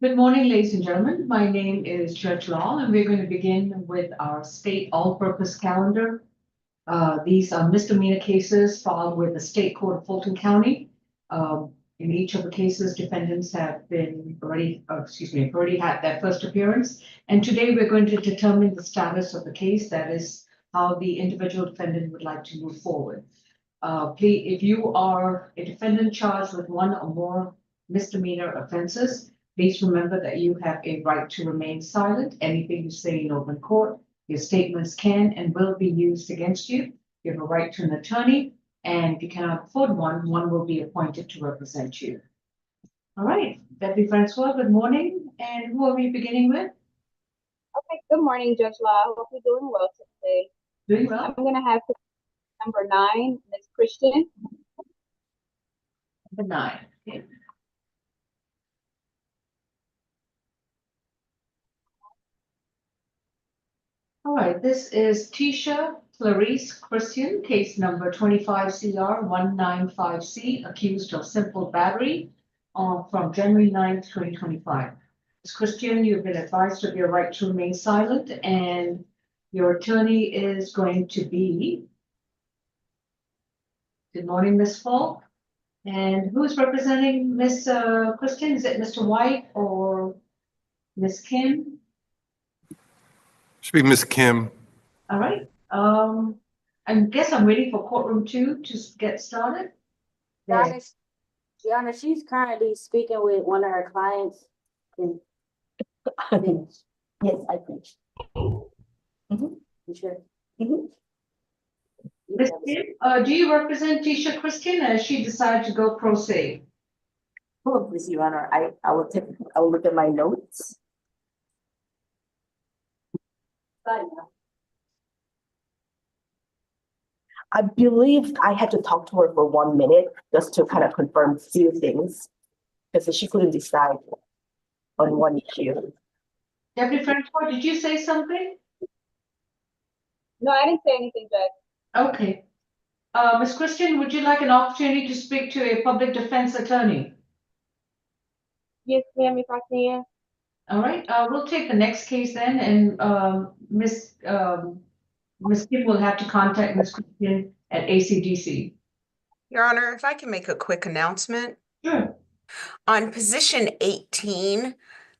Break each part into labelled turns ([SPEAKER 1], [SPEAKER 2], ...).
[SPEAKER 1] Good morning, ladies and gentlemen. My name is Judge Law, and we're going to begin with our state all-purpose calendar. These are misdemeanor cases filed with the State Court of Fulton County. In each of the cases, defendants have been already had their first appearance. And today we're going to determine the status of the case, that is, how the individual defendant would like to move forward. If you are a defendant charged with one or more misdemeanor offenses, please remember that you have a right to remain silent. Anything you say in open court, your statements can and will be used against you. You have a right to an attorney, and if you cannot afford one, one will be appointed to represent you. All right, Deputy Francois, good morning. And who are we beginning with?
[SPEAKER 2] Okay, good morning, Judge Law. I hope you're doing well today.
[SPEAKER 1] Doing well.
[SPEAKER 2] I'm going to have number 9, Ms. Christian.
[SPEAKER 1] Number 9. Okay. All right, this is Tisha Clarice Christian, case number 25 CR 195C, accused of simple battery from January 9th, 2025. Ms. Christian, you've been advised of your right to remain silent, and your attorney is going to be. Good morning, Ms. Falk. And who's representing Ms. Christian? Is it Mr. White or Ms. Kim?
[SPEAKER 3] Should be Miss Kim.
[SPEAKER 1] All right. I guess I'm waiting for courtroom 2 to get started.
[SPEAKER 4] Your Honor, she's currently speaking with one of her clients. Yes, I think. You sure?
[SPEAKER 1] Ms. Kim, do you represent Tisha Christian, as she decided to go pro se?
[SPEAKER 4] Oh, please, Your Honor, I will look at my notes. I believe I had to talk to her for 1 minute just to kind of confirm a few things because she couldn't decide on one issue.
[SPEAKER 1] Deputy Francois, did you say something?
[SPEAKER 2] No, I didn't say anything, Judge.
[SPEAKER 1] Okay. Ms. Christian, would you like an opportunity to speak to a public defense attorney?
[SPEAKER 2] Yes, ma'am, if I can.
[SPEAKER 1] All right, we'll take the next case then, and Ms. Kim will have to contact Ms. Christian at ACDC.
[SPEAKER 5] Your Honor, if I can make a quick announcement.
[SPEAKER 1] Sure.
[SPEAKER 5] On position 18,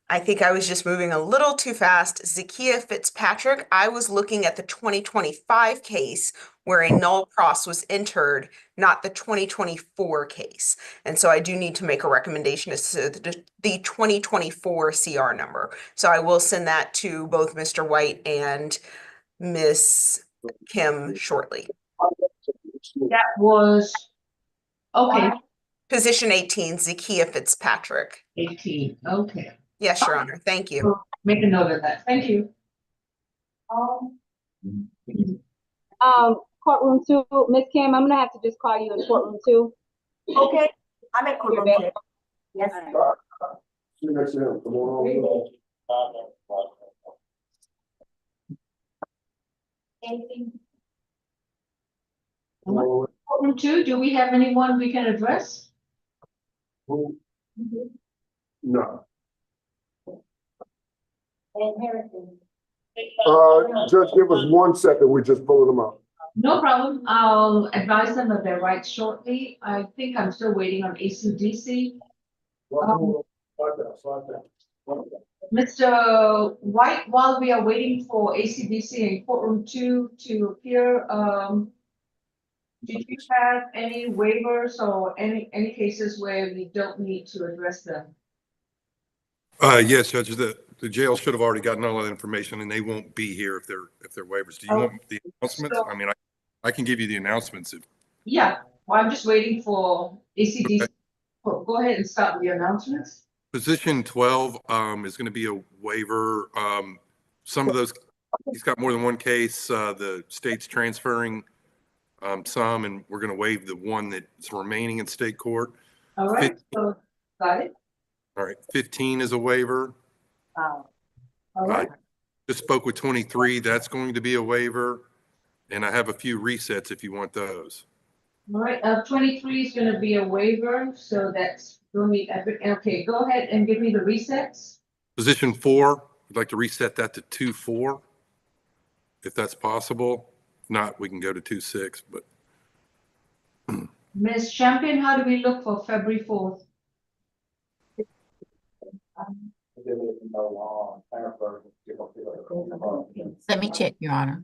[SPEAKER 5] I think I was just moving a little too fast. Zakia Fitzpatrick, I was looking at the 2025 case where a null cross was entered, not the 2024 case. And so I do need to make a recommendation as to the 2024 CR number. So I will send that to both Mr. White and Miss Kim shortly.
[SPEAKER 1] That was, okay.
[SPEAKER 5] Position 18, Zakia Fitzpatrick.
[SPEAKER 1] 18, okay.
[SPEAKER 5] Yes, Your Honor. Thank you.
[SPEAKER 1] Make a note of that. Thank you.
[SPEAKER 2] Courtroom 2, Ms. Kim, I'm going to have to just call you in courtroom 2.
[SPEAKER 4] Okay, I'm at courtroom. Yes.
[SPEAKER 1] Courtroom 2, do we have anyone we can address?
[SPEAKER 6] No.
[SPEAKER 4] Harrison.
[SPEAKER 6] Judge, give us 1 second. We're just pulling them up.
[SPEAKER 1] No problem. I'll advise them of their rights shortly. I think I'm still waiting on ACDC. Mr. White, while we are waiting for ACDC and courtroom 2 to appear, did you have any waivers or any cases where we don't need to address them?
[SPEAKER 3] Yes, Judge, the jail should have already gotten all that information, and they won't be here if they're waivers. Do you want the announcements?
[SPEAKER 1] So,
[SPEAKER 3] I mean, I can give you the announcements.
[SPEAKER 1] Yeah, well, I'm just waiting for ACDC.
[SPEAKER 3] Okay.
[SPEAKER 1] Go ahead and start with your announcements.
[SPEAKER 3] Position 12 is going to be a waiver. Some of those, he's got more than one case. The state's transferring some, and we're going to waive the one that's remaining in state court.
[SPEAKER 1] All right, so got it.
[SPEAKER 3] All right, 15 is a waiver.
[SPEAKER 1] All right.
[SPEAKER 3] Just spoke with 23. That's going to be a waiver. And I have a few resets if you want those.
[SPEAKER 1] All right, 23 is gonna be a waiver, so that's, we'll meet every, okay, go ahead and give me the resets.
[SPEAKER 3] Position 4, I'd like to reset that to 2-4, if that's possible. Not, we can go to 2-6, but
[SPEAKER 1] Ms. Champion, how do we look for February 4th?
[SPEAKER 7] Let me check, Your Honor.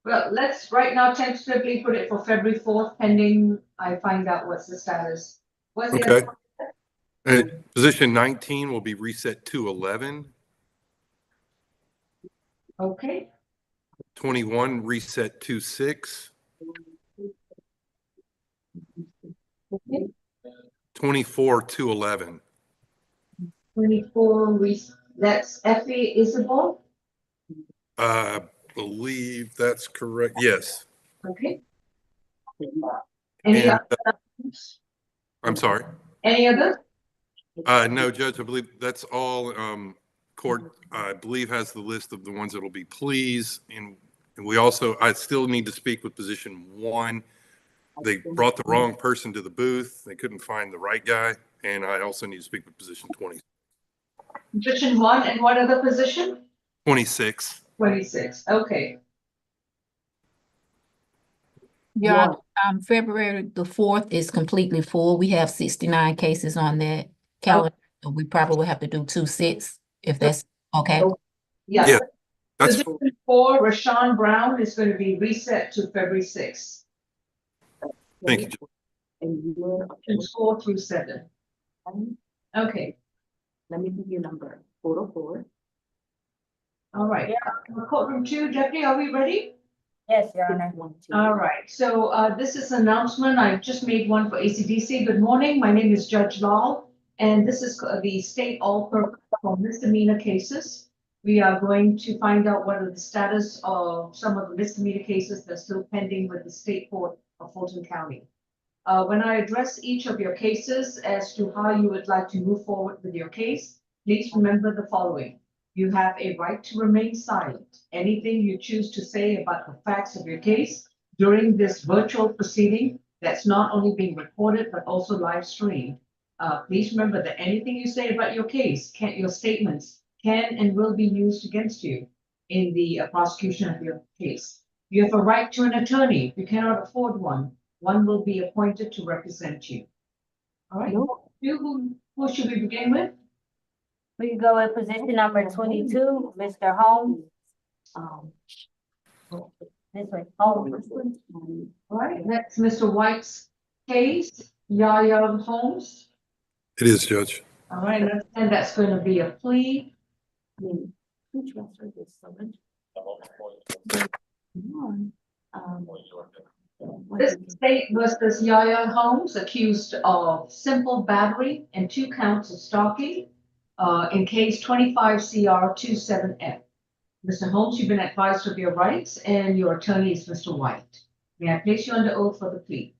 [SPEAKER 1] Well, let's right now tentatively put it for February 4th, pending I find out what's the status. What's the
[SPEAKER 3] okay.
[SPEAKER 1] other?
[SPEAKER 3] And position 19 will be reset to 11.
[SPEAKER 1] Okay,
[SPEAKER 3] 21 reset to 6.
[SPEAKER 1] okay.
[SPEAKER 3] 24 to 11.
[SPEAKER 1] 24, that's Effie Isabel,
[SPEAKER 3] I believe that's correct. Yes.
[SPEAKER 1] okay? Any
[SPEAKER 3] And
[SPEAKER 1] others?
[SPEAKER 3] I'm sorry.
[SPEAKER 1] Any others?
[SPEAKER 3] No, Judge, I believe that's all. Court, I believe, has the list of the ones that will be pleas. And we also, I still need to speak with position 1. They brought the wrong person to the booth. They couldn't find the right guy. And I also need to speak with position 20.
[SPEAKER 1] Position 1 and what other position?
[SPEAKER 3] 26.
[SPEAKER 1] 26, okay.
[SPEAKER 7] Your Honor, February the 4th is completely full. We have 69 cases on that calendar. So we probably will have to do 2-6 if that's okay.
[SPEAKER 1] Yeah.
[SPEAKER 3] Yeah, that's
[SPEAKER 1] Position 4, Rashawn Brown is going to be reset to February 6th,
[SPEAKER 3] thank you, Judge.
[SPEAKER 4] And you're,
[SPEAKER 1] 4 through 7. Okay,
[SPEAKER 4] let me give you a number, 404.
[SPEAKER 1] all right. Courtroom 2, Deputy, are we ready?
[SPEAKER 2] Yes, Your Honor.
[SPEAKER 1] All right, so this is an announcement. I just made one for ACDC. Good morning. My name is Judge Lal, and this is the state all-purpose for misdemeanor cases. We are going to find out what are the status of some of the misdemeanor cases that are still pending with the state court of Fulton County. When I address each of your cases as to how you would like to move forward with your case, please remember the following. You have a right to remain silent. Anything you choose to say about the facts of your case during this virtual proceeding that's not only being recorded but also live streamed. Please remember that anything you say about your case, your statements can and will be used against you in the prosecution of your case. You have a right to an attorney. If you cannot afford one, one will be appointed to represent you. All right, who should we begin with?
[SPEAKER 2] We can go with position number 22, Mr. Holmes. This way, Holmes.
[SPEAKER 1] All right, that's Mr. White's case, Yaya Holmes.
[SPEAKER 3] It is, Judge.
[SPEAKER 1] All right, and that's going to be a plea.
[SPEAKER 4] Which transfer this summons?
[SPEAKER 1] This state versus Yaya Holmes accused of simple battery and 2 counts of stalking in case 25 CR 27F. Mr. Holmes, you've been advised of your rights and your attorney is Mr. White. May I place you under oath for the plea?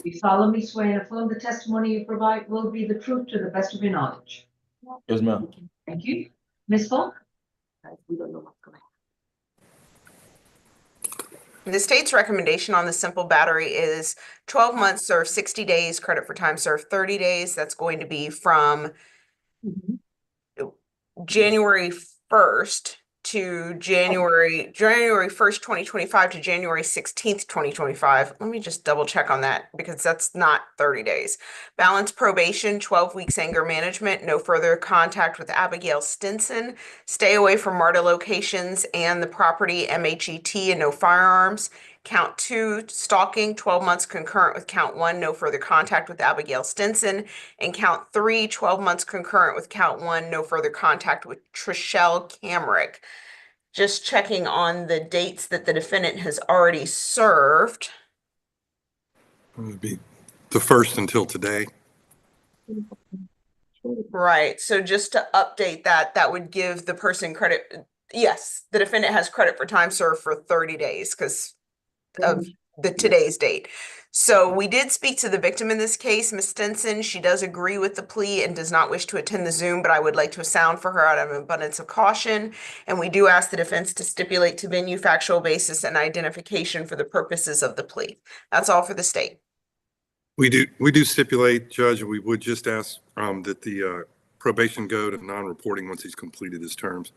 [SPEAKER 1] You solemnly swear and affirm the testimony you provide will be the truth to the best of your knowledge.
[SPEAKER 8] Yes, ma'am.
[SPEAKER 1] Thank you. Ms. Falk?
[SPEAKER 4] We don't know what's going on.
[SPEAKER 5] The state's recommendation on the simple battery is 12 months served, 60 days, credit for time served, 30 days. That's going to be from January 1st to January 1st, 2025 to January 16th, 2025. Let me just double check on that because that's not 30 days. Balance probation, 12 weeks anger management, no further contact with Abigail Stinson, stay away from MARTA locations and the property MHET and no firearms. Count 2, stalking, 12 months concurrent with count 1, no further contact with Abigail Stinson. And count 3, 12 months concurrent with count 1, no further contact with Trishelle Camrick. Just checking on the dates that the defendant has already served.
[SPEAKER 3] It would be the first until today.
[SPEAKER 5] Right, so just to update that, that would give the person credit. Yes, the defendant has credit for time served for 30 days because of today's date. So we did speak to the victim in this case, Ms. Stinson. She does agree with the plea and does not wish to attend the Zoom, but I would like to sound for her out of an abundance of caution. And we do ask the defense to stipulate to venue, factual basis, and identification for the purposes of the plea. That's all for the state.
[SPEAKER 3] We do stipulate, Judge, we would just ask that the probation go to non-reporting once he's completed his terms.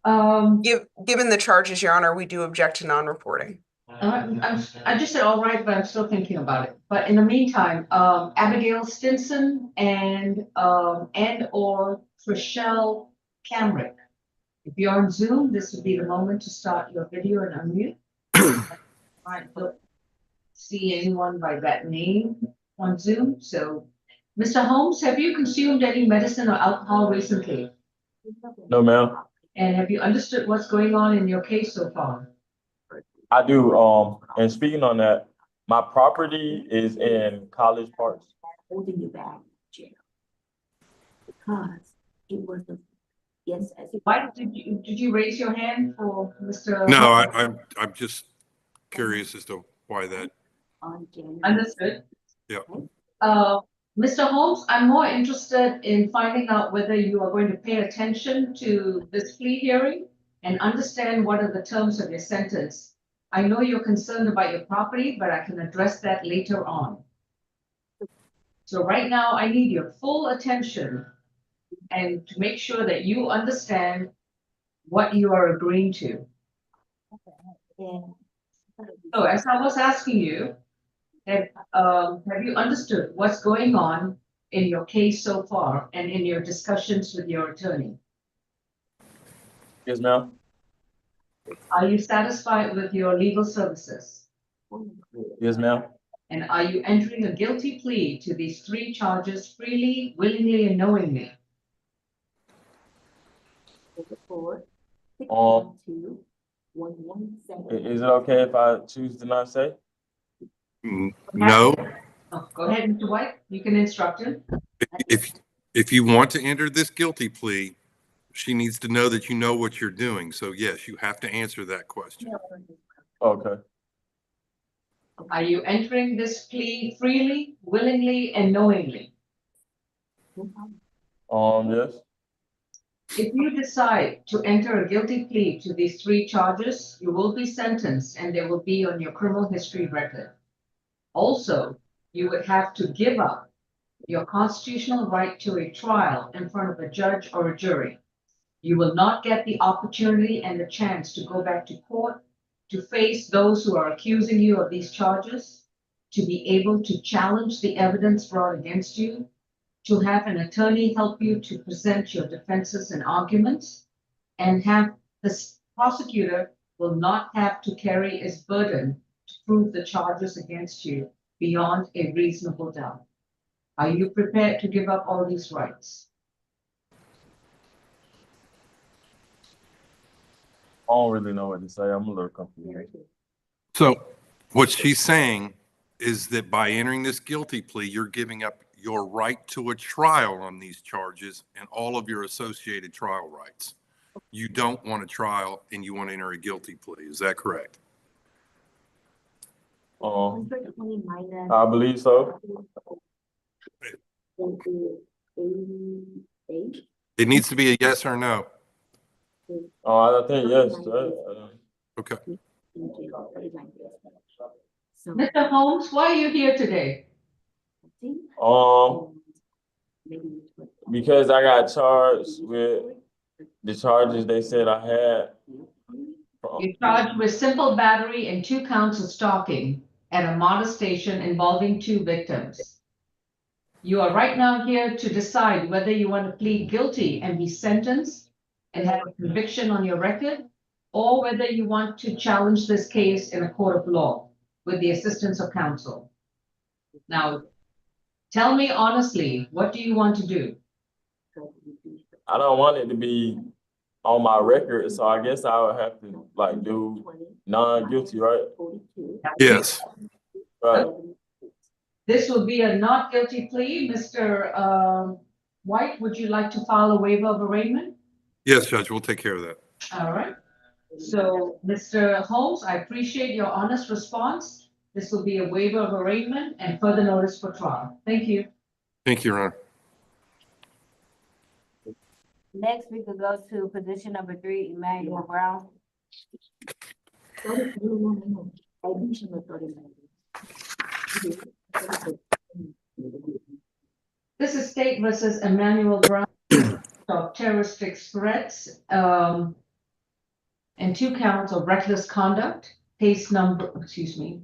[SPEAKER 5] Given the charges, Your Honor, we do object to non-reporting.
[SPEAKER 1] I just said all right, but I'm still thinking about it. But in the meantime, Abigail Stinson and or Trishelle Camrick. If you're on Zoom, this would be the moment to start your video and unmute. I don't see anyone by that name on Zoom. So, Mr. Holmes, have you consumed any medicine or alcohol recently?
[SPEAKER 8] No, ma'am.
[SPEAKER 1] And have you understood what's going on in your case so far?
[SPEAKER 8] I do. And speaking on that, my property is in College Park.
[SPEAKER 4] Holding you back, jail. Because it was the, yes, as you.
[SPEAKER 1] Why did you raise your hand for Mr.?
[SPEAKER 3] No, I'm just curious as to why that.
[SPEAKER 4] On January.
[SPEAKER 1] Understood.
[SPEAKER 3] Yeah.
[SPEAKER 1] Mr. Holmes, I'm more interested in finding out whether you are going to pay attention to this plea hearing and understand what are the terms of your sentence. I know you're concerned about your property, but I can address that later on. So right now, I need your full attention and to make sure that you understand what you are agreeing to. So as I was asking you, have you understood what's going on in your case so far and in your discussions with your attorney?
[SPEAKER 8] Yes, ma'am.
[SPEAKER 1] Are you satisfied with your legal services?
[SPEAKER 8] Yes, ma'am.
[SPEAKER 1] And are you entering a guilty plea to these 3 charges freely, willingly, and knowingly?
[SPEAKER 8] Is it okay if I choose to not say?
[SPEAKER 3] No,
[SPEAKER 1] Oh, go ahead, Mr. White. You can instruct him.
[SPEAKER 3] if you want to enter this guilty plea, she needs to know that you know what you're doing. So yes, you have to answer that question.
[SPEAKER 8] Okay.
[SPEAKER 1] Are you entering this plea freely, willingly, and knowingly?
[SPEAKER 8] Yes.
[SPEAKER 1] If you decide to enter a guilty plea to these 3 charges, you will be sentenced and they will be on your criminal history record. Also, you would have to give up your constitutional right to a trial in front of a judge or a jury. You will not get the opportunity and the chance to go back to court, to face those who are accusing you of these charges, to be able to challenge the evidence brought against you, to have an attorney help you to present your defenses and arguments, and have the prosecutor will not have to carry his burden to prove the charges against you beyond a reasonable doubt. Are you prepared to give up all these rights?
[SPEAKER 8] I don't really know what to say. I'm a little confused.
[SPEAKER 3] So what she's saying is that by entering this guilty plea, you're giving up your right to a trial on these charges and all of your associated trial rights. You don't want a trial and you want to enter a guilty plea. Is that correct?
[SPEAKER 8] I believe so.
[SPEAKER 3] It needs to be a yes or no.
[SPEAKER 8] I think yes.
[SPEAKER 3] Okay.
[SPEAKER 1] Mr. Holmes, why are you here today?
[SPEAKER 8] Because I got charged with the charges they said I had.
[SPEAKER 1] You're charged with simple battery and 2 counts of stalking at a molestation involving 2 victims. You are right now here to decide whether you want to plead guilty and be sentenced and have a conviction on your record, or whether you want to challenge this case in a court of law with the assistance of counsel. Now, tell me honestly, what do you want to do?
[SPEAKER 8] I don't want it to be on my record, so I guess I would have to like do non-guilty, right?
[SPEAKER 3] Yes.
[SPEAKER 8] Right.
[SPEAKER 1] This will be a not guilty plea. Mr. White, would you like to file a waiver of arraignment?
[SPEAKER 3] Yes, Judge, we'll take care of that.
[SPEAKER 1] All right. So, Mr. Holmes, I appreciate your honest response. This will be a waiver of arraignment and further notice for trial. Thank you.
[SPEAKER 3] Thank you, Your Honor.
[SPEAKER 2] Next, we could go to position number 3, Emmanuel Brown.
[SPEAKER 1] This is State versus Emmanuel Brown of terroristic threats, and 2 counts of reckless conduct. Case number, excuse me.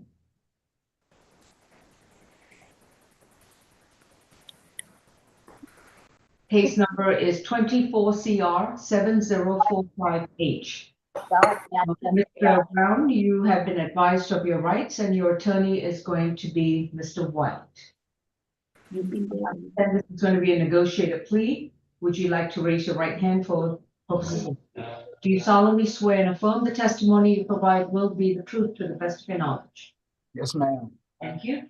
[SPEAKER 1] Case number is 24 CR 7045H. Mr. Brown, you have been advised of your rights and your attorney is going to be Mr. White. And this is going to be a negotiated plea. Would you like to raise your right hand for purposes of? Do you solemnly swear and affirm the testimony you provide will be the truth to the best of your knowledge?
[SPEAKER 9] Yes, ma'am.
[SPEAKER 1] Thank you.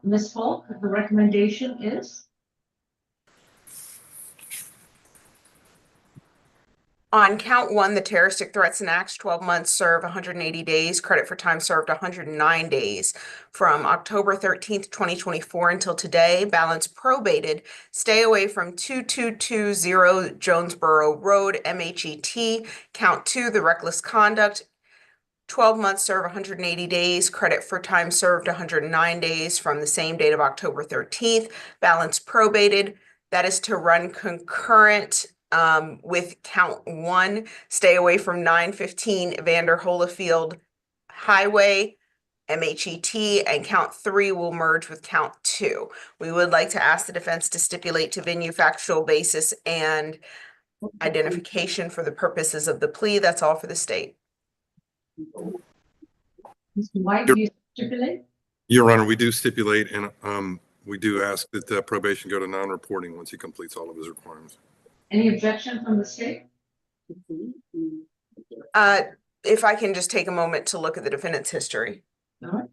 [SPEAKER 1] Ms. Falk, the recommendation is?
[SPEAKER 5] On count 1, the terroristic threats and acts, 12 months, serve 180 days, credit for time served 109 days. From October 13th, 2024 until today, balance probated, stay away from 2220 Jonesboro Road, MHET. Count 2, the reckless conduct, 12 months, serve 180 days, credit for time served 109 days from the same date of October 13th. Balance probated, that is to run concurrent with count 1, stay away from 915 Vander Holyfield Highway, MHET, and count 3 will merge with count 2. We would like to ask the defense to stipulate to venue, factual basis, and identification for the purposes of the plea. That's all for the state.
[SPEAKER 1] Mr. White, do you stipulate?
[SPEAKER 3] Your Honor, we do stipulate and we do ask that the probation go to non-reporting once he completes all of his requirements.
[SPEAKER 1] Any objection from the state?
[SPEAKER 5] If I can just take a moment to look at the defendant's history.
[SPEAKER 1] All right.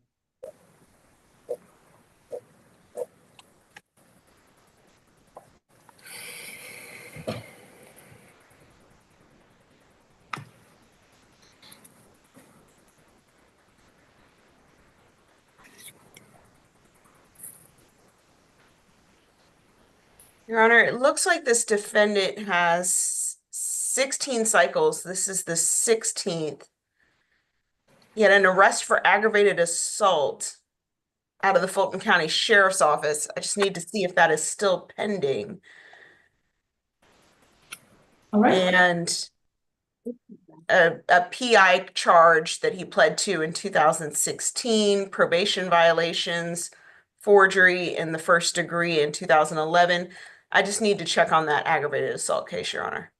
[SPEAKER 5] Your Honor, it looks like this defendant has 16 cycles. This is the 16th. He had an arrest for aggravated assault out of the Fulton County Sheriff's Office. I just need to see if that is still pending.
[SPEAKER 1] All right.
[SPEAKER 5] And a PI charge that he pled to in 2016, probation violations, forgery in the first degree in 2011. I just need to check on that aggravated assault case, Your Honor.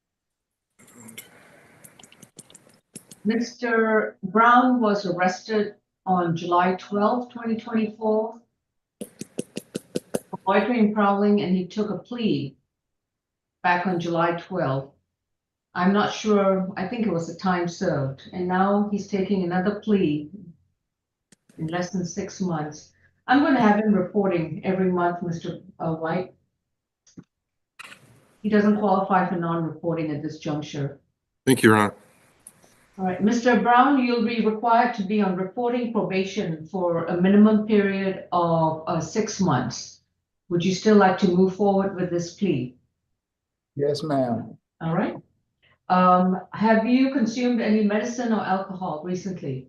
[SPEAKER 1] Mr. Brown was arrested on July 12, 2024 for loitering and prowling, and he took a plea back on July 12. I'm not sure, I think it was a time served, and now he's taking another plea in less than 6 months. I'm going to have him reporting every month, Mr. White. He doesn't qualify for non-reporting at this juncture.
[SPEAKER 3] Thank you, Your Honor.
[SPEAKER 1] All right, Mr. Brown, you'll be required to be on reporting probation for a minimum period of 6 months. Would you still like to move forward with this plea?
[SPEAKER 9] Yes, ma'am.
[SPEAKER 1] All right. Have you consumed any medicine or alcohol recently?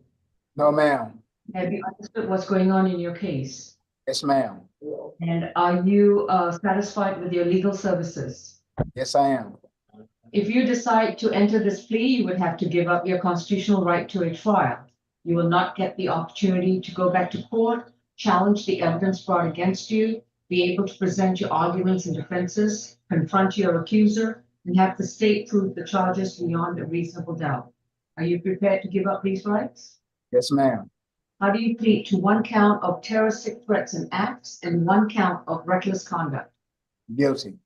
[SPEAKER 9] No, ma'am.
[SPEAKER 1] Have you understood what's going on in your case?
[SPEAKER 9] Yes, ma'am.
[SPEAKER 1] And are you satisfied with your legal services?
[SPEAKER 9] Yes, I am.
[SPEAKER 1] If you decide to enter this plea, you would have to give up your constitutional right to a trial. You will not get the opportunity to go back to court, challenge the evidence brought against you, be able to present your arguments and defenses, confront your accuser, and have the state prove the charges beyond a reasonable doubt. Are you prepared to give up these rights?
[SPEAKER 9] Yes, ma'am.
[SPEAKER 1] How do you plead to 1 count of terroristic threats and acts and 1 count of reckless conduct?
[SPEAKER 9] Guilty.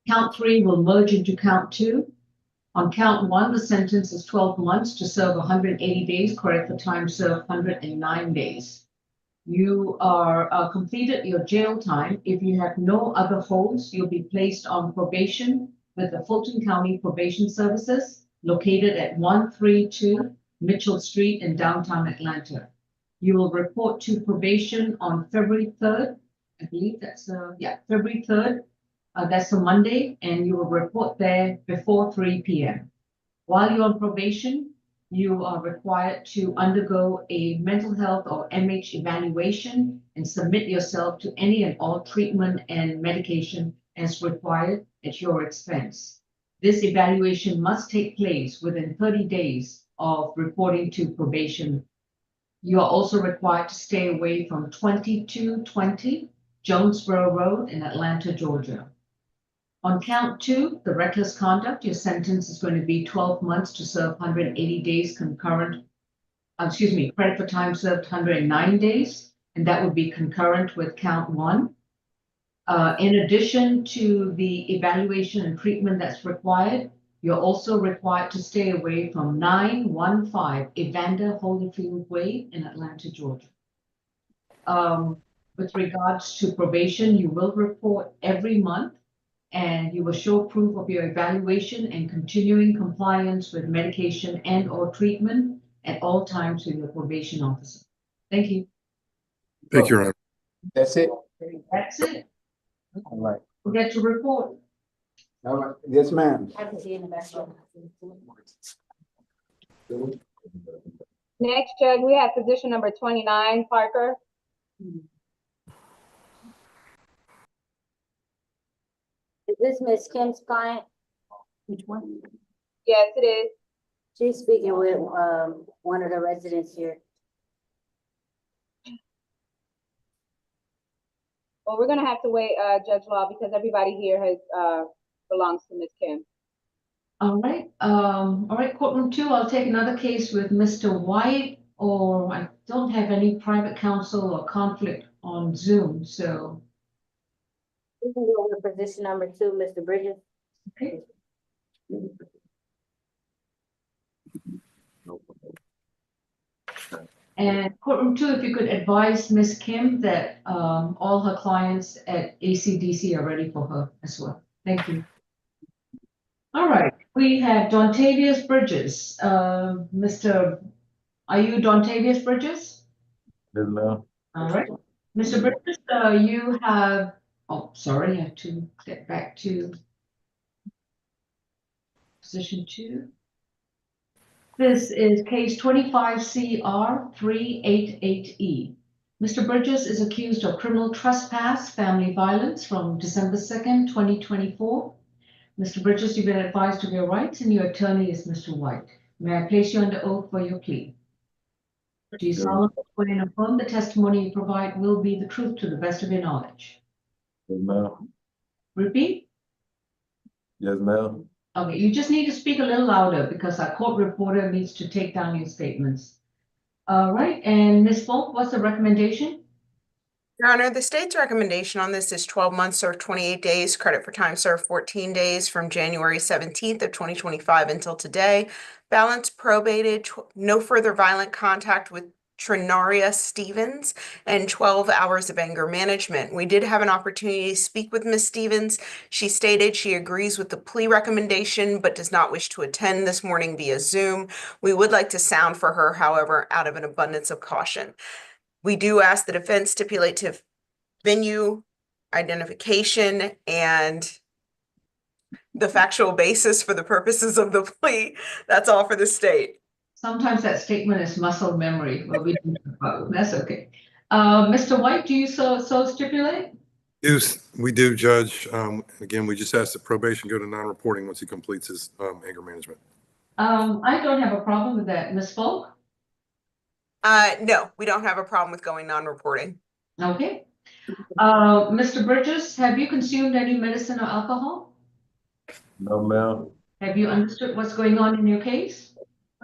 [SPEAKER 1] Count 3 will merge into count 2. On count 1, the sentence is 12 months to serve 180 days, credit for time served 109 days. You are completed your jail time. If you have no other holds, you'll be placed on probation with the Fulton County Probation Services. located at 132 Mitchell Street in downtown Atlanta. You will report to probation on February 3rd. I believe that's, February 3rd. That's a Monday, and you will report there before 3 p.m. While you're on probation, you are required to undergo a mental health or MH evaluation and submit yourself to any and all treatment and medication as required at your expense. This evaluation must take place within 30 days of reporting to probation. You are also required to stay away from 2220 Jonesboro Road in Atlanta, Georgia. On count 2, the reckless conduct, your sentence is going to be 12 months to serve 180 days concurrent, credit for time served 109 days, and that would be concurrent with count 1. In addition to the evaluation and treatment that's required, you're also required to stay away from 915 Evander Holyfield Way in Atlanta, Georgia. With regards to probation, you will report every month, and you will show proof of your evaluation and continuing compliance with medication and or treatment at all times with your probation officer. Thank you.
[SPEAKER 3] Thank you, Your Honor.
[SPEAKER 9] That's it?
[SPEAKER 1] That's it.
[SPEAKER 9] All right.
[SPEAKER 1] Forget to report.
[SPEAKER 9] All right. Yes, ma'am.
[SPEAKER 2] I can see in the background.
[SPEAKER 10] Next, Judge, we have position number 29, Parker.
[SPEAKER 2] Is this Ms. Kim's client? Which one?
[SPEAKER 10] Yes, it is.
[SPEAKER 2] She's speaking with, one of the residents here.
[SPEAKER 10] Well, we're gonna have to wait, Judge Law, because everybody here has, belongs to Ms. Kim.
[SPEAKER 1] All right, courtroom 2, I'll take another case with Mr. White, or I don't have any private counsel or conflict on Zoom, so,
[SPEAKER 2] We can go with position number 2, Mr. Bridges.
[SPEAKER 1] okay. And courtroom 2, if you could advise Ms. Kim that all her clients at ACDC are ready for her as well. Thank you. All right, we have Dontavius Bridges. Are you Dontavius Bridges?
[SPEAKER 8] Yes, ma'am.
[SPEAKER 1] All right, Mr. Bridges, you have, oh, sorry, I have to get back to position 2. This is case 25CR388E. Mr. Bridges is accused of criminal trespass, family violence from December 2nd, 2024. Mr. Bridges, you've been advised of your rights, and your attorney is Mr. White. May I place you under oath for your plea? Do you solemnly swear and affirm the testimony you provide will be the truth to the best of your knowledge?
[SPEAKER 8] Yes, ma'am.
[SPEAKER 1] Repeat.
[SPEAKER 8] Yes, ma'am.
[SPEAKER 1] Okay, you just need to speak a little louder because our court reporter needs to take down your statements. All right, and Ms. Folk, what's the recommendation?
[SPEAKER 5] Your Honor, the state's recommendation on this is 12 months served 28 days, credit for time served 14 days from January 17th of 2025 until today. Balance probated, no further violent contact with Trinaria Stevens, and 12 hours of anger management. We did have an opportunity to speak with Ms. Stevens. She stated she agrees with the plea recommendation, but does not wish to attend this morning via Zoom. We would like to sound for her, however, out of an abundance of caution. We do ask the defense stipulate to venue, identification, and the factual basis for the purposes of the plea. That's all for the state.
[SPEAKER 1] Sometimes that statement is muscle memory, but we don't know about it. That's okay. Mr. White, do you so stipulate?
[SPEAKER 3] We do, Judge. Again, we just asked that probation go to non-reporting once he completes his anger management.
[SPEAKER 1] I don't have a problem with that. Ms. Folk?
[SPEAKER 5] No, we don't have a problem with going non-reporting.
[SPEAKER 1] Okay. Mr. Bridges, have you consumed any medicine or alcohol?
[SPEAKER 8] No, ma'am.
[SPEAKER 1] Have you understood what's going on in your case?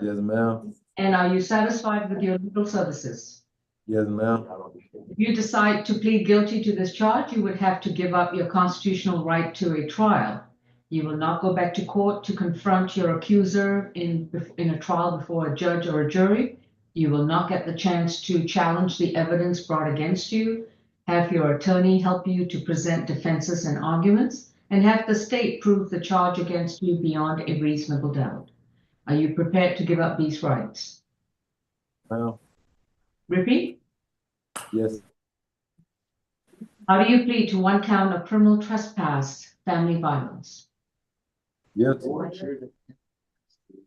[SPEAKER 8] Yes, ma'am.
[SPEAKER 1] And are you satisfied with your legal services?
[SPEAKER 8] Yes, ma'am.
[SPEAKER 1] If you decide to plead guilty to this charge, you would have to give up your constitutional right to a trial. You will not go back to court to confront your accuser in a trial before a judge or a jury. You will not get the chance to challenge the evidence brought against you, have your attorney help you to present defenses and arguments, and have the state prove the charge against you beyond a reasonable doubt. Are you prepared to give up these rights?
[SPEAKER 8] Well,
[SPEAKER 1] Repeat.
[SPEAKER 8] yes,
[SPEAKER 1] How do you plead to one count of criminal trespass, family violence?
[SPEAKER 8] yes,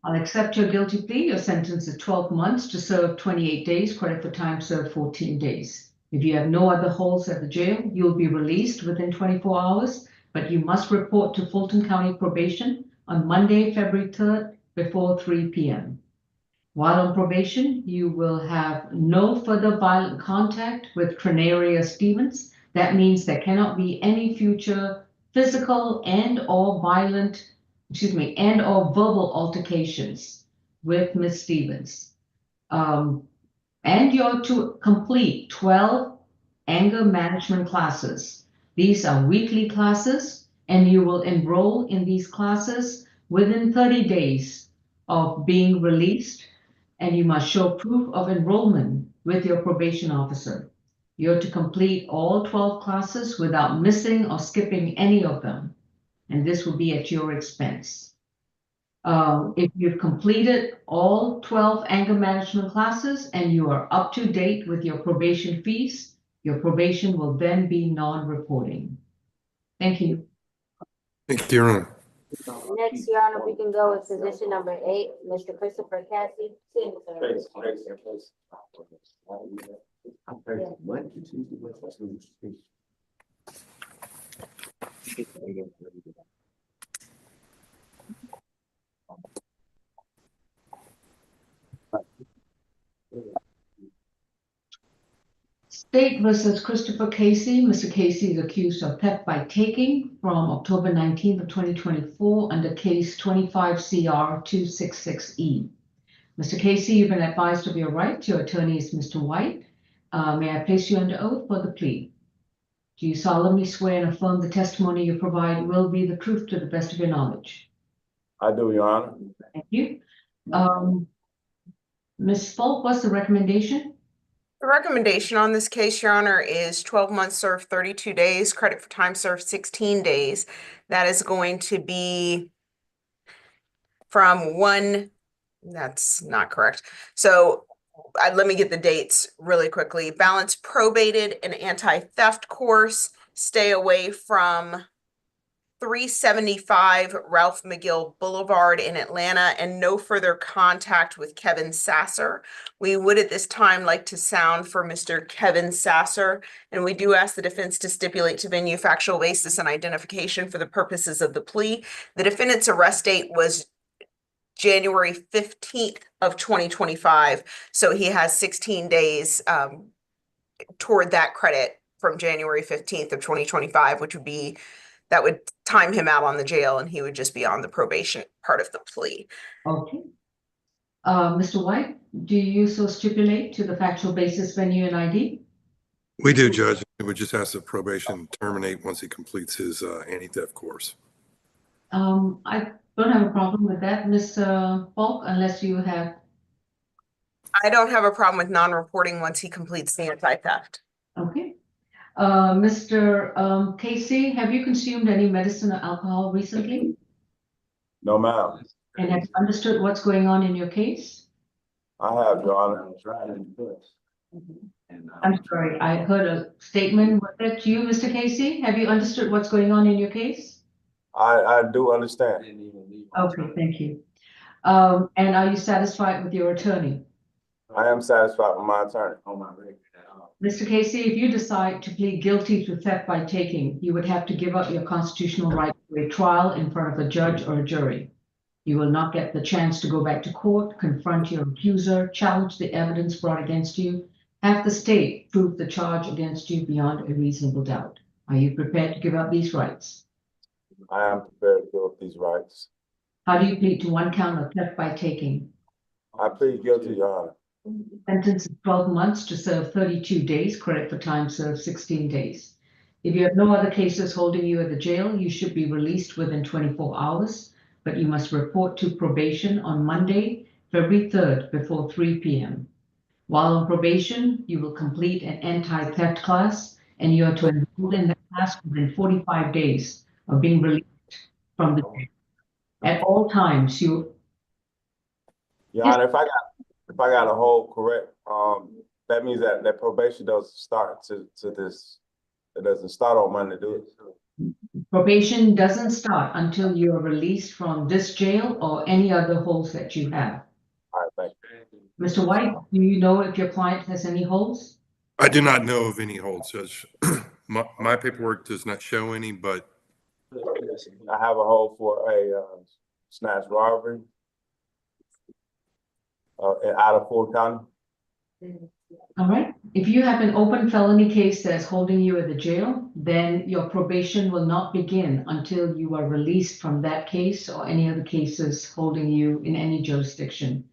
[SPEAKER 1] I'll accept your guilty plea. Your sentence is 12 months to serve 28 days, credit for time served 14 days. If you have no other holds at the jail, you'll be released within 24 hours, but you must report to Fulton County Probation on Monday, February 3rd before 3 p.m. While on probation, you will have no further violent contact with Trenaria Stevens. That means there cannot be any future physical and or verbal altercations with Ms. Stevens. And you're to complete 12 anger management classes. These are weekly classes, and you will enroll in these classes within 30 days of being released, and you must show proof of enrollment with your probation officer. You're to complete all 12 classes without missing or skipping any of them, and this will be at your expense. If you've completed all 12 anger management classes and you are up to date with your probation fees, your probation will then be non-reporting. Thank you.
[SPEAKER 3] Thank you, Your Honor.
[SPEAKER 2] Next, Your Honor, we can go with position number 8, Mr. Christopher Cassie, Senator.
[SPEAKER 1] State versus Christopher Casey. Mr. Casey is accused of theft by taking from October 19th of 2024 under case 25 CR 266E. Mr. Casey, you've been advised of your rights. Your attorney is Mr. White. May I place you under oath for the plea? Do you solemnly swear and affirm the testimony you provide will be the truth to the best of your knowledge?
[SPEAKER 8] I do, Your Honor.
[SPEAKER 1] Thank you. Ms. Falk, what's the recommendation?
[SPEAKER 5] The recommendation on this case, Your Honor, is 12 months served, 32 days, credit for time served 16 days. That is going to be from that's not correct. So let me get the dates really quickly. Balance probated and anti-theft course, stay away from 375 Ralph McGill Boulevard in Atlanta, and no further contact with Kevin Sasser. We would at this time like to sound for Mr. Kevin Sasser, and we do ask the defense to stipulate to venue, factual basis, and identification for the purposes of the plea. The defendant's arrest date was January 15th of 2025, so he has 16 days toward that credit from January 15th of 2025, which would be that would time him out on the jail, and he would just be on the probation part of the plea.
[SPEAKER 1] Okay. Mr. White, do you so stipulate to the factual basis, venue, and ID?
[SPEAKER 3] We do, Judge. We would just ask that probation terminate once he completes his anti-theft course.
[SPEAKER 1] I don't have a problem with that, Ms. Falk, unless you have.
[SPEAKER 5] I don't have a problem with non-reporting once he completes the anti-theft.
[SPEAKER 1] Okay. Mr. Casey, have you consumed any medicine or alcohol recently?
[SPEAKER 8] No, ma'am.
[SPEAKER 1] And have you understood what's going on in your case?
[SPEAKER 8] I have, Your Honor.
[SPEAKER 1] I'm sorry, I heard a statement. Was that you, Mr. Casey? Have you understood what's going on in your case?
[SPEAKER 8] I do understand.
[SPEAKER 1] Okay, thank you. And are you satisfied with your attorney?
[SPEAKER 8] I am satisfied with my attorney.
[SPEAKER 1] Mr. Casey, if you decide to plead guilty to theft by taking, you would have to give up your constitutional right to a trial in front of a judge or a jury. You will not get the chance to go back to court, confront your accuser, challenge the evidence brought against you, have the state prove the charge against you beyond a reasonable doubt. Are you prepared to give up these rights?
[SPEAKER 8] I am prepared to give up these rights.
[SPEAKER 1] How do you plead to one count of theft by taking?
[SPEAKER 8] I plead guilty, Your Honor.
[SPEAKER 1] Sentence of 12 months to serve 32 days, credit for time served 16 days. If you have no other cases holding you at the jail, you should be released within 24 hours, but you must report to probation on Monday, February 3rd before 3 p.m. While on probation, you will complete an anti-theft class, and you are to enroll in the class within 45 days of being released from the jail. At all times, you
[SPEAKER 8] Your
[SPEAKER 1] Yes.
[SPEAKER 8] Honor, if I got a hold correct, that means that probation doesn't start it doesn't start on Monday, do it?
[SPEAKER 1] Probation doesn't start until you are released from this jail or any other holds that you have.
[SPEAKER 8] All right, thank you.
[SPEAKER 1] Mr. White, do you know if your client has any holds?
[SPEAKER 3] I do not know of any holds, Judge. My paperwork does not show any, but
[SPEAKER 8] I have a hold for a snatch robbery out of Fulton County.
[SPEAKER 1] All right. If you have an open felony case that's holding you at the jail, then your probation will not begin until you are released from that case or any other cases holding you in any jurisdiction.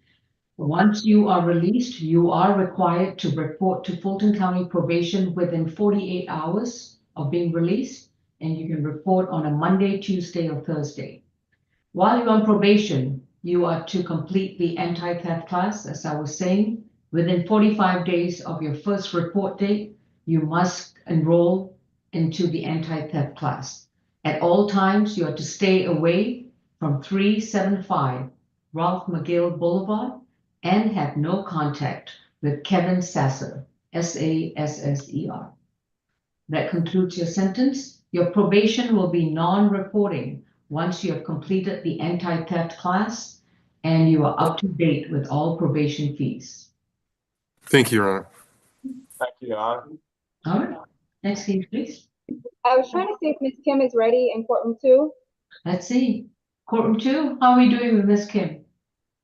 [SPEAKER 1] Once you are released, you are required to report to Fulton County Probation within 48 hours of being released, and you can report on a Monday, Tuesday, or Thursday. While you're on probation, you are to complete the anti-theft class, as I was saying. Within 45 days of your first report date, you must enroll into the anti-theft class. At all times, you are to stay away from 375 Ralph McGill Boulevard and have no contact with Kevin Sasser, Sasser. That concludes your sentence. Your probation will be non-reporting once you have completed the anti-theft class and you are up to date with all probation fees.
[SPEAKER 3] thank you, Your Honor.
[SPEAKER 8] Thank you, Your Honor.
[SPEAKER 1] All right, next case, please.
[SPEAKER 10] I was trying to see if Ms. Kim is ready in courtroom 2.
[SPEAKER 1] Let's see. Courtroom 2, how are we doing with Ms. Kim?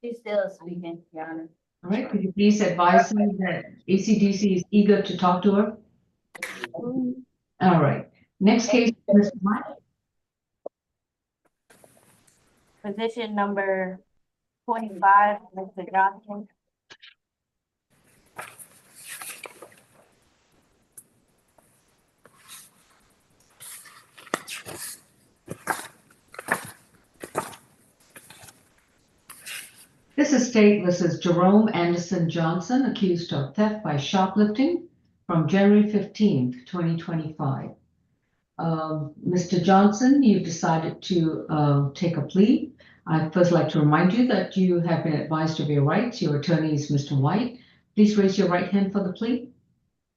[SPEAKER 2] She's still speaking, Your Honor.
[SPEAKER 1] All right, could you please advise me that ACDC is eager to talk to her? All right, next case, Mr. Mike.
[SPEAKER 2] Position number 25, Mr. Johnson.
[SPEAKER 1] This is State versus Jerome Anderson Johnson, accused of theft by shoplifting from January 15th, 2025. Mr. Johnson, you've decided to take a plea. I'd first like to remind you that you have been advised of your rights. Your attorney is Mr. White. Please raise your right hand for the plea.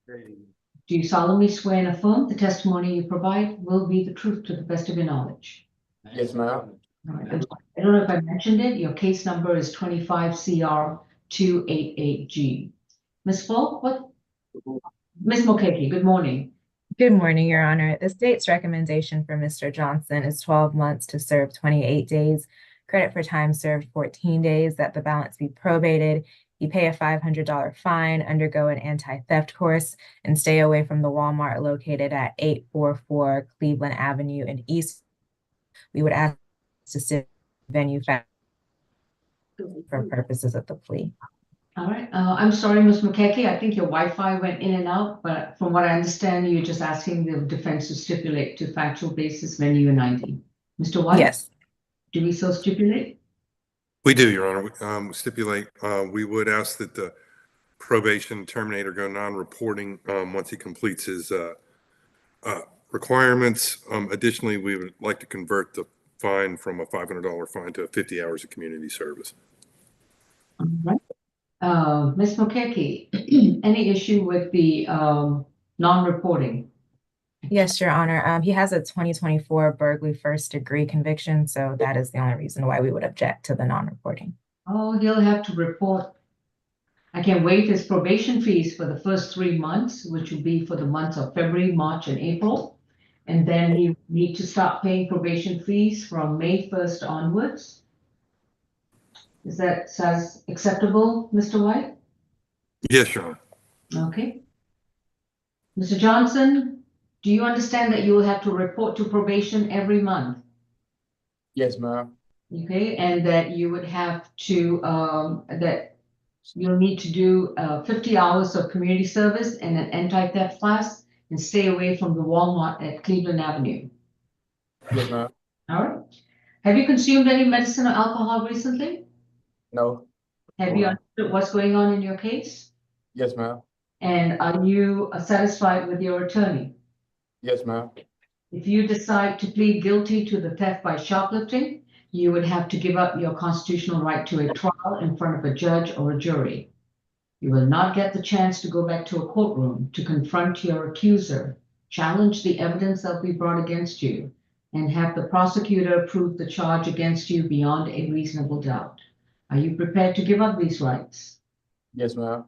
[SPEAKER 1] Do you solemnly swear and affirm the testimony you provide will be the truth to the best of your knowledge?
[SPEAKER 9] Yes, ma'am.
[SPEAKER 1] All right. I don't know if I mentioned it. Your case number is 25 CR 288G. Ms. Falk, Ms. Mokeke, good morning.
[SPEAKER 11] Good morning, Your Honor. The state's recommendation for Mr. Johnson is 12 months to serve 28 days, credit for time served 14 days, that the balance be probated. You pay a $500 fine, undergo an anti-theft course, and stay away from the Walmart located at 844 Cleveland Avenue in East. We would ask to sit venue for purposes of the plea.
[SPEAKER 1] All right. I'm sorry, Ms. Mokeke. I think your Wi-Fi went in and out, but from what I understand, you're just asking the defense to stipulate to factual basis, venue, and ID. Mr. White?
[SPEAKER 11] Yes.
[SPEAKER 1] Do we so stipulate?
[SPEAKER 3] We do, Your Honor. We stipulate, we would ask that the probation terminator go non-reporting once he completes his requirements. Additionally, we would like to convert the fine from a $500 fine to 50 hours of community service.
[SPEAKER 1] All right. Ms. Mokeke, any issue with the non-reporting?
[SPEAKER 11] Yes, Your Honor. He has a 2024 burglary first degree conviction, so that is the only reason why we would object to the non-reporting.
[SPEAKER 1] Oh, he'll have to report. I can waive his probation fees for the first 3 months, which will be for the months of February, March, and April. And then he need to start paying probation fees from May 1st onwards. Is that sounds acceptable, Mr. White?
[SPEAKER 3] Yes, Your Honor.
[SPEAKER 1] Okay. Mr. Johnson, do you understand that you will have to report to probation every month?
[SPEAKER 9] Yes, ma'am.
[SPEAKER 1] Okay, and that you would have to, that you'll need to do 50 hours of community service and an anti-theft class and stay away from the Walmart at Cleveland Avenue.
[SPEAKER 9] Yes, ma'am.
[SPEAKER 1] All right. Have you consumed any medicine or alcohol recently?
[SPEAKER 9] No.
[SPEAKER 1] Have you understood what's going on in your case?
[SPEAKER 9] Yes, ma'am.
[SPEAKER 1] And are you satisfied with your attorney?
[SPEAKER 9] Yes, ma'am.
[SPEAKER 1] If you decide to plead guilty to the theft by shoplifting, you would have to give up your constitutional right to a trial in front of a judge or a jury. You will not get the chance to go back to a courtroom to confront your accuser, challenge the evidence that will be brought against you, and have the prosecutor prove the charge against you beyond a reasonable doubt. Are you prepared to give up these rights?
[SPEAKER 9] Yes, ma'am.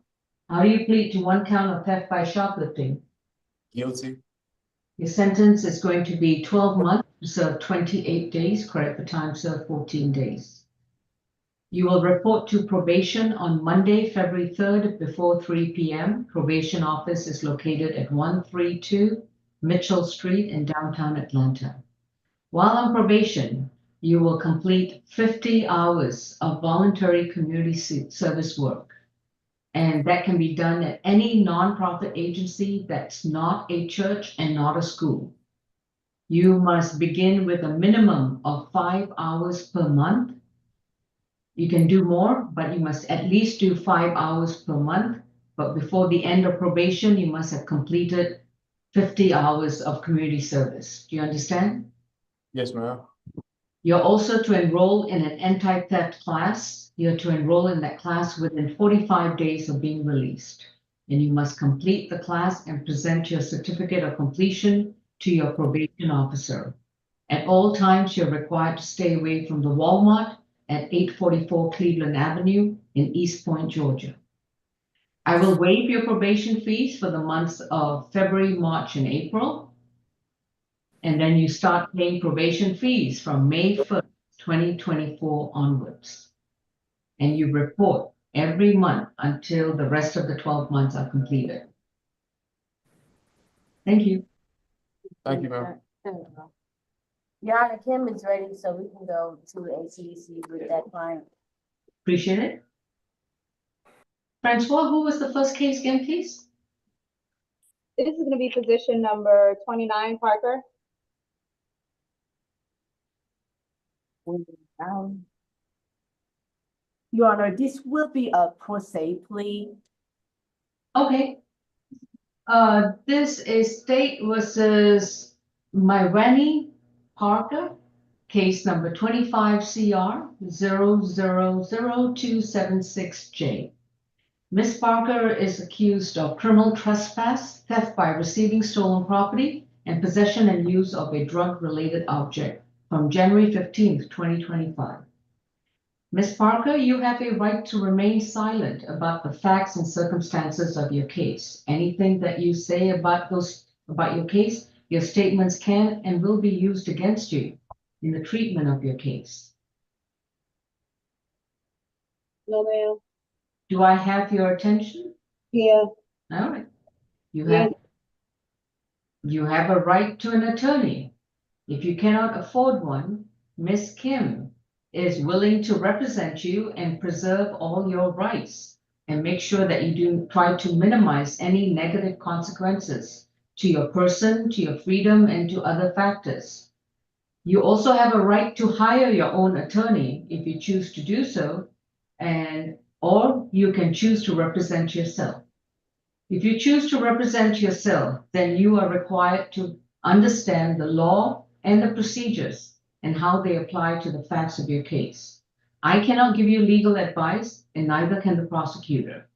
[SPEAKER 1] How do you plead to one count of theft by shoplifting?
[SPEAKER 9] Guilty.
[SPEAKER 1] Your sentence is going to be 12 months to serve 28 days, credit for time served 14 days. You will report to probation on Monday, February 3rd before 3 p.m. Probation office is located at 132 Mitchell Street in downtown Atlanta. While on probation, you will complete 50 hours of voluntary community service work. And that can be done at any nonprofit agency that's not a church and not a school. You must begin with a minimum of 5 hours per month. You can do more, but you must at least do 5 hours per month. But before the end of probation, you must have completed 50 hours of community service. Do you understand?
[SPEAKER 9] Yes, ma'am.
[SPEAKER 1] You're also to enroll in an anti-theft class. You're to enroll in that class within 45 days of being released. And you must complete the class and present your certificate of completion to your probation officer. At all times, you're required to stay away from the Walmart at 844 Cleveland Avenue in East Point, Georgia. I will waive your probation fees for the months of February, March, and April. And then you start paying probation fees from May 1st, 2024 onwards. And you report every month until the rest of the 12 months are completed. Thank you.
[SPEAKER 9] Thank you, ma'am.
[SPEAKER 2] Your Honor, Kim is ready, so we can go to ACDC with that client.
[SPEAKER 1] Appreciate it. Francois, who was the first case again, please?
[SPEAKER 10] This is gonna be position number 29, Parker.
[SPEAKER 4] Your Honor, this will be a pro se plea.
[SPEAKER 1] Okay. This is State versus Myrani Parker, case number 25 CR 000276J. Ms. Parker is accused of criminal trespass, theft by receiving stolen property, and possession and use of a drug-related object from January 15th, 2025. Ms. Parker, you have a right to remain silent about the facts and circumstances of your case. Anything that you say about your case, your statements can and will be used against you in the treatment of your case.
[SPEAKER 10] No, ma'am.
[SPEAKER 1] Do I have your attention?
[SPEAKER 10] Yeah.
[SPEAKER 1] All right. You
[SPEAKER 10] Yes.
[SPEAKER 1] have a right to an attorney. If you cannot afford one, Ms. Kim is willing to represent you and preserve all your rights and make sure that you do try to minimize any negative consequences to your person, to your freedom, and to other factors. You also have a right to hire your own attorney if you choose to do so, or you can choose to represent yourself. If you choose to represent yourself, then you are required to understand the law and the procedures and how they apply to the facts of your case. I cannot give you legal advice, and neither can the prosecutor.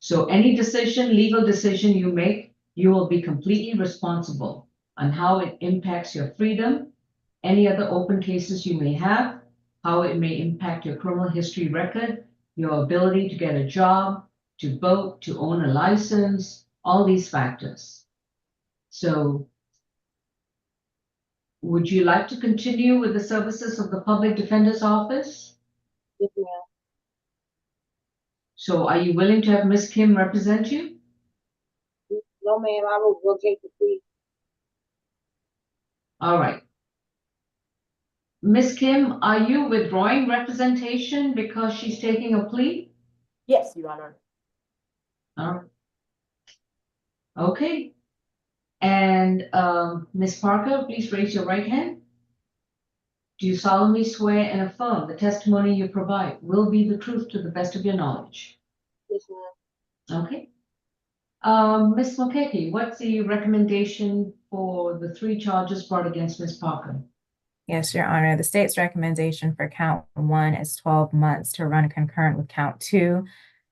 [SPEAKER 1] So any legal decision you make, you will be completely responsible on how it impacts your freedom, any other open cases you may have, how it may impact your criminal history record, your ability to get a job, to vote, to own a license, all these factors. So would you like to continue with the services of the Public Defender's Office?
[SPEAKER 10] Yes, ma'am.
[SPEAKER 1] So are you willing to have Ms. Kim represent you?
[SPEAKER 10] No, ma'am, I will take the plea.
[SPEAKER 1] All right. Ms. Kim, are you withdrawing representation because she's taking a plea?
[SPEAKER 4] Yes, Your Honor.
[SPEAKER 1] All right. Okay. And Ms. Parker, please raise your right hand. Do you solemnly swear and affirm the testimony you provide will be the truth to the best of your knowledge?
[SPEAKER 10] Yes, ma'am.
[SPEAKER 1] Okay. Ms. Mokeke, what's the recommendation for the 3 charges brought against Ms. Parker?
[SPEAKER 11] Yes, Your Honor. The state's recommendation for count 1 is 12 months to run concurrent with count 2.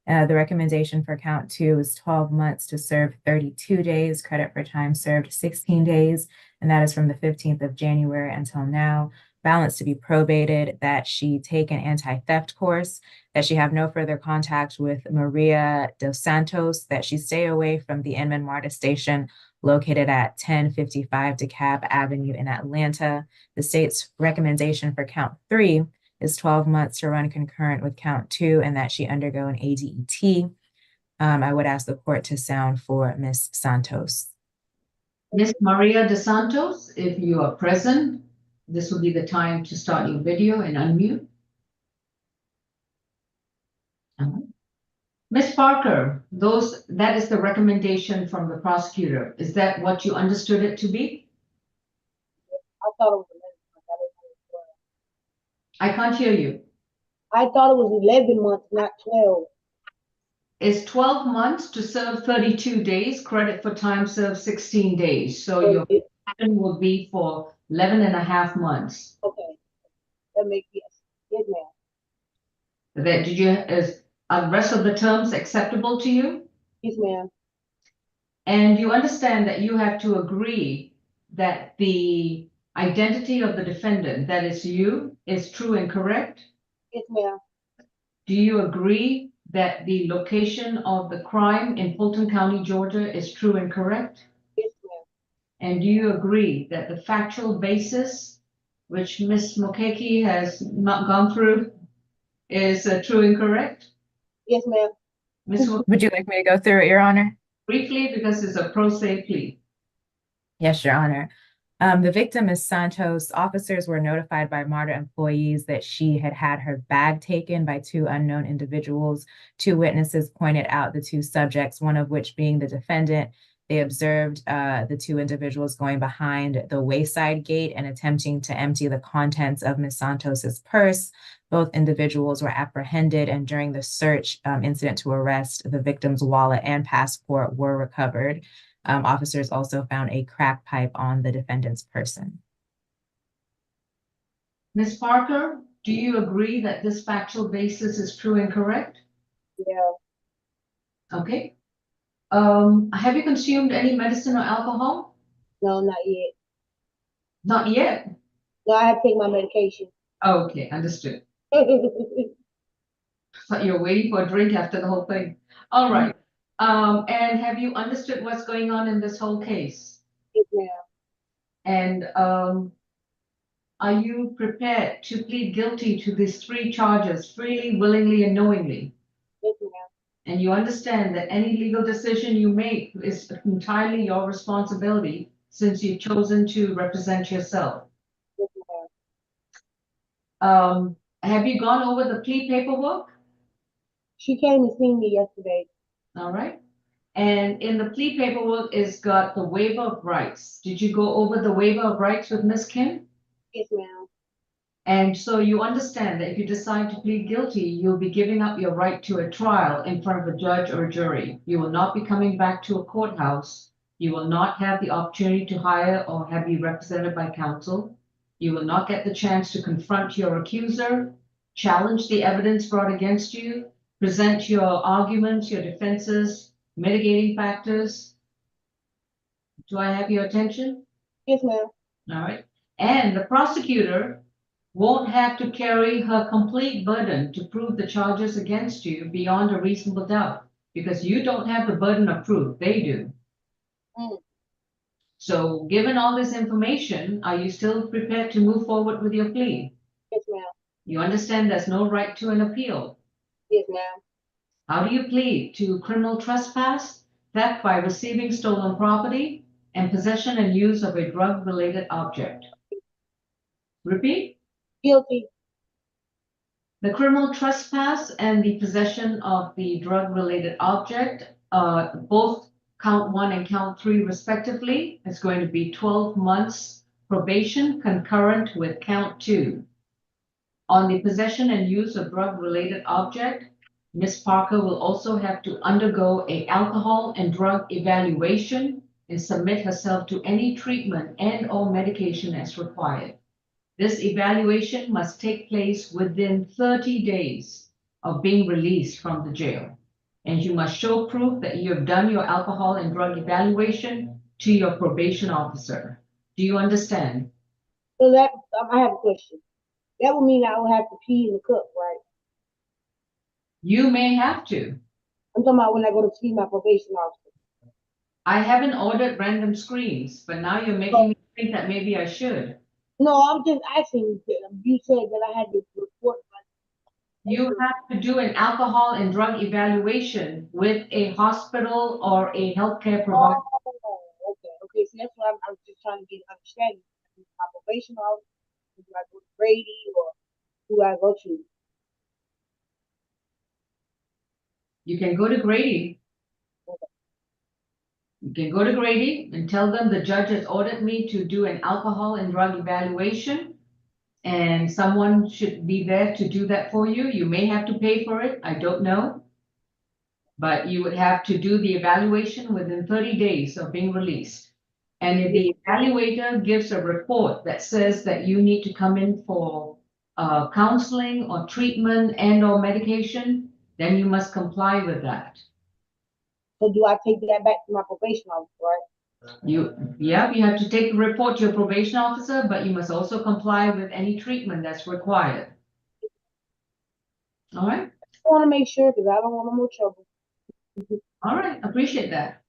[SPEAKER 11] The recommendation for count 2 is 12 months to serve 32 days, credit for time served 16 days, and that is from the 15th of January until now. Balance to be probated, that she take an anti-theft course, that she have no further contact with Maria dos Santos, that she stay away from the Inman MARTA station located at 1055 DeKalb Avenue in Atlanta. The state's recommendation for count 3 is 12 months to run concurrent with count 2, and that she undergo an ADET. I would ask the court to sound for Ms. Santos.
[SPEAKER 1] Ms. Maria de Santos, if you are present, this will be the time to start your video and unmute. Ms. Parker, that is the recommendation from the prosecutor. Is that what you understood it to be?
[SPEAKER 10] I thought it was 11 months.
[SPEAKER 1] I can't hear you.
[SPEAKER 10] I thought it was 11 months, not 12.
[SPEAKER 1] It's 12 months to serve 32 days, credit for time served 16 days. So your action will be for 11 and a half months.
[SPEAKER 10] Okay. That makes yes. Yes, ma'am.
[SPEAKER 1] Is the rest of the terms acceptable to you?
[SPEAKER 10] Yes, ma'am.
[SPEAKER 1] And you understand that you have to agree that the identity of the defendant, that is you, is true and correct?
[SPEAKER 10] Yes, ma'am.
[SPEAKER 1] Do you agree that the location of the crime in Fulton County, Georgia is true and correct?
[SPEAKER 10] Yes, ma'am.
[SPEAKER 1] And do you agree that the factual basis, which Ms. Mokeke has not gone through, is true and correct?
[SPEAKER 10] Yes, ma'am.
[SPEAKER 1] Ms.
[SPEAKER 11] Would you like me to go through it, Your Honor?
[SPEAKER 1] Briefly, because it's a pro se plea.
[SPEAKER 11] Yes, Your Honor. The victim is Santos. Officers were notified by MARTA employees that she had had her bag taken by 2 unknown individuals. 2 witnesses pointed out the 2 subjects, one of which being the defendant. They observed the 2 individuals going behind the wayside gate and attempting to empty the contents of Ms. Santos's purse. Both individuals were apprehended, and during the search incident to arrest, the victim's wallet and passport were recovered. Officers also found a crack pipe on the defendant's person.
[SPEAKER 1] Ms. Parker, do you agree that this factual basis is true and correct?
[SPEAKER 10] Yeah.
[SPEAKER 1] Okay. Have you consumed any medicine or alcohol?
[SPEAKER 10] No, not yet.
[SPEAKER 1] Not yet.
[SPEAKER 10] No, I have to take my medication.
[SPEAKER 1] Okay, understood. But you're waiting for a drink after the whole thing. All right. And have you understood what's going on in this whole case?
[SPEAKER 10] Yes, ma'am.
[SPEAKER 1] And are you prepared to plead guilty to these 3 charges freely, willingly, and knowingly?
[SPEAKER 10] Yes, ma'am.
[SPEAKER 1] And you understand that any legal decision you make is entirely your responsibility since you've chosen to represent yourself.
[SPEAKER 10] Yes, ma'am.
[SPEAKER 1] Have you gone over the plea paperwork?
[SPEAKER 10] She came and seen me yesterday.
[SPEAKER 1] All right. And in the plea paperwork, it's got the waiver of rights. Did you go over the waiver of rights with Ms. Kim?
[SPEAKER 10] Yes, ma'am.
[SPEAKER 1] And so you understand that if you decide to plead guilty, you'll be giving up your right to a trial in front of a judge or a jury. You will not be coming back to a courthouse. You will not have the opportunity to hire or have you represented by counsel. You will not get the chance to confront your accuser, challenge the evidence brought against you, present your arguments, your defenses, mitigating factors. Do I have your attention?
[SPEAKER 10] Yes, ma'am.
[SPEAKER 1] All right. And the prosecutor won't have to carry her complete burden to prove the charges against you beyond a reasonable doubt, because you don't have the burden of proof, they do. So given all this information, are you still prepared to move forward with your plea?
[SPEAKER 10] Yes, ma'am.
[SPEAKER 1] You understand there's no right to an appeal.
[SPEAKER 10] Yes, ma'am.
[SPEAKER 1] How do you plead? To criminal trespass, theft by receiving stolen property, and possession and use of a drug-related object. Repeat.
[SPEAKER 10] Guilty.
[SPEAKER 1] The criminal trespass and the possession of the drug-related object, both count 1 and count 3 respectively, is going to be 12 months probation concurrent with count 2. On the possession and use of drug-related object, Ms. Parker will also have to undergo an alcohol and drug evaluation and submit herself to any treatment and/or medication as required. This evaluation must take place within 30 days of being released from the jail. And you must show proof that you have done your alcohol and drug evaluation to your probation officer. Do you understand?
[SPEAKER 10] So that, I have a question. That would mean I don't have to pee in the cup, right?
[SPEAKER 1] You may have to.
[SPEAKER 10] I'm talking about when I go to see my probation officer.
[SPEAKER 1] I haven't ordered random screens, but now you're making me think that maybe I should.
[SPEAKER 10] No, I'm just asking. You said that I had to report my.
[SPEAKER 1] You have to do an alcohol and drug evaluation with a hospital or a healthcare provider.
[SPEAKER 10] Oh, okay. So that's what I'm just trying to get understanding. My probation officer, do I go to Brady or who I go to?
[SPEAKER 1] You can go to Grady. You can go to Grady and tell them the judge has ordered me to do an alcohol and drug evaluation. And someone should be there to do that for you. You may have to pay for it, I don't know. But you would have to do the evaluation within 30 days of being released. And if the evaluator gives a report that says that you need to come in for counseling or treatment and or medication, then you must comply with that.
[SPEAKER 10] So do I take that back to my probation officer, right?
[SPEAKER 1] You have to take the report to your probation officer, but you must also comply with any treatment that's required. All right?
[SPEAKER 10] I want to make sure because I don't want no more trouble.
[SPEAKER 1] All right, appreciate that.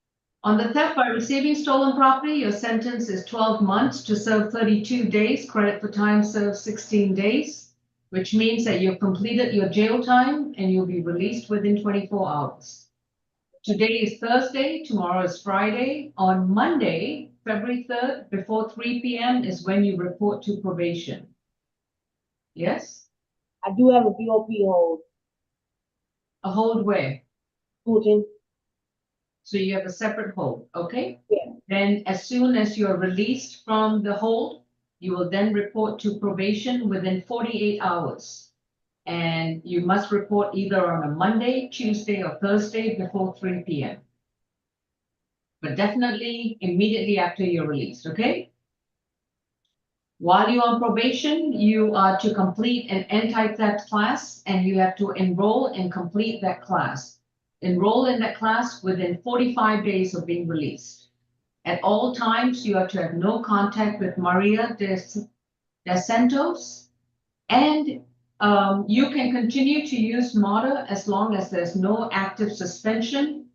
[SPEAKER 1] On the theft by receiving stolen property, your sentence is 12 months to serve 32 days, credit for time served 16 days, which means that you've completed your jail time and you'll be released within 24 hours. Today is Thursday, tomorrow is Friday. On Monday, February 3rd, before 3 p.m. is when you report to probation. Yes?
[SPEAKER 10] I do have a BOP hold.
[SPEAKER 1] A hold where?
[SPEAKER 10] Fulton.
[SPEAKER 1] So you have a separate hold, okay?
[SPEAKER 10] Yeah.
[SPEAKER 1] Then as soon as you're released from the hold, you will then report to probation within 48 hours. And you must report either on a Monday, Tuesday, or Thursday before 3 p.m. But definitely immediately after you're released, okay? While you're on probation, you are to complete an anti-theft class and you have to enroll and complete that class. Enroll in that class within 45 days of being released. At all times, you are to have no contact with Maria de Santos, and you can continue to use MODA as long as there's no active suspension,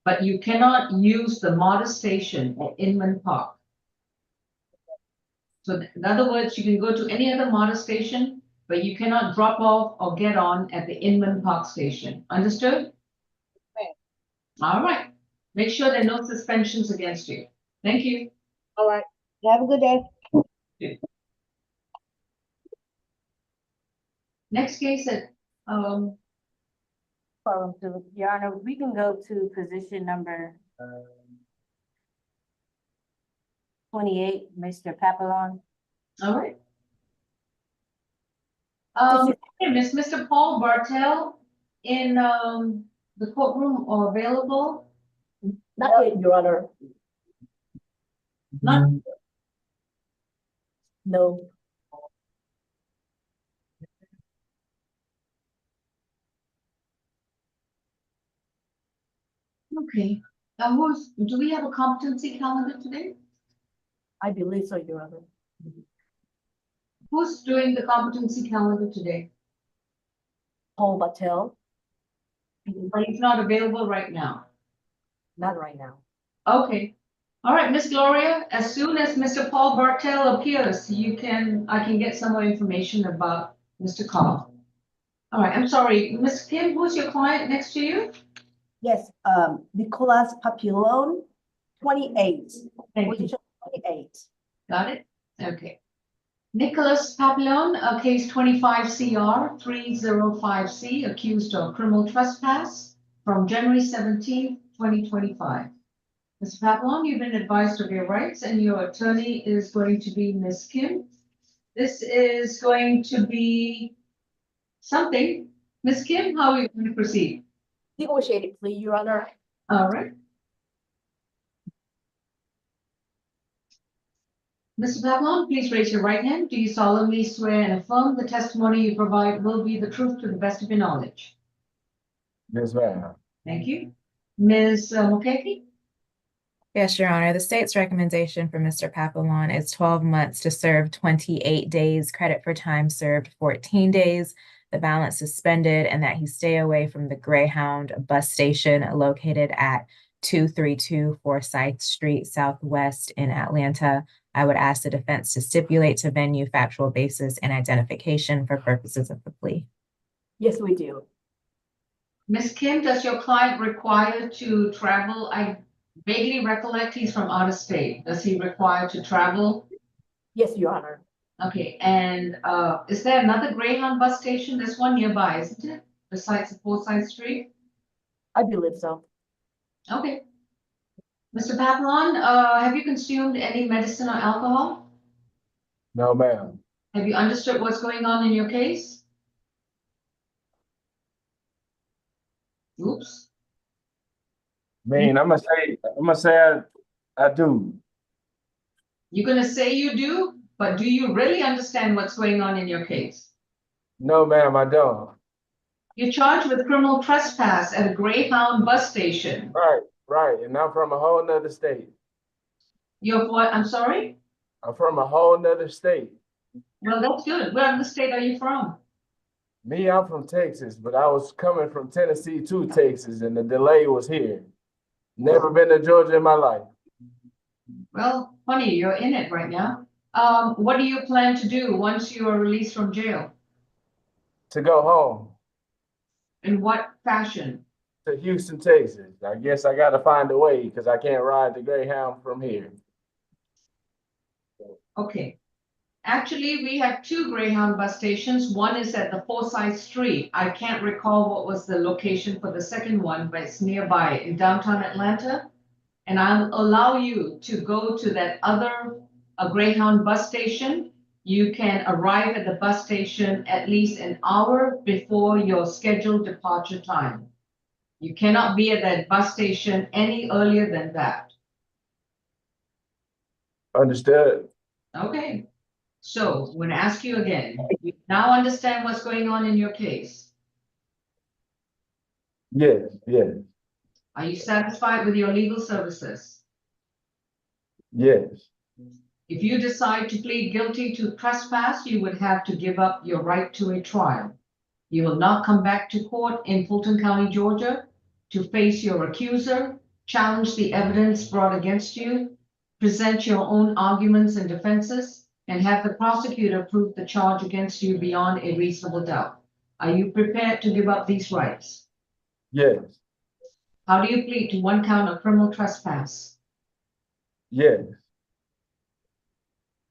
[SPEAKER 1] but you cannot use the MODA station at Inman Park. So in other words, you can go to any other MODA station, but you cannot drop off or get on at the Inman Park station. Understood?
[SPEAKER 10] Okay.
[SPEAKER 1] All right. Make sure there are no suspensions against you. Thank you.
[SPEAKER 10] All right. Have a good day.
[SPEAKER 1] Next case at,
[SPEAKER 2] Your Honor, we can go to position number 28, Mr. Papillon.
[SPEAKER 1] all right. Is Mr. Paul Bartel in the courtroom or available?
[SPEAKER 4] Not yet, Your Honor.
[SPEAKER 1] Not,
[SPEAKER 4] No.
[SPEAKER 1] okay. Do we have a competency calendar today?
[SPEAKER 4] I believe so, Your Honor.
[SPEAKER 1] Who's doing the competency calendar today?
[SPEAKER 4] Paul Bartel,
[SPEAKER 1] But he's not available right now.
[SPEAKER 4] not right now.
[SPEAKER 1] Okay. All right, Miss Gloria, as soon as Mr. Paul Bartel appears, I can get some more information about Mr. Carl. All right, I'm sorry, Miss Kim, who's your client next to you?
[SPEAKER 4] Yes, Nicolas Papillon, 28.
[SPEAKER 1] Thank you.
[SPEAKER 4] Position 28.
[SPEAKER 1] Got it? Okay. Nicholas Papillon, case 25 CR 305C, accused of criminal trespass from January 17, 2025. Mr. Papillon, you've been advised of your rights and your attorney is going to be Ms. Kim. This is going to be something. Ms. Kim, how are you going to proceed?
[SPEAKER 4] Negotiated plea, Your Honor.
[SPEAKER 1] All right. Mr. Papillon, please raise your right hand. Do you solemnly swear and affirm the testimony you provide will be the truth to the best of your knowledge?
[SPEAKER 9] Yes, ma'am.
[SPEAKER 1] Thank you. Ms. Mukeke?
[SPEAKER 11] Yes, Your Honor. The state's recommendation for Mr. Papillon is 12 months to serve 28 days, credit for time served 14 days, the balance suspended, and that he stay away from the Greyhound bus station located at 232 Forsyth Street Southwest in Atlanta. I would ask the defense to stipulate to venue, factual basis, and identification for purposes of the plea.
[SPEAKER 4] Yes, we do.
[SPEAKER 1] Ms. Kim, does your client require to travel? I vaguely recollect he's from out of state. Does he require to travel?
[SPEAKER 4] Yes, Your Honor.
[SPEAKER 1] Okay, and is there another Greyhound bus station? There's one nearby, isn't it? Besides the Forsyth Street?
[SPEAKER 4] I believe so.
[SPEAKER 1] Okay. Mr. Papillon, have you consumed any medicine or alcohol?
[SPEAKER 9] No, ma'am.
[SPEAKER 1] Have you understood what's going on in your case? Oops.
[SPEAKER 9] I'm gonna say I do.
[SPEAKER 1] You're gonna say you do, but do you really understand what's going on in your case?
[SPEAKER 9] No, ma'am, I don't.
[SPEAKER 1] You're charged with criminal trespass at a Greyhound bus station.
[SPEAKER 9] Right, and I'm from a whole nother state.
[SPEAKER 1] You're what? I'm sorry?
[SPEAKER 9] I'm from a whole nother state.
[SPEAKER 1] Well, that's good. Where in the state are you from?
[SPEAKER 9] Me, I'm from Texas, but I was coming from Tennessee to Texas, and the delay was here. Never been to Georgia in my life.
[SPEAKER 1] Well, funny, you're in it right now. What do you plan to do once you are released from jail?
[SPEAKER 9] To go home
[SPEAKER 1] In what fashion?
[SPEAKER 9] to Houston, Texas. I guess I gotta find a way because I can't ride the Greyhound from here.
[SPEAKER 1] Okay. Actually, we have two Greyhound bus stations. One is at the Forsyth Street. I can't recall what was the location for the second one, but it's nearby in downtown Atlanta. And I'll allow you to go to that other Greyhound bus station. You can arrive at the bus station at least an hour before your scheduled departure time. You cannot be at that bus station any earlier than that.
[SPEAKER 9] Understood?
[SPEAKER 1] Okay. So I'm going to ask you again. You now understand what's going on in your case.
[SPEAKER 9] Yes.
[SPEAKER 1] Are you satisfied with your legal services?
[SPEAKER 9] Yes.
[SPEAKER 1] If you decide to plead guilty to trespass, you would have to give up your right to a trial. You will not come back to court in Fulton County, Georgia, to face your accuser, challenge the evidence brought against you, present your own arguments and defenses, and have the prosecutor prove the charge against you beyond a reasonable doubt. Are you prepared to give up these rights?
[SPEAKER 9] Yes.
[SPEAKER 1] How do you plead to one count of criminal trespass?
[SPEAKER 9] Yes.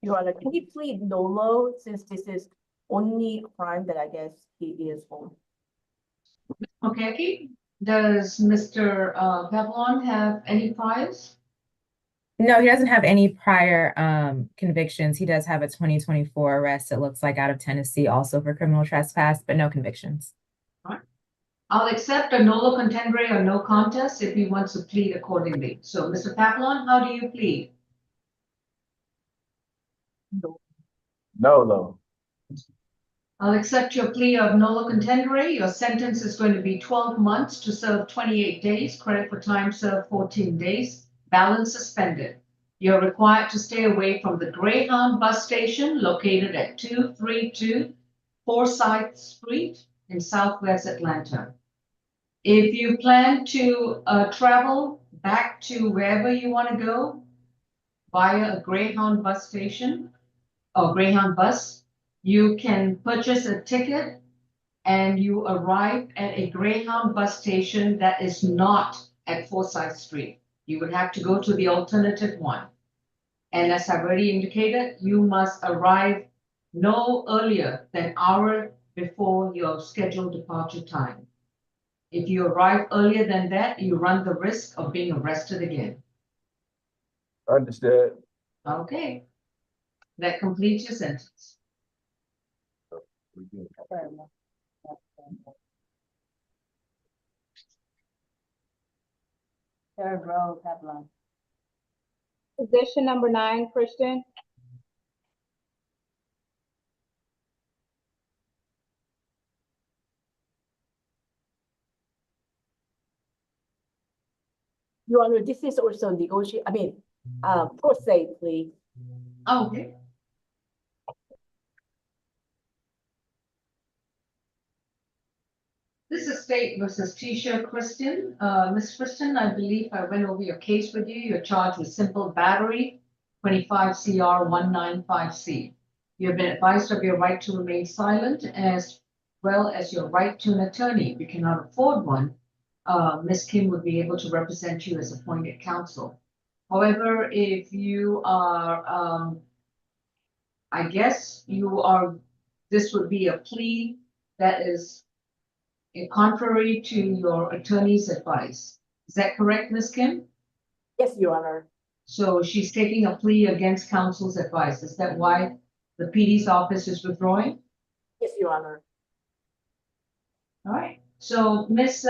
[SPEAKER 4] Your Honor, can he plead NOLO since this is only crime that I guess he is on?
[SPEAKER 1] Okay, does Mr. Papillon have any priors?
[SPEAKER 11] No, he doesn't have any prior convictions. He does have a 2024 arrest, it looks like, out of Tennessee, also for criminal trespass, but no convictions.
[SPEAKER 1] I'll accept a nolo contendere or no contest if he wants to plead accordingly. So, Mr. Papillon, how do you plead?
[SPEAKER 9] No.
[SPEAKER 1] I'll accept your plea of nolo contendere. Your sentence is going to be 12 months to serve 28 days, credit for time served 14 days, balance suspended. You're required to stay away from the Greyhound bus station located at 232 Forsyth Street in Southwest Atlanta. If you plan to travel back to wherever you want to go via a Greyhound bus station or Greyhound bus, you can purchase a ticket and you arrive at a Greyhound bus station that is not at Forsyth Street. You would have to go to the alternative one. And as I've already indicated, you must arrive no earlier than an hour before your scheduled departure time. If you arrive earlier than that, you run the risk of being arrested again.
[SPEAKER 9] Understood.
[SPEAKER 1] Okay. That completes your sentence.
[SPEAKER 2] Third row, Papillon.
[SPEAKER 10] Position number 9, Christian.
[SPEAKER 4] Your Honor, this is also pro se plea.
[SPEAKER 1] Okay. This is State versus Tisha Christian. Ms. Christian, I believe I went over your case with you. You're charged with simple battery, 25 CR 195C. You have been advised of your right to remain silent as well as your right to an attorney. If you cannot afford one, Ms. Kim would be able to represent you as appointed counsel. However, if you are, I guess this would be a plea that is contrary to your attorney's advice. Is that correct, Ms. Kim?
[SPEAKER 4] Yes, Your Honor.
[SPEAKER 1] So she's taking a plea against counsel's advice. Is that why the PD's office is withdrawing?
[SPEAKER 4] Yes, Your Honor.
[SPEAKER 1] All right. So Ms.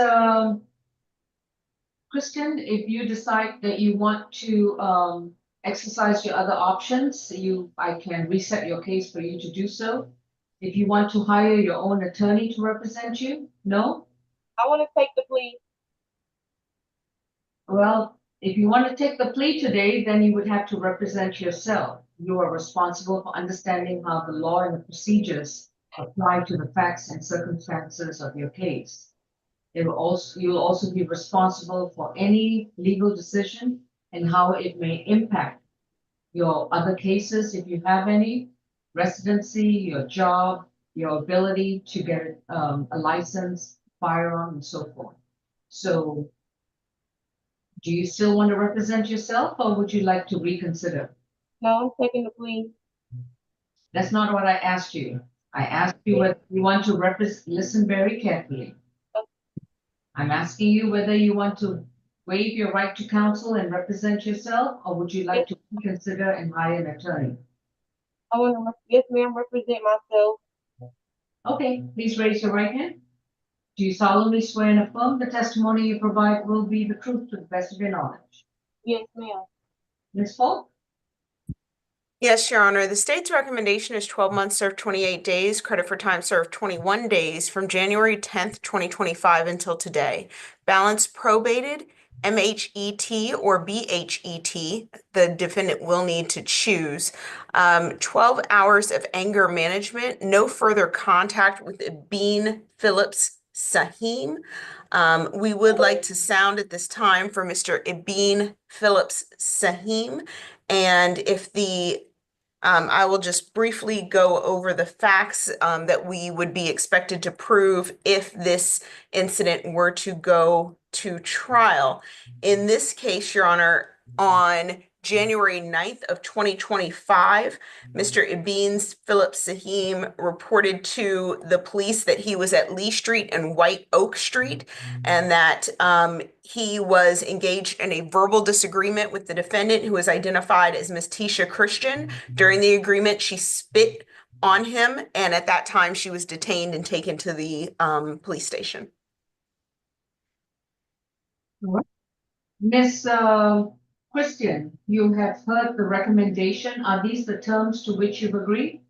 [SPEAKER 1] Kristen, if you decide that you want to exercise your other options, I can reset your case for you to do so. If you want to hire your own attorney to represent you, no?
[SPEAKER 10] I wanna take the plea.
[SPEAKER 1] Well, if you want to take the plea today, then you would have to represent yourself. You are responsible for understanding how the law and the procedures apply to the facts and circumstances of your case. You will also be responsible for any legal decision and how it may impact your other cases, if you have any, residency, your job, your ability to get a license, firearm, and so forth. So do you still want to represent yourself, or would you like to reconsider?
[SPEAKER 10] No, I'm taking the plea.
[SPEAKER 1] That's not what I asked you. I asked you whether you want to listen very carefully. I'm asking you whether you want to waive your right to counsel and represent yourself, or would you like to reconsider and hire an attorney?
[SPEAKER 10] I wanna, yes, ma'am, represent myself.
[SPEAKER 1] Okay, please raise your right hand. Do you solemnly swear and affirm the testimony you provide will be the truth to the best of your knowledge?
[SPEAKER 10] Yes, ma'am.
[SPEAKER 1] Ms. Falk?
[SPEAKER 5] Yes, Your Honor. The state's recommendation is 12 months served 28 days, credit for time served 21 days from January 10th, 2025 until today. Balance probated, MHET or BHET, the defendant will need to choose. 12 hours of anger management, no further contact with Bean Phillips Sahim. We would like to sound at this time for Mr. Ibeen Phillips Sahim. And if I will just briefly go over the facts that we would be expected to prove if this incident were to go to trial. In this case, Your Honor, on January 9th of 2025, Mr. Ibeen Phillips Sahim reported to the police that he was at Lee Street and White Oak Street and that he was engaged in a verbal disagreement with the defendant, who was identified as Ms. Tisha Christian. During the agreement, she spit on him, and at that time, she was detained and taken to the police station.
[SPEAKER 1] Ms. Christian, you have heard the recommendation. Are these the terms to which you've agreed?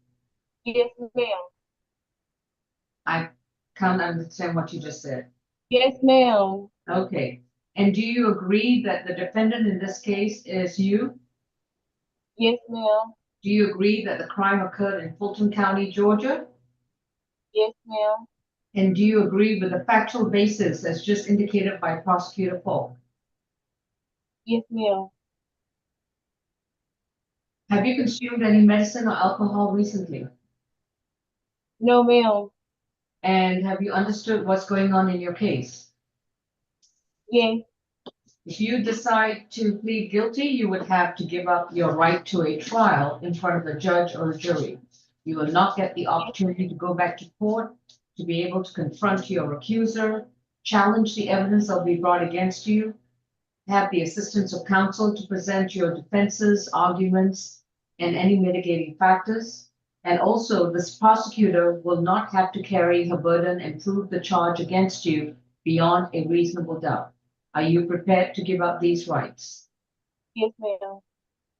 [SPEAKER 10] Yes, ma'am.
[SPEAKER 1] I can't understand what you just said.
[SPEAKER 10] Yes, ma'am.
[SPEAKER 1] Okay. And do you agree that the defendant in this case is you?
[SPEAKER 10] Yes, ma'am.
[SPEAKER 1] Do you agree that the crime occurred in Fulton County, Georgia?
[SPEAKER 10] Yes, ma'am.
[SPEAKER 1] And do you agree with the factual basis as just indicated by Prosecutor Polk?
[SPEAKER 10] Yes, ma'am.
[SPEAKER 1] Have you consumed any medicine or alcohol recently?
[SPEAKER 10] No, ma'am.
[SPEAKER 1] And have you understood what's going on in your case?
[SPEAKER 10] Yes.
[SPEAKER 1] If you decide to plead guilty, you would have to give up your right to a trial in front of a judge or a jury. You will not get the opportunity to go back to court, to be able to confront your accuser, challenge the evidence that will be brought against you, have the assistance of counsel to present your defenses, arguments, and any mitigating factors. And also, this prosecutor will not have to carry her burden and prove the charge against you beyond a reasonable doubt. Are you prepared to give up these rights?
[SPEAKER 10] Yes, ma'am.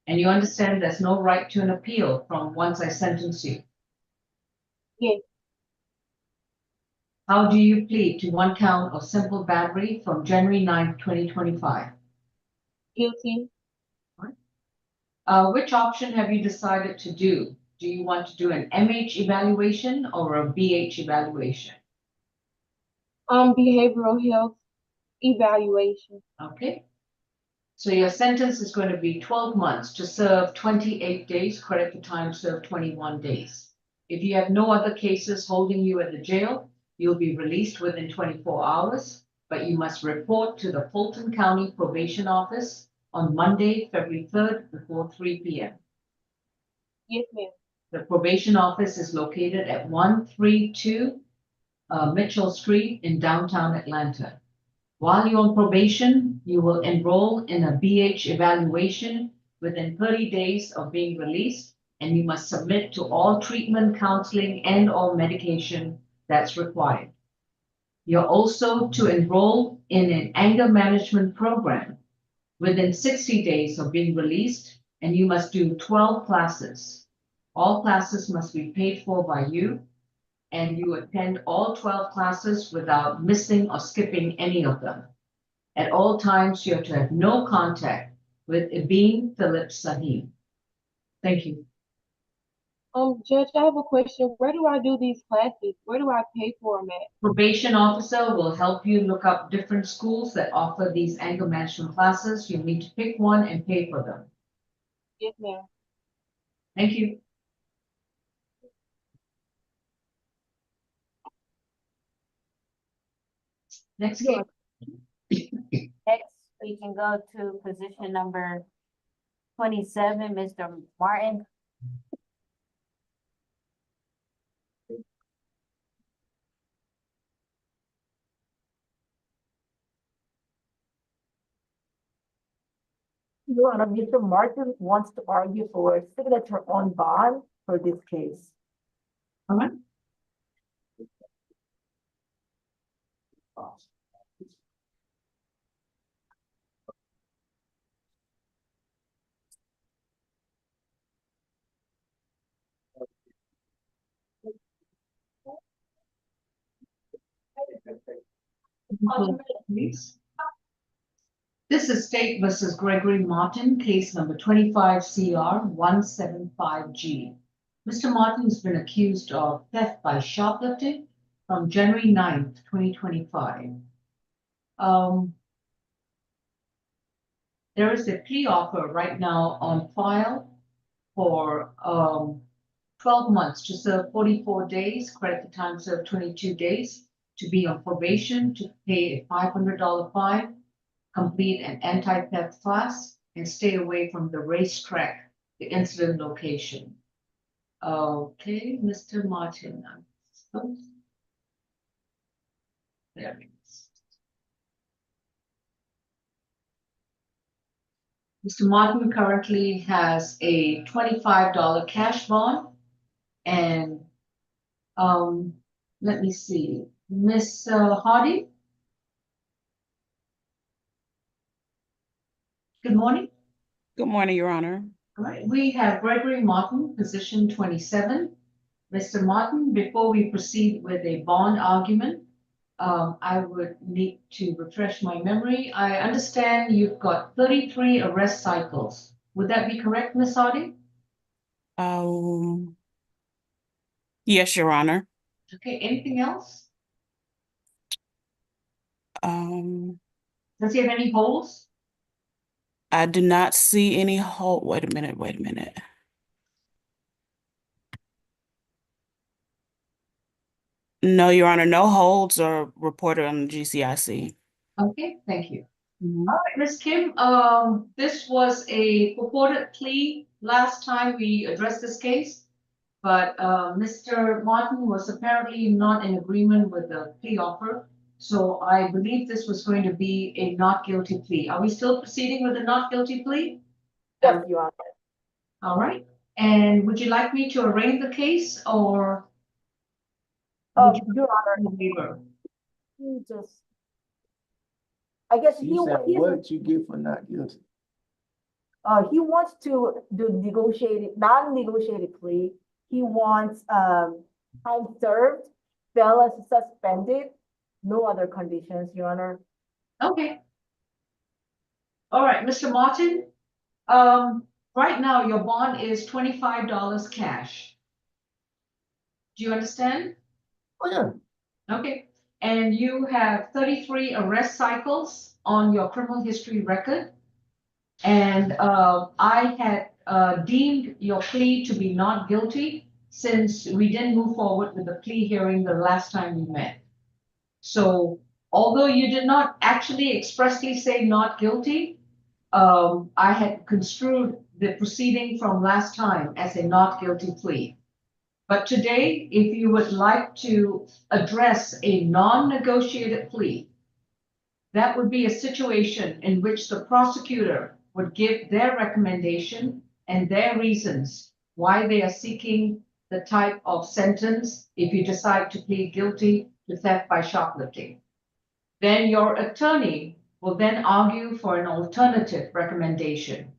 [SPEAKER 1] And you understand there's no right to an appeal from once I sentence you?
[SPEAKER 10] Yes.
[SPEAKER 1] How do you plead to one count of simple battery from January 9th, 2025?
[SPEAKER 10] Guilty.
[SPEAKER 1] Which option have you decided to do? Do you want to do an MH evaluation or a BH evaluation?
[SPEAKER 10] Behavioral health evaluation.
[SPEAKER 1] Okay. So your sentence is going to be 12 months to serve 28 days, credit for time served 21 days. If you have no other cases holding you at the jail, you'll be released within 24 hours, but you must report to the Fulton County Probation Office on Monday, February 3rd before 3 p.m.
[SPEAKER 10] Yes, ma'am.
[SPEAKER 1] The probation office is located at 132 Mitchell Street in downtown Atlanta. While you're on probation, you will enroll in a BH evaluation within 30 days of being released, and you must submit to all treatment, counseling, and or medication that's required. You're also to enroll in an anger management program within 60 days of being released, and you must do 12 classes. All classes must be paid for by you, and you attend all 12 classes without missing or skipping any of them. At all times, you have to have no contact with Ibeen Phillips Sahib. Thank you.
[SPEAKER 10] Judge, I have a question. Where do I do these classes? Where do I pay for them at?
[SPEAKER 1] Probation officer will help you look up different schools that offer these anger management classes. You need to pick one and pay for them.
[SPEAKER 10] Yes, ma'am.
[SPEAKER 1] Thank you. Next case.
[SPEAKER 2] Next, we can go to position number 27, Mr. Martin.
[SPEAKER 4] Your Honor, Mr. Martin wants to argue for signature on bond for this case.
[SPEAKER 1] All right. Please. This is State versus Gregory Martin, case number 25 CR 175G. Mr. Martin has been accused of theft by shoplifting from January 9th, 2025. There is a plea offer right now on file for 12 months to serve 44 days, credit for time served 22 days, to be on probation, to pay a $500 fine, complete an anti-theft class, and stay away from the racetrack, the incident location. Okay, Mr. Martin. There it is. Mr. Martin currently has a $25 cash bond, and let me see, Miss Hardy. Good morning.
[SPEAKER 12] Good morning, Your Honor.
[SPEAKER 1] All right, we have Gregory Martin, position 27. Mr. Martin, before we proceed with a bond argument, I would need to refresh my memory. I understand you've got 33 arrest cycles. Would that be correct, Ms. Hardy?
[SPEAKER 12] Yes, Your Honor.
[SPEAKER 1] Okay, anything else? Does he have any holes?
[SPEAKER 12] I do not see any hold. Wait a minute. No, Your Honor, no holds are reported on the GCIC.
[SPEAKER 1] Okay, thank you. All right, Ms. Kim, this was a purported plea last time we addressed this case, but Mr. Martin was apparently not in agreement with the plea offer. So I believe this was going to be a not guilty plea. Are we still proceeding with a not guilty plea?
[SPEAKER 4] Yes, Your Honor.
[SPEAKER 1] All right. And would you like me to arraign the case or?
[SPEAKER 4] Your Honor, he just, I guess he
[SPEAKER 9] What you get for not guilty?
[SPEAKER 4] he wants to do non-negotiated plea. He wants time served, bail as suspended, no other conditions, Your Honor.
[SPEAKER 1] Okay. All right, Mr. Martin, right now your bond is $25 cash. Do you understand?
[SPEAKER 6] Oh, yeah.
[SPEAKER 1] Okay, and you have 33 arrest cycles on your criminal history record. And I had deemed your plea to be not guilty since we didn't move forward with the plea hearing the last time we met. So although you did not actually expressly say not guilty, I had construed the proceeding from last time as a not guilty plea. But today, if you would like to address a non-negotiated plea, that would be a situation in which the prosecutor would give their recommendation and their reasons why they are seeking the type of sentence if you decide to plead guilty to theft by shoplifting. Then your attorney will then argue for an alternative recommendation.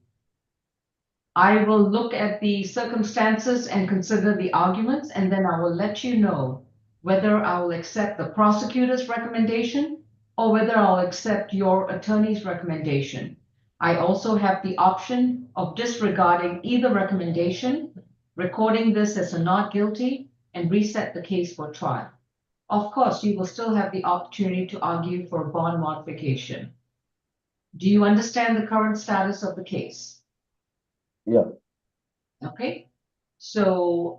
[SPEAKER 1] I will look at the circumstances and consider the arguments, and then I will let you know whether I will accept the prosecutor's recommendation or whether I'll accept your attorney's recommendation. I also have the option of disregarding either recommendation, recording this as a not guilty, and reset the case for trial. Of course, you will still have the opportunity to argue for a bond modification. Do you understand the current status of the case?
[SPEAKER 9] Yeah.
[SPEAKER 1] Okay, so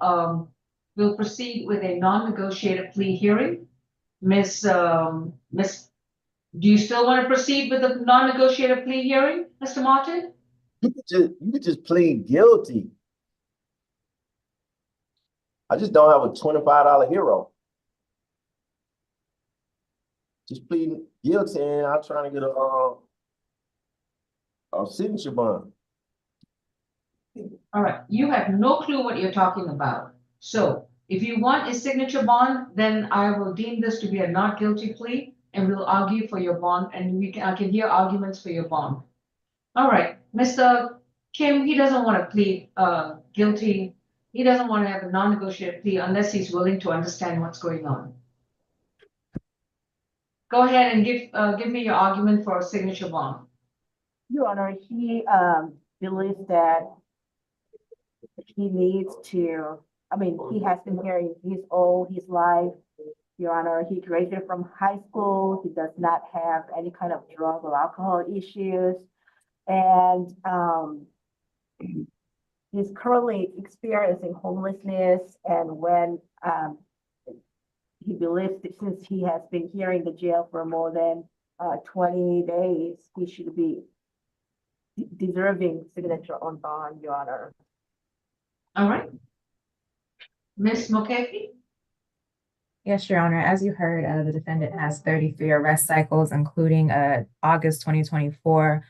[SPEAKER 1] we'll proceed with a non-negotiated plea hearing. Miss, do you still want to proceed with the non-negotiated plea hearing, Mr. Martin?
[SPEAKER 9] You could just plead guilty. I just don't have a $25 hero. Just pleading guilty, and I'm trying to get a signature bond.
[SPEAKER 1] All right, you have no clue what you're talking about. So if you want a signature bond, then I will deem this to be a not guilty plea, and we'll argue for your bond, and I can hear arguments for your bond. All right, Mr. Kim, he doesn't want to plead guilty. He doesn't want to have a non-negotiated plea unless he's willing to understand what's going on. Go ahead and give me your argument for a signature bond.
[SPEAKER 4] Your Honor, he believes that he needs to, he has been here his all his life. Your Honor, he graduated from high school. He does not have any kind of drug or alcohol issues. And he's currently experiencing homelessness. And when he believes that since he has been here in the jail for more than 20 days, he should be deserving signature on bond, Your Honor.
[SPEAKER 1] All right. Ms. Mulcahy?
[SPEAKER 11] Yes, Your Honor. As you heard, the defendant has 33 arrest cycles, including a August 2024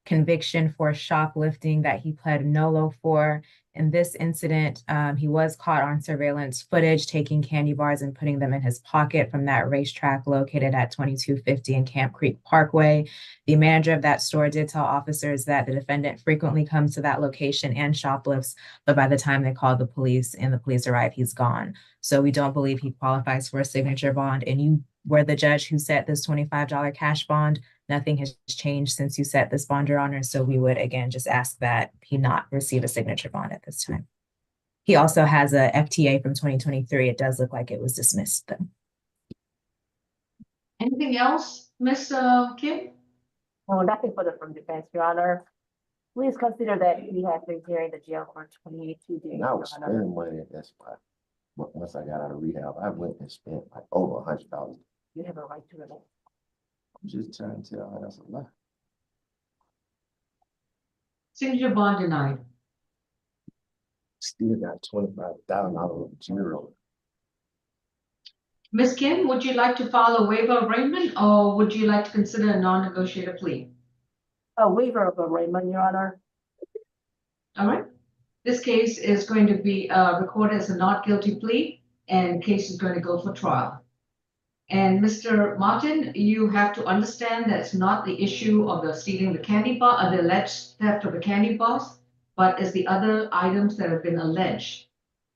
[SPEAKER 11] conviction for shoplifting that he pled nolo for. In this incident, he was caught on surveillance footage taking candy bars and putting them in his pocket from that racetrack located at 2250 in Camp Creek Parkway. The manager of that store did tell officers that the defendant frequently comes to that location and shoplifts, but by the time they called the police and the police arrived, he's gone. So we don't believe he qualifies for a signature bond. And you were the judge who set this $25 cash bond. Nothing has changed since you set this bond, Your Honor. So we would, again, just ask that he not receive a signature bond at this time. He also has a FTA from 2023. It does look like it was dismissed, though.
[SPEAKER 1] Anything else, Ms. Kim?
[SPEAKER 4] No, nothing further from defense, Your Honor. Please consider that he has been here in the jail for 22 days.
[SPEAKER 9] And I was
[SPEAKER 4] Your Honor.
[SPEAKER 9] spending money at that spot. But once I got out of rehab, I went and spent like over $100.
[SPEAKER 4] You have a right to remain.
[SPEAKER 9] I'm just trying to tell her that's a lie.
[SPEAKER 1] Signature bond denied.
[SPEAKER 9] Still got $25,000 zero.
[SPEAKER 1] Ms. Kim, would you like to file a waiver of arraignment or would you like to consider a non-negotiated plea?
[SPEAKER 4] A waiver of arraignment, Your Honor.
[SPEAKER 1] All right. This case is going to be recorded as a not guilty plea and case is going to go for trial. And Mr. Martin, you have to understand that it's not the issue of the stealing the candy bar, or the alleged theft of the candy bars, but it's the other items that have been alleged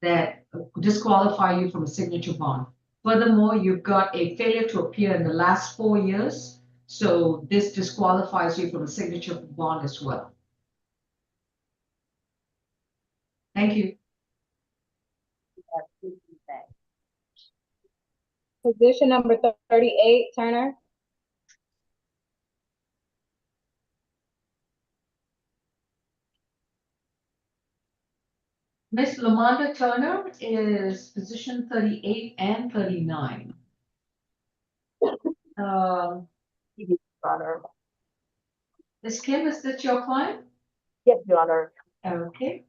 [SPEAKER 1] that disqualify you from a signature bond. Furthermore, you've got a failure to appear in the last 4 years. So this disqualifies you from a signature for bond as well. Thank you.
[SPEAKER 2] Position number 38, Turner.
[SPEAKER 1] Miss Lamonda Turner is position 38 and 39.
[SPEAKER 4] Your Honor.
[SPEAKER 1] Ms. Kim, is this your client?
[SPEAKER 4] Yes, Your Honor.
[SPEAKER 1] Okay.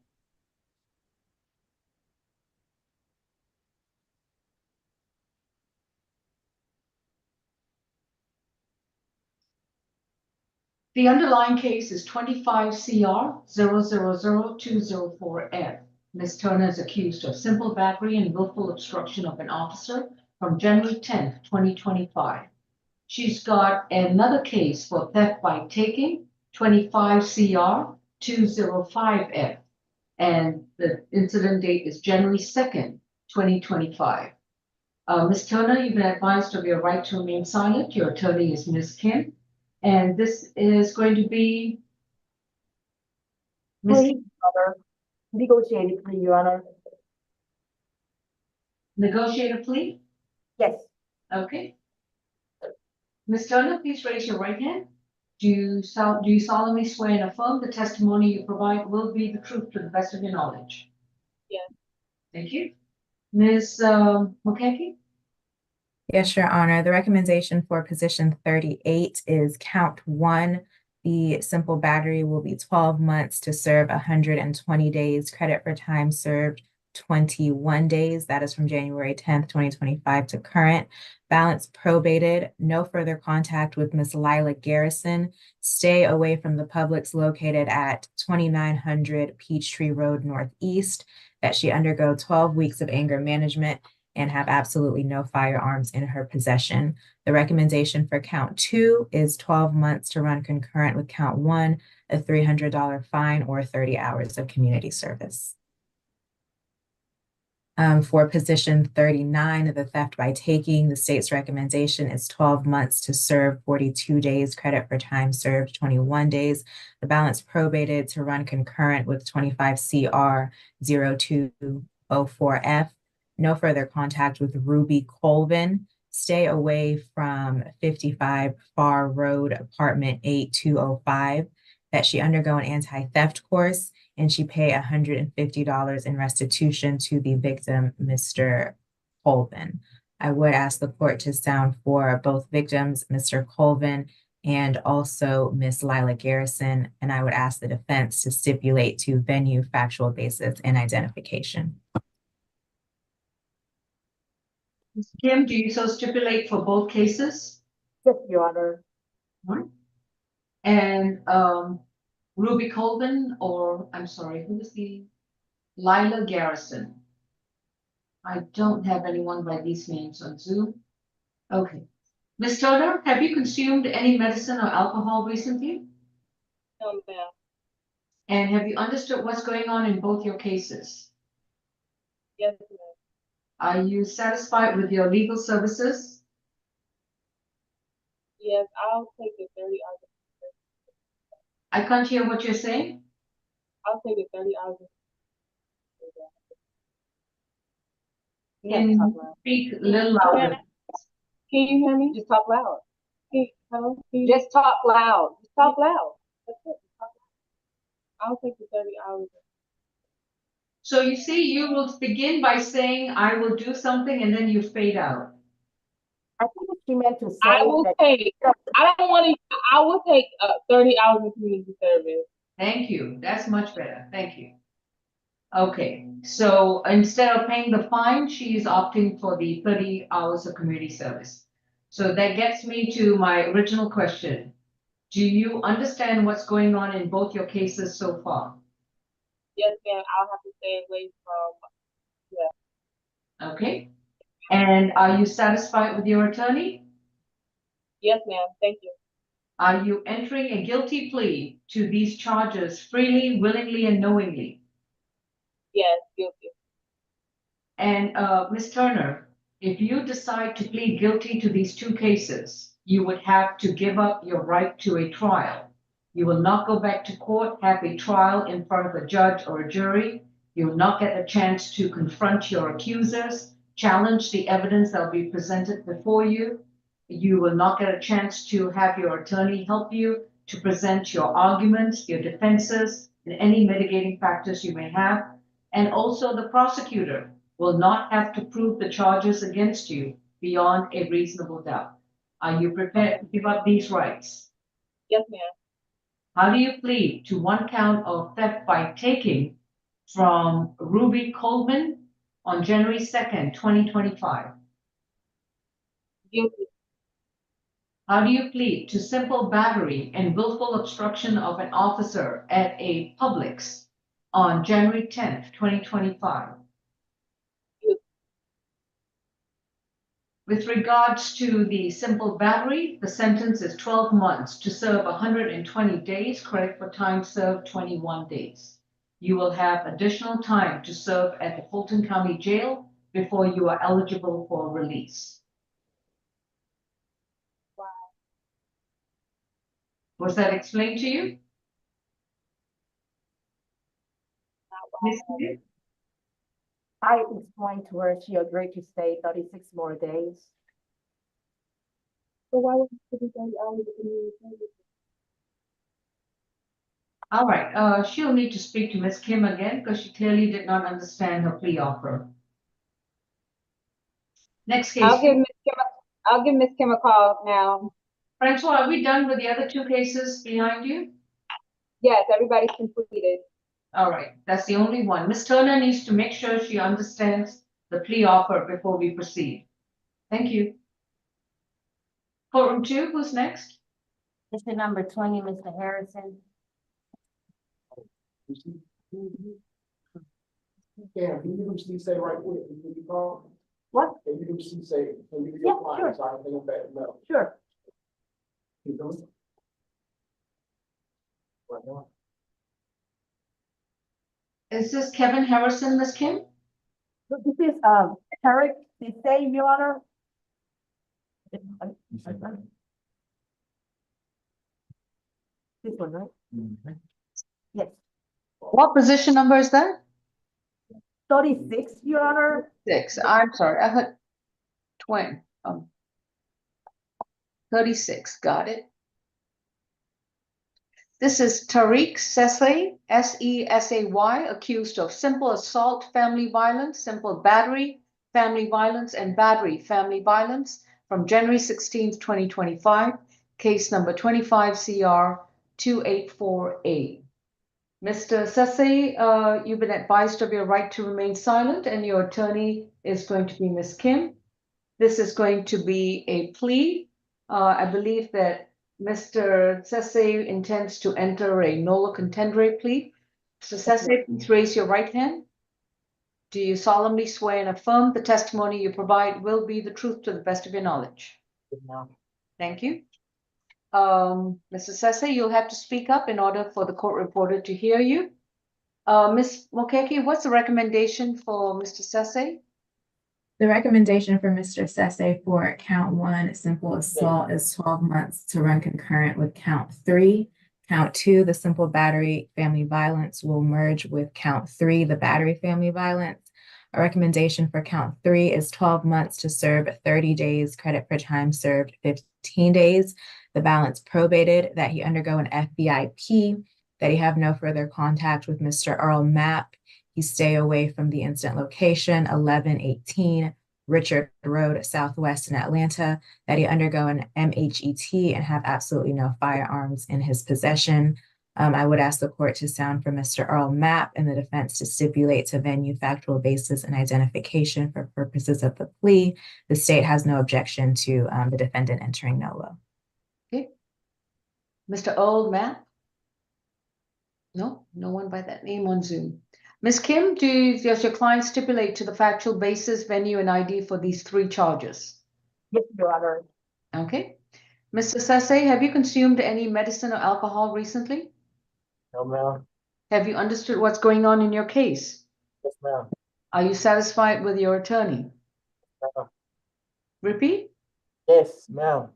[SPEAKER 1] The underlying case is 25 CR 0000204F. Ms. Turner is accused of simple battery and willful obstruction of an officer from January 10th, 2025. She's got another case for theft by taking, 25 CR 205F. And the incident date is January 2nd, 2025. Ms. Turner, you've been advised of your right to remain silent. Your attorney is Ms. Kim. And this is going to be Ms.
[SPEAKER 4] Please, Your Honor. Negotiated plea, Your Honor.
[SPEAKER 1] Negotiated plea?
[SPEAKER 4] Yes.
[SPEAKER 1] Okay. Ms. Turner, please raise your right hand. Do you solemnly swear and affirm the testimony you provide will be the truth to the best of your knowledge?
[SPEAKER 2] Yes.
[SPEAKER 1] Thank you. Ms. Mukaki?
[SPEAKER 11] Yes, Your Honor. The recommendation for position 38 is count 1. The simple battery will be 12 months to serve 120 days. Credit for time served 21 days. That is from January 10th, 2025 to current. Balance probated. No further contact with Ms. Lila Garrison. Stay away from the Publix located at 2900 Peachtree Road Northeast. That she undergo 12 weeks of anger management and have absolutely no firearms in her possession. The recommendation for count 2 is 12 months to run concurrent with count 1, a $300 fine or 30 hours of community service. For position 39 of the theft by taking, the state's recommendation is 12 months to serve 42 days, credit for time served 21 days. The balance probated to run concurrent with 25 CR 0204F. No further contact with Ruby Colvin. Stay away from 55 Far Road, apartment 8205. That she undergo an anti-theft course and she pay $150 in restitution to the victim, Mr. Colvin. I would ask the court to sound for both victims, Mr. Colvin and also Ms. Lila Garrison, and I would ask the defense to stipulate to venue, factual basis, and identification.
[SPEAKER 1] Ms. Kim, do you so stipulate for both cases?
[SPEAKER 4] Yes, Your Honor.
[SPEAKER 1] And Ruby Colvin, or I'm sorry, who is the Lila Garrison? I don't have anyone by these names on Zoom. Okay. Ms. Turner, have you consumed any medicine or alcohol recently?
[SPEAKER 2] No, ma'am.
[SPEAKER 1] And have you understood what's going on in both your cases?
[SPEAKER 2] Yes, ma'am.
[SPEAKER 1] Are you satisfied with your legal services?
[SPEAKER 2] Yes, I'll take the 30 hours.
[SPEAKER 1] I can't hear what you're saying.
[SPEAKER 2] I'll take the 30 hours.
[SPEAKER 1] Can you speak a little louder?
[SPEAKER 2] Can you hear me? Just talk loud. Hello? Just talk loud. Just talk loud. That's it. Talk loud. I'll take the 30 hours.
[SPEAKER 1] So you see, you will begin by saying, I will do something, and then you fade out.
[SPEAKER 4] I think she meant to say
[SPEAKER 2] I will
[SPEAKER 4] that.
[SPEAKER 2] take, I don't want to, I will take 30 hours of community service.
[SPEAKER 1] Thank you. That's much better. Thank you. Okay, so instead of paying the fine, she is opting for the 30 hours of community service. So that gets me to my original question. Do you understand what's going on in both your cases so far?
[SPEAKER 2] Yes, ma'am. I'll have to stay away from,
[SPEAKER 1] Okay. And are you satisfied with your attorney?
[SPEAKER 2] Yes, ma'am. Thank you.
[SPEAKER 1] Are you entering a guilty plea to these charges freely, willingly, and knowingly?
[SPEAKER 2] Yes, guilty.
[SPEAKER 1] And Ms. Turner, if you decide to plead guilty to these two cases, you would have to give up your right to a trial. You will not go back to court, have a trial in front of a judge or a jury. You will not get a chance to confront your accusers, challenge the evidence that will be presented before you. You will not get a chance to have your attorney help you to present your arguments, your defenses, and any mitigating factors you may have. And also the prosecutor will not have to prove the charges against you beyond a reasonable doubt. Are you prepared to give up these rights?
[SPEAKER 2] Yes, ma'am.
[SPEAKER 1] How do you plead to one count of theft by taking from Ruby Coleman on January 2nd, 2025?
[SPEAKER 2] Guilty.
[SPEAKER 1] How do you plead to simple battery and willful obstruction of an officer at a Publix on January 10th, 2025? With regards to the simple battery, the sentence is 12 months to serve 120 days, credit for time served 21 days. You will have additional time to serve at the Fulton County Jail before you are eligible for release. Was that explained to you? Ms. Smith?
[SPEAKER 4] I explained to her she agreed to stay 36 more days.
[SPEAKER 10] So why would it be 30 hours if you
[SPEAKER 1] All right, she'll need to speak to Ms. Kim again because she clearly did not understand her plea offer. Next case.
[SPEAKER 2] I'll give Miss Kim a call now.
[SPEAKER 1] Francois, are we done with the other two cases behind you?
[SPEAKER 2] Yes, everybody's completed.
[SPEAKER 1] All right, that's the only one. Ms. Turner needs to make sure she understands the plea offer before we proceed. Thank you. Courtroom 2, who's next?
[SPEAKER 4] Mr. number 20, Mr. Harrison.
[SPEAKER 6] Yeah, can you do say right quick, can you call?
[SPEAKER 4] What?
[SPEAKER 6] Can you do say, can you
[SPEAKER 4] Yeah,
[SPEAKER 6] get mine,
[SPEAKER 4] sure.
[SPEAKER 6] so I can think back now?
[SPEAKER 4] Sure.
[SPEAKER 6] You know? Right now.
[SPEAKER 1] Is this Kevin Harrison, Ms. Kim?
[SPEAKER 4] This is, Tarek Sisay, Your Honor. This one, right? Yes.
[SPEAKER 1] What position number is that?
[SPEAKER 4] 36, Your Honor.
[SPEAKER 1] 6. I'm sorry, I heard 20. 36, got it. This is Tariq Sesay, S-E-S-A-Y, accused of simple assault, family violence, simple battery, family violence, and battery, family violence from January 16th, 2025, case number 25 CR 284A. Mr. Sesay, you've been advised of your right to remain silent, and your attorney is going to be Ms. Kim. This is going to be a plea. I believe that Mr. Sesay intends to enter a nolo contendere plea. Mr. Sesay, please raise your right hand. Do you solemnly swear and affirm the testimony you provide will be the truth to the best of your knowledge?
[SPEAKER 4] No.
[SPEAKER 1] Thank you. Mr. Sesay, you'll have to speak up in order for the court reporter to hear you. Ms. Mokeke, what's the recommendation for Mr. Sesay?
[SPEAKER 11] The recommendation for Mr. Sesay for count 1, simple assault, is 12 months to run concurrent with count 3. Count 2, the simple battery family violence, will merge with count 3, the battery family violence. A recommendation for count 3 is 12 months to serve 30 days, credit for time served 15 days. The balance probated, that he undergo an FBIP, that he have no further contact with Mr. Earl Mapp. He stay away from the incident location, 1118 Richard Road, Southwest in Atlanta, that he undergo an MHET and have absolutely no firearms in his possession. I would ask the court to sound for Mr. Earl Mapp and the defense to stipulate to venue, factual basis, and identification for purposes of the plea. The state has no objection to the defendant entering nolo.
[SPEAKER 1] Okay. Mr. Earl Mapp? No, no one by that name on Zoom. Ms. Kim, does your client stipulate to the factual basis, venue, and ID for these 3 charges?
[SPEAKER 4] Yes, Your Honor.
[SPEAKER 1] Okay. Mr. Sesay, have you consumed any medicine or alcohol recently?
[SPEAKER 9] No, ma'am.
[SPEAKER 1] Have you understood what's going on in your case?
[SPEAKER 9] Yes, ma'am.
[SPEAKER 1] Are you satisfied with your attorney?
[SPEAKER 9] Ma'am.
[SPEAKER 1] Repeat?
[SPEAKER 9] Yes, ma'am.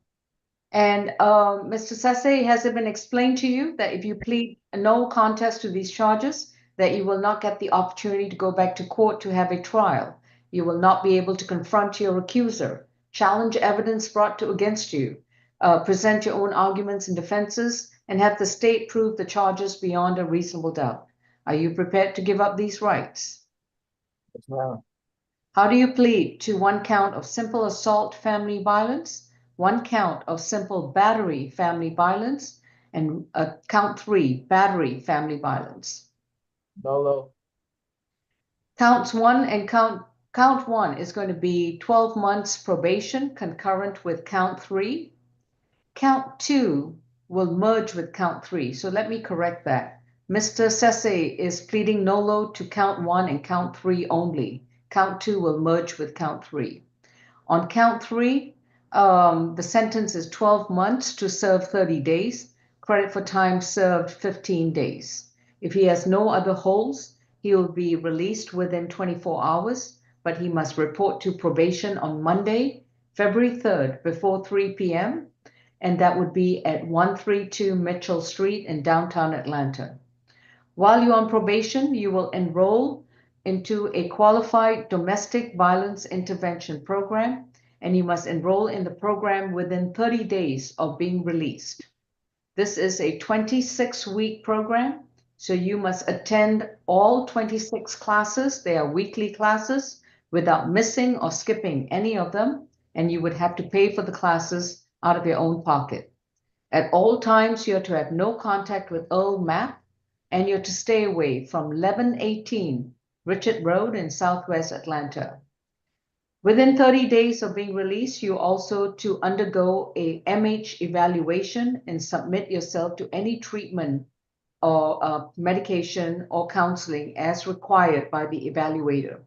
[SPEAKER 1] And Mr. Sese, has it been explained to you that if you plead no contest to these charges, that you will not get the opportunity to go back to court to have a trial? You will not be able to confront your accuser, challenge evidence brought against you, present your own arguments and defenses, and have the state prove the charges beyond a reasonable doubt. Are you prepared to give up these rights?
[SPEAKER 9] Yes, ma'am.
[SPEAKER 1] How do you plead to one count of simple assault family violence, one count of simple battery family violence, and count 3 battery family violence?
[SPEAKER 9] Dolo.
[SPEAKER 1] Count 1 is going to be 12 months probation concurrent with count 3. Count 2 will merge with count 3. So let me correct that. Mr. Sese is pleading nolo to count 1 and count 3 only. Count 2 will merge with count 3. On count 3, the sentence is 12 months to serve 30 days, credit for time served 15 days. If he has no other holds, he will be released within 24 hours, but he must report to probation on Monday, February 3rd before 3 p.m., and that would be at 132 Mitchell Street in downtown Atlanta. While you're on probation, you will enroll into a qualified domestic violence intervention program, and you must enroll in the program within 30 days of being released. This is a 26-week program, so you must attend all 26 classes. They are weekly classes without missing or skipping any of them, and you would have to pay for the classes out of your own pocket. At all times, you're to have no contact with Earl Mapp, and you're to stay away from 1118 Richard Road in Southwest Atlanta. Within 30 days of being released, you also to undergo a MH evaluation and submit yourself to any treatment or medication or counseling as required by the evaluator.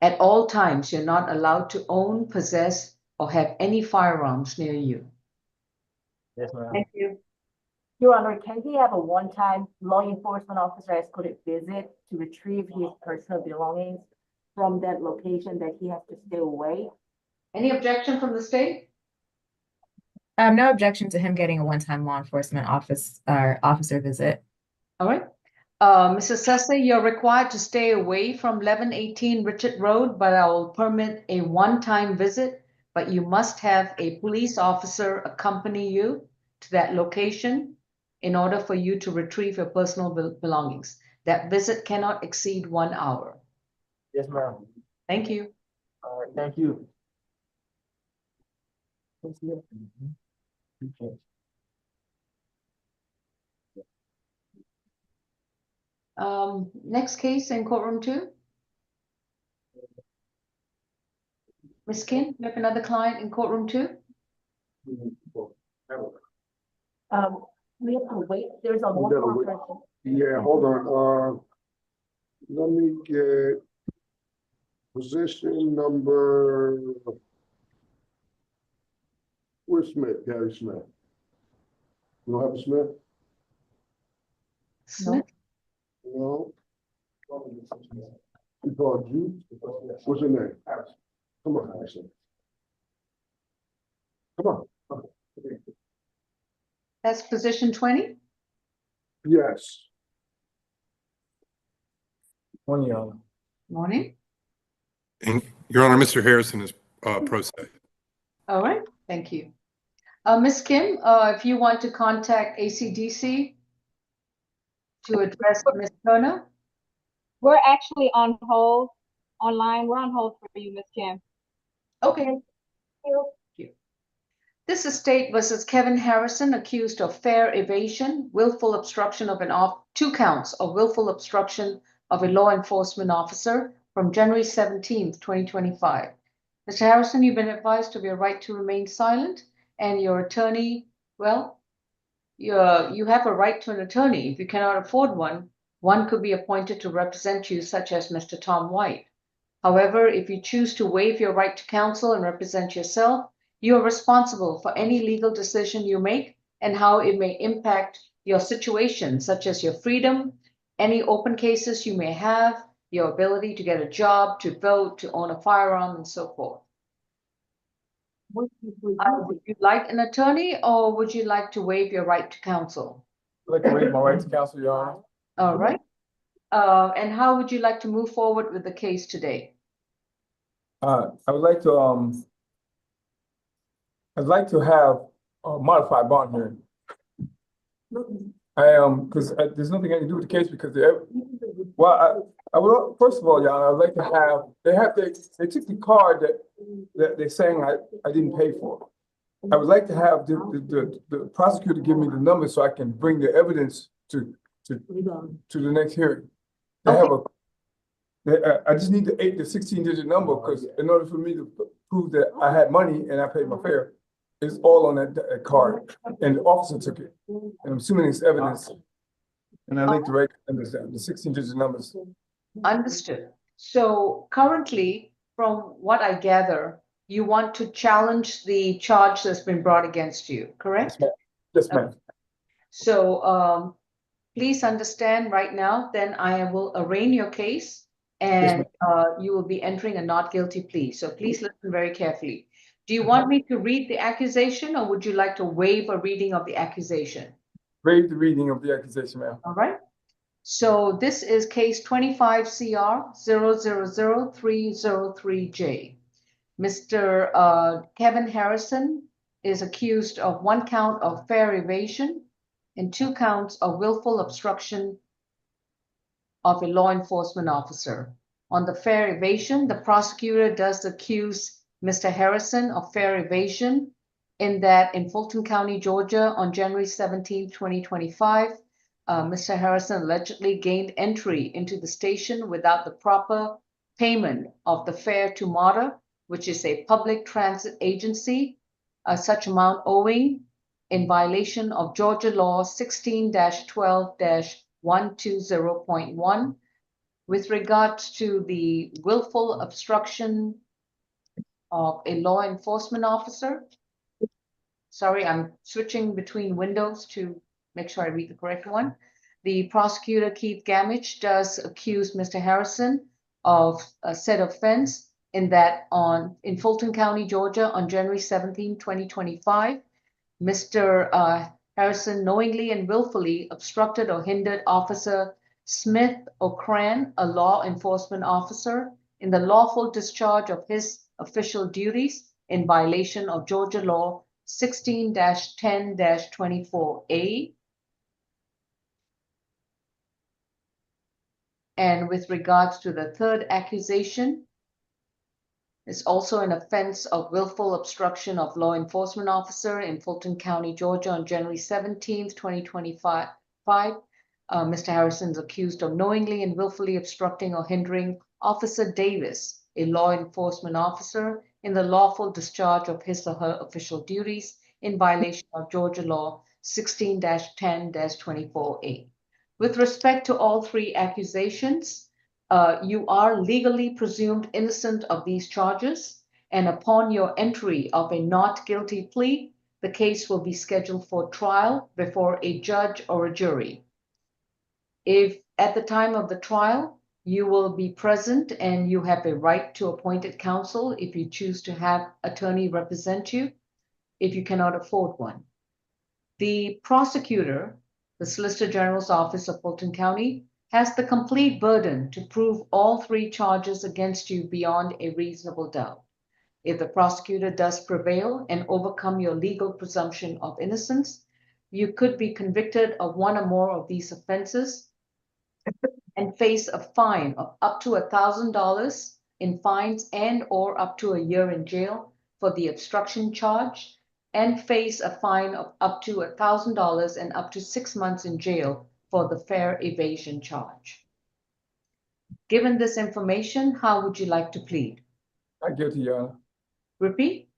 [SPEAKER 1] At all times, you're not allowed to own, possess, or have any firearms near you.
[SPEAKER 9] Yes, ma'am.
[SPEAKER 1] Thank you.
[SPEAKER 4] Your Honor, can he have a one-time law enforcement officer escorted visit to retrieve his personal belongings from that location that he has to stay away?
[SPEAKER 1] Any objection from the state?
[SPEAKER 11] No objection to him getting a one-time law enforcement officer visit.
[SPEAKER 1] All right. Mrs. Sese, you're required to stay away from 1118 Richard Road, but I will permit a one-time visit, but you must have a police officer accompany you to that location in order for you to retrieve your personal belongings. That visit cannot exceed 1 hour.
[SPEAKER 9] Yes, ma'am.
[SPEAKER 1] Thank you.
[SPEAKER 9] All right, thank you.
[SPEAKER 1] Next case in courtroom 2. Ms. Kim, you have another client in courtroom 2?
[SPEAKER 4] We have to wait, there's a
[SPEAKER 6] We
[SPEAKER 4] more
[SPEAKER 6] gotta wait.
[SPEAKER 4] person.
[SPEAKER 6] Yeah, hold on, let me get position number. Where's Smith, Gary Smith? You don't have a Smith?
[SPEAKER 1] Smith?
[SPEAKER 6] No. He called you? What's your name? Come on, Harrison. Come on.
[SPEAKER 1] That's position 20?
[SPEAKER 6] Yes.
[SPEAKER 9] Morning.
[SPEAKER 1] Morning.
[SPEAKER 3] And Your Honor, Mr. Harrison is pro se.
[SPEAKER 1] All right, thank you. Ms. Kim, if you want to contact ACDC to address Ms. Turner.
[SPEAKER 2] We're actually on hold online. We're on hold for you, Ms. Kim.
[SPEAKER 1] Okay. Thank you. This is State versus Kevin Harrison, accused of fare evasion, willful obstruction of 2 counts of willful obstruction of a law enforcement officer from January 17th, 2025. Mr. Harrison, you've been advised of your right to remain silent, and your attorney, well, you have a right to an attorney. If you cannot afford one could be appointed to represent you, such as Mr. Tom White. However, if you choose to waive your right to counsel and represent yourself, you are responsible for any legal decision you make and how it may impact your situation, such as your freedom, any open cases you may have, your ability to get a job, to vote, to own a firearm, and so forth. Would you like an attorney or would you like to waive your right to counsel?
[SPEAKER 9] I'd like to waive my right to counsel, Your Honor.
[SPEAKER 1] All right. And how would you like to move forward with the case today?
[SPEAKER 9] I would like to, I'd like to have a modified bond hearing. Because there's nothing I can do with the case because I would, first of all, Your Honor, I'd like to have, they took the card that they're saying I didn't pay for. I would like to have the prosecutor give me the number so I can bring the evidence to the next hearing. They have I just need the 16-digit number because in order for me to prove that I had money and I paid my fare, it's all on that card. And the officer took it. And I'm assuming it's evidence. And I'd like to write the 16-digit numbers.
[SPEAKER 1] Understood. So currently, from what I gather, you want to challenge the charge that's been brought against you, correct?
[SPEAKER 9] Yes, ma'am.
[SPEAKER 1] So please understand right now, then I will arraign your case and you will be entering a not guilty plea. So please listen very carefully. Do you want me to read the accusation or would you like to waive a reading of the accusation?
[SPEAKER 9] Waive the reading of the accusation, ma'am.
[SPEAKER 1] All right. So this is case 25 CR 0000303J. Mr. Kevin Harrison is accused of 1 count of fare evasion and 2 counts of willful obstruction of a law enforcement officer. On the fare evasion, the prosecutor does accuse Mr. Harrison of fare evasion in that in Fulton County, Georgia, on January 17, 2025, Mr. Harrison allegedly gained entry into the station without the proper payment of the fare to MARTA, which is a public transit agency, such amount owing in violation of Georgia law 16-12-120.1 with regards to the willful obstruction of a law enforcement officer. Sorry, I'm switching between windows to make sure I read the correct one. The prosecutor, Keith Gamage, does accuse Mr. Harrison of a said offense in that in Fulton County, Georgia, on January 17, 2025, Mr. Harrison knowingly and willfully obstructed or hindered Officer Smith O'Cran, a law enforcement officer, in the lawful discharge of his official duties in violation of Georgia law 16-10-24A. And with regards to the third accusation, it's also an offense of willful obstruction of law enforcement officer in Fulton County, Georgia on January 17th, 2025. Mr. Harrison is accused of knowingly and willfully obstructing or hindering Officer Davis, a law enforcement officer, in the lawful discharge of his or her official duties in violation of Georgia law 16-10-24A. With respect to all 3 accusations, you are legally presumed innocent of these charges, and upon your entry of a not guilty plea, the case will be scheduled for trial before a judge or a jury. If at the time of the trial, you will be present and you have a right to appointed counsel if you choose to have attorney represent you, if you cannot afford one. The prosecutor, the Solicitor General's Office of Fulton County, has the complete burden to prove all 3 charges against you beyond a reasonable doubt. If the prosecutor does prevail and overcome your legal presumption of innocence, you could be convicted of 1 or more of these offenses and face a fine of up to $1,000 in fines and or up to a year in jail for the obstruction charge, and face a fine of up to $1,000 and up to 6 months in jail for the fare evasion charge. Given this information, how would you like to plead?
[SPEAKER 9] Not guilty, Your Honor.
[SPEAKER 1] Repeat?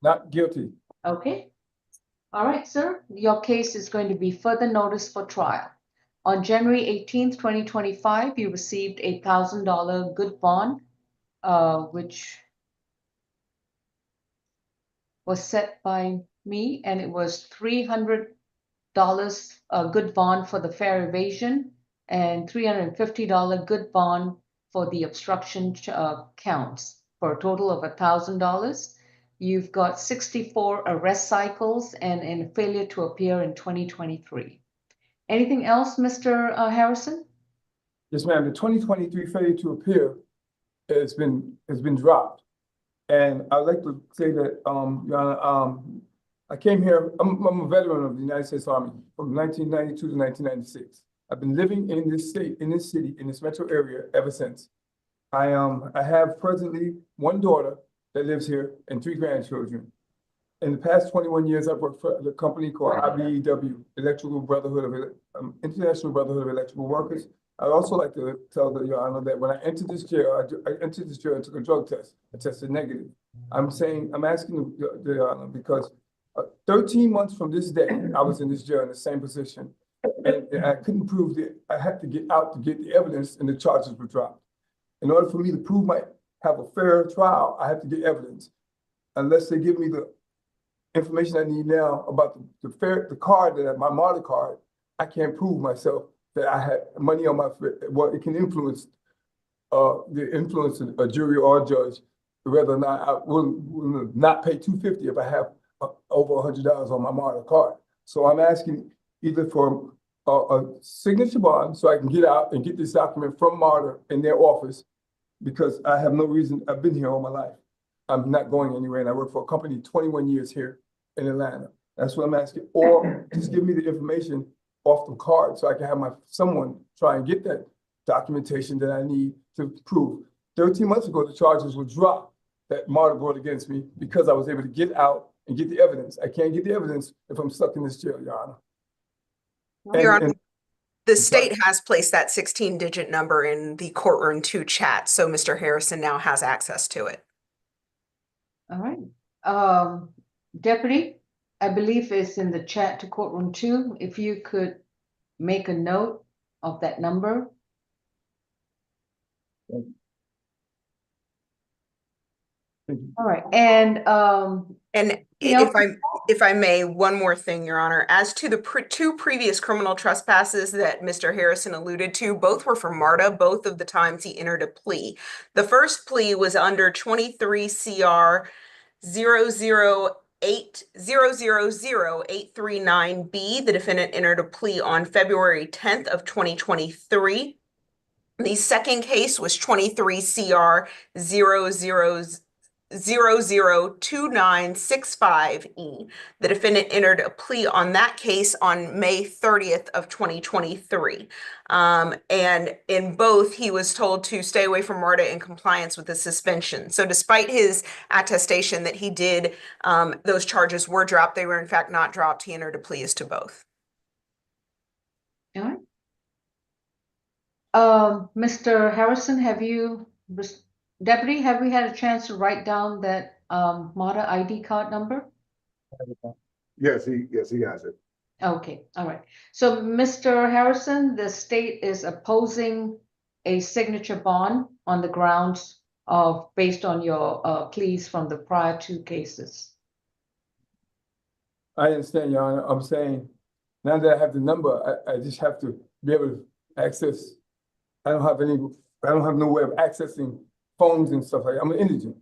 [SPEAKER 9] Not guilty.
[SPEAKER 1] Okay. All right, sir. Your case is going to be further noticed for trial. On January 18th, 2025, you received a $1,000 good bond, which was set by me, and it was $300 good bond for the fare evasion and $350 good bond for the obstruction counts for a total of $1,000. You've got 64 arrest cycles and a failure to appear in 2023. Anything else, Mr. Harrison?
[SPEAKER 9] Yes, ma'am. The 2023 failure to appear has been dropped. And I'd like to say that, Your Honor, I came here, I'm a veteran of the United States Army from 1992 to 1996. I've been living in this state, in this city, in this metro area ever since. I have presently one daughter that lives here and 3 grandchildren. In the past 21 years, I've worked for the company called IBEW, International Brotherhood of Electrical Workers. I'd also like to tell Your Honor that when I entered this jail, I entered this jail and took a drug test. I tested negative. I'm asking the Honor because 13 months from this day, I was in this jail in the same position. And I couldn't prove that I had to get out to get the evidence and the charges were dropped. In order for me to prove have a fair trial, I have to get evidence. Unless they give me the information I need now about the card, my MARTA card, I can't prove myself that I had money on well, it can influence a jury or a judge whether or not I will not pay $250 if I have over $100 on my MARTA card. So I'm asking either for a signature bond so I can get out and get this document from MARTA in their office, because I have no reason. I've been here all my life. I'm not going anywhere, and I work for a company 21 years here in Atlanta. That's what I'm asking. Or just give me the information off the card so I can have someone try and get that documentation that I need to prove. 13 months ago, the charges were dropped that MARTA brought against me because I was able to get out and get the evidence. I can't get the evidence if I'm stuck in this jail, Your Honor.
[SPEAKER 5] Your Honor, the state has placed that 16-digit number in the courtroom 2 chat, so Mr. Harrison now has access to it.
[SPEAKER 1] All right. Deputy, I believe it's in the chat to courtroom 2. If you could make a note of that number. All right,
[SPEAKER 5] and if I may, one more thing, Your Honor, as to the 2 previous criminal trespasses that Mr. Harrison alluded to, both were for MARTA, both of the times he entered a plea. The first plea was under 23 CR 008000839B. The defendant entered a plea on February 10th of 2023. The second case was 23 CR 002965E. The defendant entered a plea on that case on May 30th of 2023. And in both, he was told to stay away from MARTA in compliance with the suspension. So despite his attestation that he did, those charges were dropped. They were in fact not dropped. He entered a plea as to both.
[SPEAKER 1] all right. Mr. Harrison, Deputy, have we had a chance to write down that MARTA ID card number?
[SPEAKER 6] Yes, he has it.
[SPEAKER 1] Okay, all right. So, Mr. Harrison, the state is opposing a signature bond on the grounds of, based on your pleas from the prior 2 cases.
[SPEAKER 9] I understand, Your Honor. I'm saying, now that I have the number, I just have to be able to access. I don't have no way of accessing phones and stuff like that. I'm an indigent,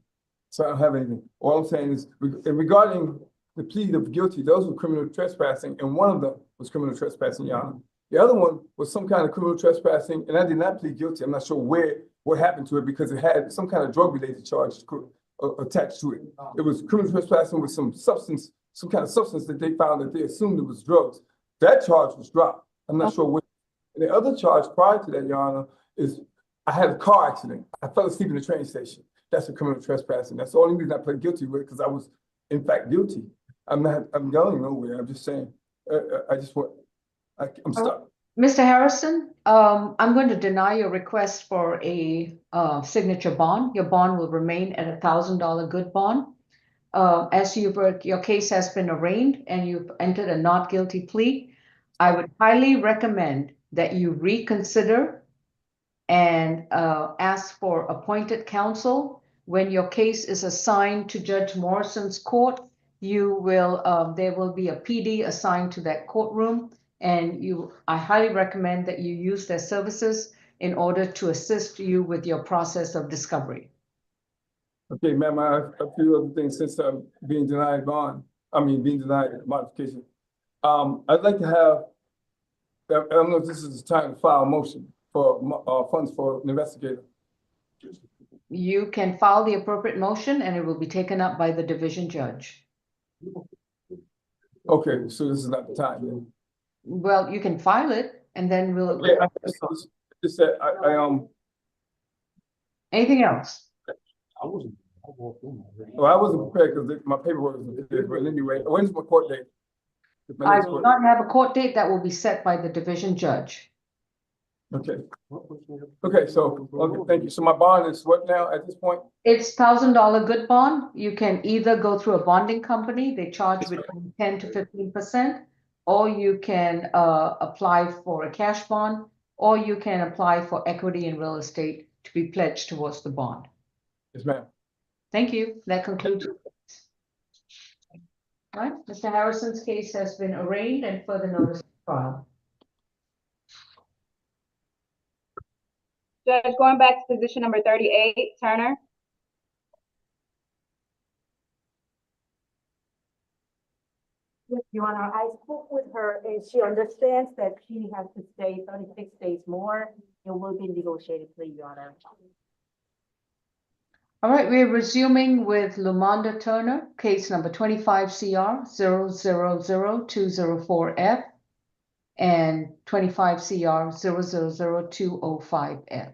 [SPEAKER 9] so I don't have anything. All I'm saying is, regarding the plea of guilty, those were criminal trespassing, and one of them was criminal trespassing, Your Honor. The other one was some kind of criminal trespassing, and I did not plead guilty. I'm not sure what happened to it because it had some kind of drug-related charge attached to it. It was criminal trespassing with some kind of substance that they found that they assumed it was drugs. That charge was dropped. I'm not sure what. And the other charge prior to that, Your Honor, is I had a car accident. I fell asleep in the train station. That's a criminal trespassing. That's the only reason I pled guilty with it, because I was in fact guilty. I'm going nowhere. I'm just saying, I'm stuck.
[SPEAKER 1] Mr. Harrison, I'm going to deny your request for a signature bond. Your bond will remain at $1,000 good bond. As your case has been arraigned and you've entered a not guilty plea, I would highly recommend that you reconsider and ask for appointed counsel. When your case is assigned to Judge Morrison's court, there will be a PD assigned to that courtroom, and I highly recommend that you use their services in order to assist you with your process of discovery.
[SPEAKER 9] Okay, ma'am, I have a few other things since I'm being denied being denied modification. I'd like to have, I don't know if this is the time to file a motion for, funds for an investigator.
[SPEAKER 1] You can file the appropriate motion and it will be taken up by the division judge.
[SPEAKER 9] Okay, so this is not the time then.
[SPEAKER 1] Well, you can file it and then we'll.
[SPEAKER 9] Yeah, just said,
[SPEAKER 1] Anything else?
[SPEAKER 9] well, I wasn't prepared because my paperwork was prepared, but anyway, when's my court date? My
[SPEAKER 1] I
[SPEAKER 9] next
[SPEAKER 1] do
[SPEAKER 9] court-
[SPEAKER 1] not have a court date that will be set by the division judge.
[SPEAKER 9] Okay. Okay, so, okay, thank you. So my bond is what now at this point?
[SPEAKER 1] It's $1,000 good bond. You can either go through a bonding company, they charge between 10 to 15%, or you can apply for a cash bond, or you can apply for equity in real estate to be pledged towards the bond.
[SPEAKER 9] Yes, ma'am.
[SPEAKER 1] Thank you. That concludes. All right, Mr. Harrison's case has been arraigned and further notice of trial.
[SPEAKER 2] Judge, going back to position number 38, Turner.
[SPEAKER 4] Yes, Your Honor, I spoke with her and she understands that she has to stay 36 days more. It will be negotiated, please, Your Honor.
[SPEAKER 1] All right, we're resuming with Lumanda Turner, case number 25 CR 0000204F and 25 CR 0000205F.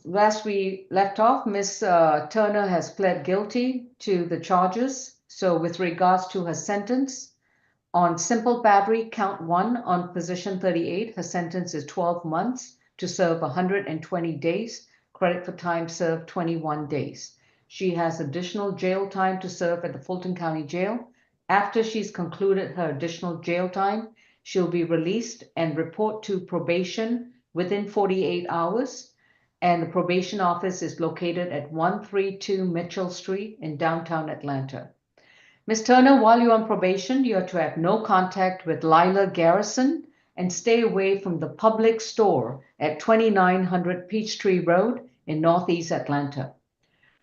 [SPEAKER 1] Last we left off, Ms. Turner has pled guilty to the charges. So with regards to her sentence, on simple battery count 1 on position 38, her sentence is 12 months to serve 120 days. Credit for time served 21 days. She has additional jail time to serve at the Fulton County Jail. After she's concluded her additional jail time, she'll be released and report to probation within 48 hours. And the probation office is located at 132 Mitchell Street in downtown Atlanta. Ms. Turner, while you're on probation, you are to have no contact with Lila Garrison and stay away from the public store at 2900 Peachtree Road in Northeast Atlanta.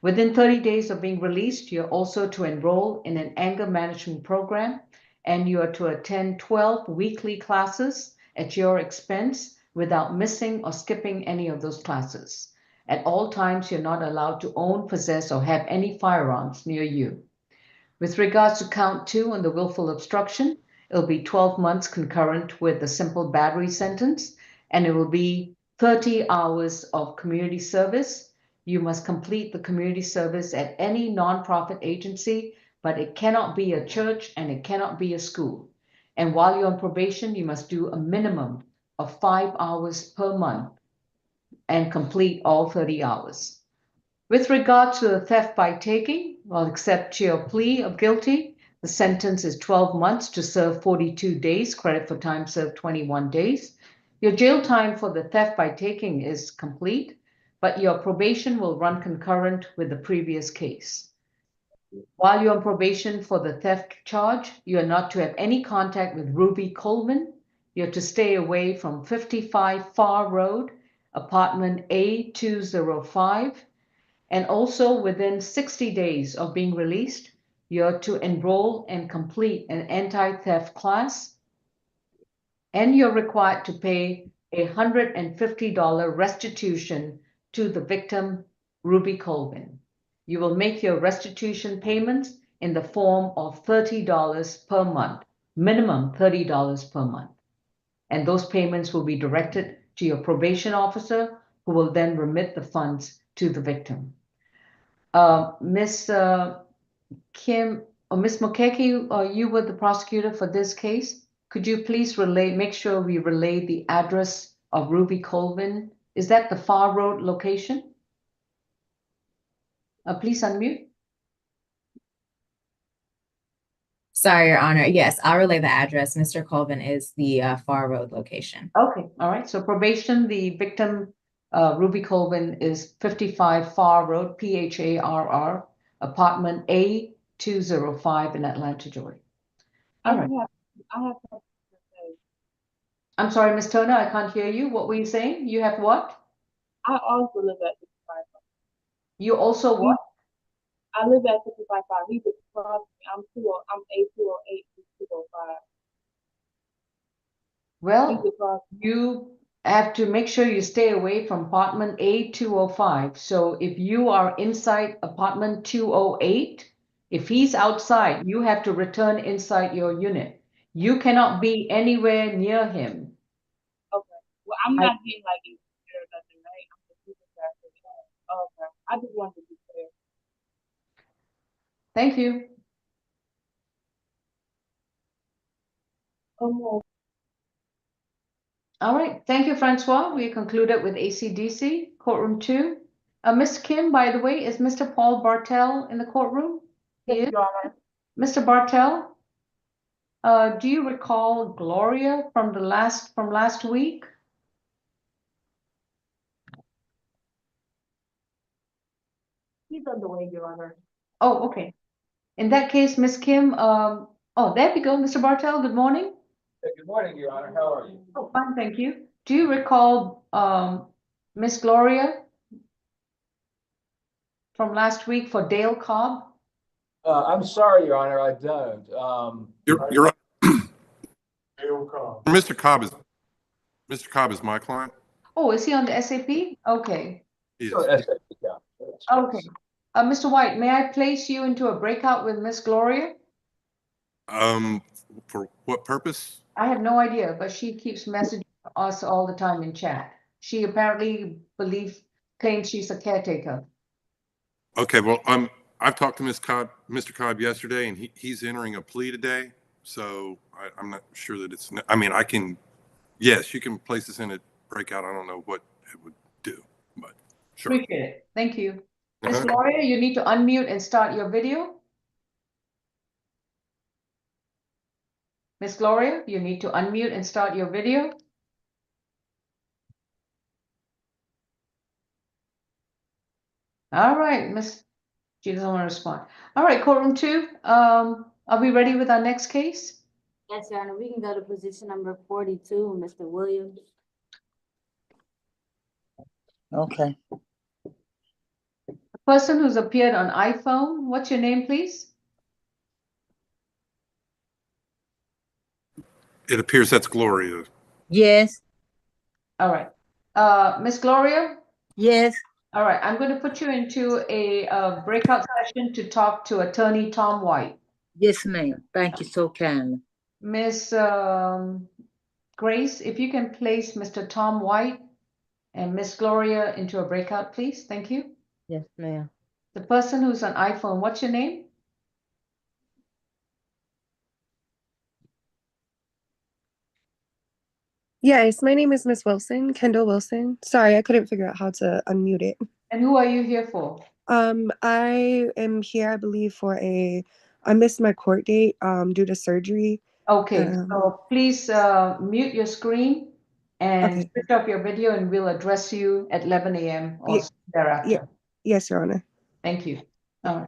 [SPEAKER 1] Within 30 days of being released, you're also to enroll in an anger management program, and you are to attend 12 weekly classes at your expense without missing or skipping any of those classes. At all times, you're not allowed to own, possess, or have any firearms near you. With regards to count 2 on the willful obstruction, it'll be 12 months concurrent with the simple battery sentence, and it will be 30 hours of community service. You must complete the community service at any nonprofit agency, but it cannot be a church and it cannot be a school. And while you're on probation, you must do a minimum of 5 hours per month and complete all 30 hours. With regard to the theft by taking, well, accept your plea of guilty. The sentence is 12 months to serve 42 days, credit for time served 21 days. Your jail time for the theft by taking is complete, but your probation will run concurrent with the previous case. While you're on probation for the theft charge, you are not to have any contact with Ruby Coleman. You're to stay away from 55 Far Road, apartment A205. And also within 60 days of being released, you're to enroll and complete an anti-theft class. And you're required to pay $150 restitution to the victim, Ruby Colvin. You will make your restitution payments in the form of $30 per month, minimum $30 per month. And those payments will be directed to your probation officer, who will then remit the funds to the victim. Ms. Kim or Ms. Mokeke, you were the prosecutor for this case. Could you please make sure we relay the address of Ruby Colvin? Is that the Far Road location? Please unmute.
[SPEAKER 11] Sorry, Your Honor. Yes, I'll relay the address. Mr. Colvin is the Far Road location.
[SPEAKER 1] Okay, all right. So probation, the victim, Ruby Colvin, is 55 Far Road, PHARR, apartment A205 in Atlanta, Georgia. All right.
[SPEAKER 2] I have something to say.
[SPEAKER 1] I'm sorry, Ms. Turner, I can't hear you. What were you saying? You have what?
[SPEAKER 2] I also live at
[SPEAKER 1] You also what?
[SPEAKER 10] I live at 55. He's across, I'm A208, 205. He's
[SPEAKER 1] Well,
[SPEAKER 10] across.
[SPEAKER 1] you have to make sure you stay away from apartment A205. So if you are inside apartment 208, if he's outside, you have to return inside your unit. You cannot be anywhere near him.
[SPEAKER 10] Okay. Well, I'm not being like you or nothing, right? I'm just looking for that. Okay. I just wanted to be clear.
[SPEAKER 1] Thank you. All right, thank you, Francois. We concluded with ACDC, courtroom 2. Ms. Kim, by the way, is Mr. Paul Bartel in the courtroom? He
[SPEAKER 4] Yes,
[SPEAKER 1] is.
[SPEAKER 4] Your Honor.
[SPEAKER 1] Mr. Bartel, do you recall Gloria from last week?
[SPEAKER 4] He's on the way, Your Honor.
[SPEAKER 1] Oh, okay. In that case, Ms. Kim, oh, there we go. Mr. Bartel, good morning.
[SPEAKER 9] Hey, good morning, Your Honor. How are you?
[SPEAKER 1] Oh, fine, thank you. Do you recall Miss Gloria from last week for Dale Cobb?
[SPEAKER 9] I'm sorry, Your Honor, I don't.
[SPEAKER 3] You're right.
[SPEAKER 6] Dale Cobb.
[SPEAKER 3] Mr. Cobb is my client.
[SPEAKER 1] Oh, is he on the SAP? Okay.
[SPEAKER 3] He is.
[SPEAKER 1] Okay. Mr. White, may I place you into a breakout with Miss Gloria?
[SPEAKER 3] For what purpose?
[SPEAKER 1] I have no idea, but she keeps messaging us all the time in chat. She apparently claims she's a caretaker.
[SPEAKER 3] Okay, well, I've talked to Mr. Cobb yesterday, and he's entering a plea today. So I'm not sure that it's, I mean, yes, you can place this in a breakout. I don't know what it would do, but sure.
[SPEAKER 1] Appreciate it. Thank you. Miss
[SPEAKER 3] Uh-huh.
[SPEAKER 1] Gloria, you need to unmute and start your video. Miss Gloria, you need to unmute and start your video. All right, she doesn't want to respond. All right, courtroom 2, are we ready with our next case?
[SPEAKER 13] Yes, Your Honor, we can go to position number 42, Mr. Williams.
[SPEAKER 14] Okay.
[SPEAKER 1] The person who's appeared on iPhone, what's your name, please?
[SPEAKER 3] It appears that's Gloria.
[SPEAKER 14] Yes.
[SPEAKER 1] All right. Miss Gloria?
[SPEAKER 14] Yes.
[SPEAKER 1] All right, I'm going to put you into a breakout session to talk to attorney Tom White.
[SPEAKER 14] Yes, ma'am. Thank you so kindly.
[SPEAKER 1] Miss Grace, if you can place Mr. Tom White and Miss Gloria into a breakout, please. Thank you.
[SPEAKER 14] Yes, ma'am.
[SPEAKER 1] The person who's on iPhone, what's your name?
[SPEAKER 15] Yes, my name is Miss Wilson, Kendall Wilson. Sorry, I couldn't figure out how to unmute it.
[SPEAKER 1] And who are you here for?
[SPEAKER 15] I am here, I believe, I missed my court date due to surgery.
[SPEAKER 1] Okay, so please mute your screen and
[SPEAKER 15] Okay.
[SPEAKER 1] switch off your video, and we'll address you at 11 a.m. or thereafter.
[SPEAKER 15] Yes, Your Honor.
[SPEAKER 1] Thank you. All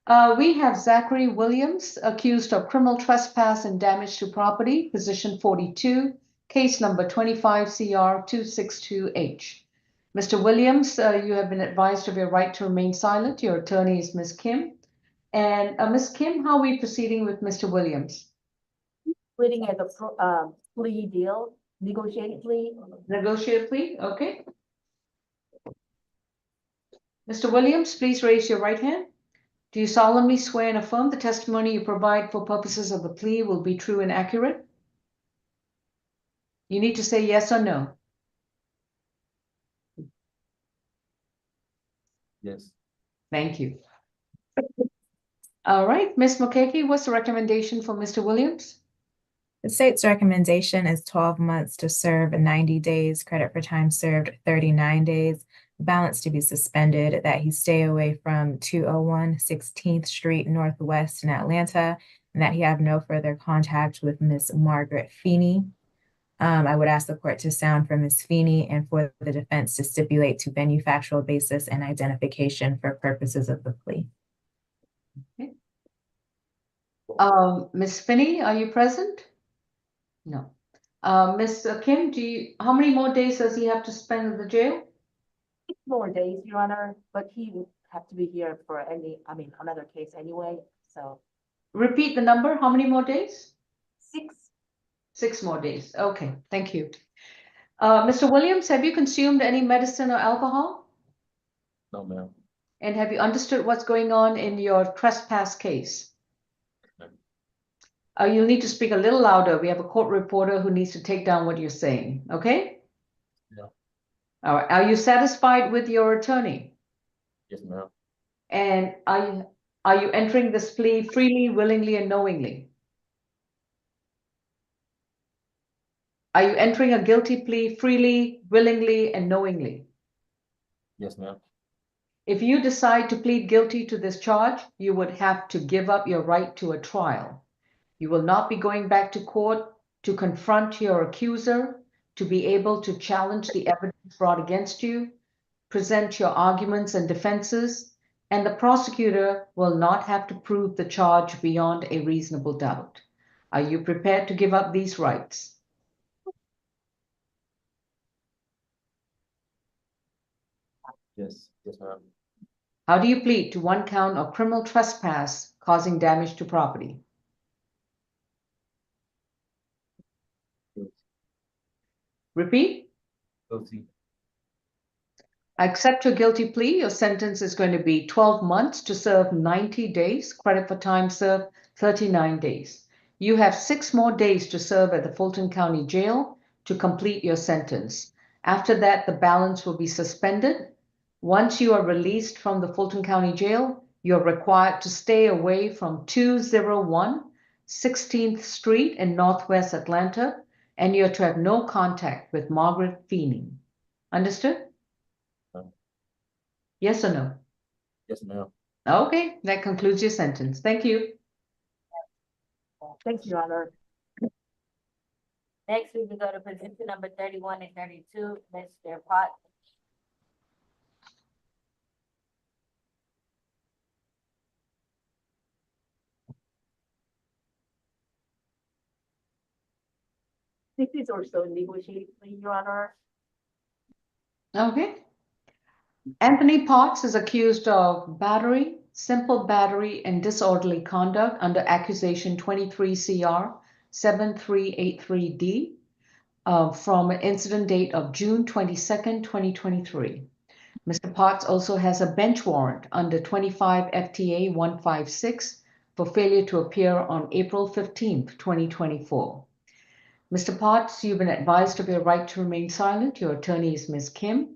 [SPEAKER 1] right. We have Zachary Williams accused of criminal trespass and damage to property, position 42, case number 25 CR 262H. Mr. Williams, you have been advised of your right to remain silent. Your attorney is Ms. Kim. And Ms. Kim, how are we proceeding with Mr. Williams?
[SPEAKER 4] Pleading as a plea deal, negotiated plea.
[SPEAKER 1] Negotiated plea, okay. Mr. Williams, please raise your right hand. Do you solemnly swear and affirm the testimony you provide for purposes of the plea will be true and accurate? You need to say yes or no.
[SPEAKER 9] Yes.
[SPEAKER 1] Thank you. All right, Ms. Mokeke, what's the recommendation for Mr. Williams?
[SPEAKER 11] The state's recommendation is 12 months to serve 90 days, credit for time served 39 days, balance to be suspended, that he stay away from 201 16th Street Northwest in Atlanta, and that he have no further contact with Ms. Margaret Feeney. I would ask the court to sound for Ms. Feeney and for the defense to stipulate to venue factual basis and identification for purposes of the plea.
[SPEAKER 1] Okay. Ms. Finney, are you present? No. Ms. Kim, how many more days does he have to spend in the jail?
[SPEAKER 4] 6 more days, Your Honor, but have to be here for another case anyway, so.
[SPEAKER 1] Repeat the number. How many more days?
[SPEAKER 4] 6.
[SPEAKER 1] 6 more days. Okay, thank you. Mr. Williams, have you consumed any medicine or alcohol?
[SPEAKER 16] No, ma'am.
[SPEAKER 1] And have you understood what's going on in your trespass case? You'll need to speak a little louder. We have a court reporter who needs to take down what you're saying, okay?
[SPEAKER 16] Yeah.
[SPEAKER 1] All right. Are you satisfied with your attorney?
[SPEAKER 16] Yes, ma'am.
[SPEAKER 1] And are you entering this plea freely, willingly, and knowingly? Are you entering a guilty plea freely, willingly, and knowingly?
[SPEAKER 16] Yes, ma'am.
[SPEAKER 1] If you decide to plead guilty to this charge, you would have to give up your right to a trial. You will not be going back to court to confront your accuser, to be able to challenge the evidence brought against you, present your arguments and defenses, and the prosecutor will not have to prove the charge beyond a reasonable doubt. Are you prepared to give up these rights?
[SPEAKER 16] Yes, ma'am.
[SPEAKER 1] How do you plead to 1 count of criminal trespass causing damage to property? Repeat.
[SPEAKER 16] Guilty.
[SPEAKER 1] I accept your guilty plea. Your sentence is going to be 12 months to serve 90 days, credit for time served 39 days. You have 6 more days to serve at the Fulton County Jail to complete your sentence. After that, the balance will be suspended. Once you are released from the Fulton County Jail, you're required to stay away from 201 16th Street in Northwest Atlanta, and you're to have no contact with Margaret Feeney. Understood? Yes or no?
[SPEAKER 16] Yes, ma'am.
[SPEAKER 1] Okay, that concludes your sentence. Thank you.
[SPEAKER 4] Thank you, Your Honor.
[SPEAKER 13] Next, we will go to position number 31 and 32, Mr. Potts.
[SPEAKER 4] This is also negotiated, Your Honor.
[SPEAKER 1] Okay. Anthony Potts is accused of battery, simple battery, and disorderly conduct under accusation 23 CR 7383D from an incident date of June 22nd, 2023. Mr. Potts also has a bench warrant under 25 FTA 156 for failure to appear on April 15th, 2024. Mr. Potts, you've been advised of your right to remain silent. Your attorney is Ms. Kim.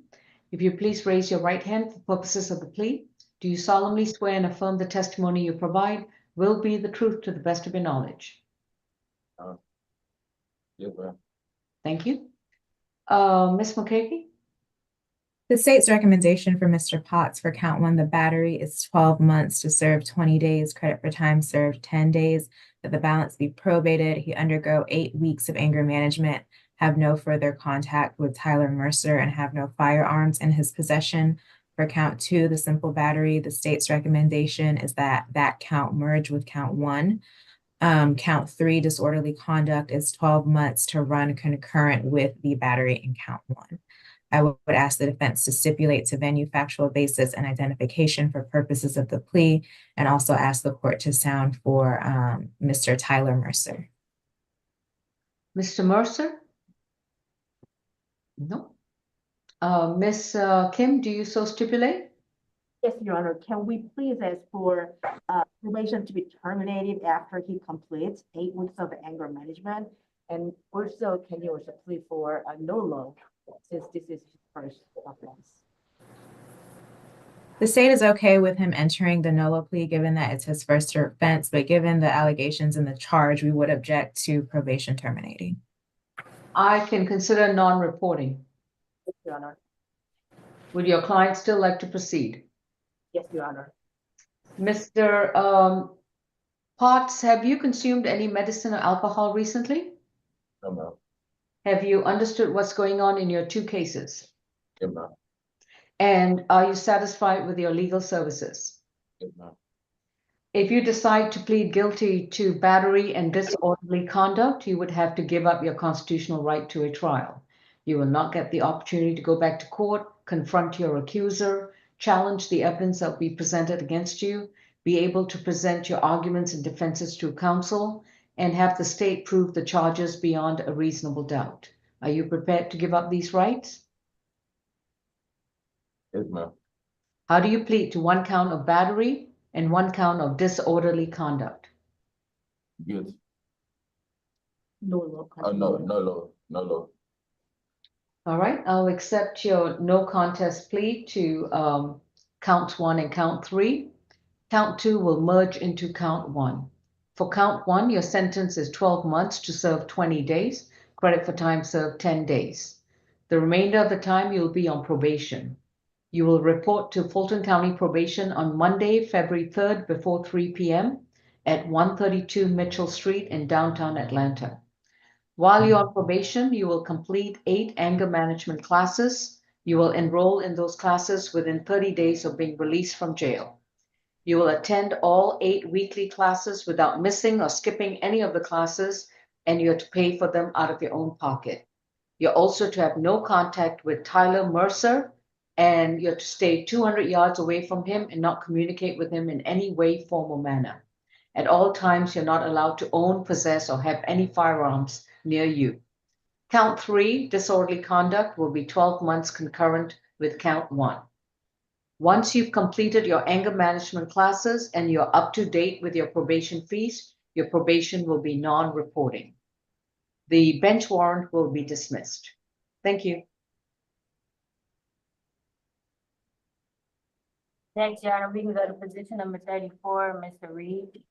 [SPEAKER 1] If you please raise your right hand for purposes of the plea. Do you solemnly swear and affirm the testimony you provide will be the truth to the best of your knowledge?
[SPEAKER 16] Yes, ma'am.
[SPEAKER 1] Thank you. Ms. McCakey?
[SPEAKER 11] The state's recommendation for Mr. Potts for count 1, the battery, is 12 months to serve 20 days, credit for time served 10 days, that the balance be probated. He undergo 8 weeks of anger management, have no further contact with Tyler Mercer, and have no firearms in his possession. For count 2, the simple battery, the state's recommendation is that count merge with count 1. Count 3, disorderly conduct, is 12 months to run concurrent with the battery in count 1. I would ask the defense to stipulate to venue, factual basis, and identification for purposes of the plea, and also ask the court to sound for Mr. Tyler Mercer.
[SPEAKER 1] Mr. Mercer? No. Ms. Kim, do you so stipulate?
[SPEAKER 4] Yes, Your Honor. Can we please ask for probation to be terminated after he completes 8 weeks of anger management? And also, can you also plead for a NOLO, since this is his first offense?
[SPEAKER 11] The state is okay with him entering the NOLO plea, given that it's his first offense, but given the allegations in the charge, we would object to probation terminating.
[SPEAKER 1] I can consider non-reporting.
[SPEAKER 4] Yes, Your Honor.
[SPEAKER 1] Would your client still like to proceed?
[SPEAKER 4] Yes, Your Honor.
[SPEAKER 1] Mr. Potts, have you consumed any medicine or alcohol recently?
[SPEAKER 16] No, ma'am.
[SPEAKER 1] Have you understood what's going on in your 2 cases?
[SPEAKER 16] Yes, ma'am.
[SPEAKER 1] And are you satisfied with your legal services?
[SPEAKER 16] Yes, ma'am.
[SPEAKER 1] If you decide to plead guilty to battery and disorderly conduct, you would have to give up your constitutional right to a trial. You will not get the opportunity to go back to court, confront your accuser, challenge the evidence that will be presented against you, be able to present your arguments and defenses to counsel, and have the state prove the charges beyond a reasonable doubt. Are you prepared to give up these rights?
[SPEAKER 16] Yes, ma'am.
[SPEAKER 1] How do you plead to 1 count of battery and 1 count of disorderly conduct?
[SPEAKER 16] Guilty.
[SPEAKER 4] No law.
[SPEAKER 16] Oh, no, no, Lord, no, Lord.
[SPEAKER 1] All right, I'll accept your no contest plea to count 1 and count 3. Count 2 will merge into count 1. For count 1, your sentence is 12 months to serve 20 days, credit for time served 10 days. The remainder of the time you'll be on probation. You will report to Fulton County Probation on Monday, February 3rd before 3 p.m. at 132 Mitchell Street in downtown Atlanta. While you're on probation, you will complete 8 anger management classes. You will enroll in those classes within 30 days of being released from jail. You will attend all 8 weekly classes without missing or skipping any of the classes, and you're to pay for them out of your own pocket. You're also to have no contact with Tyler Mercer, and you're to stay 200 yards away from him and not communicate with him in any way, form, or manner. At all times, you're not allowed to own, possess, or have any firearms near you. Count 3, disorderly conduct, will be 12 months concurrent with count 1. Once you've completed your anger management classes and you're up to date with your probation fees, your probation will be non-reporting. The bench warrant will be dismissed. Thank you.
[SPEAKER 13] Next, Your Honor, we can go to position number 34, Mr. Reed.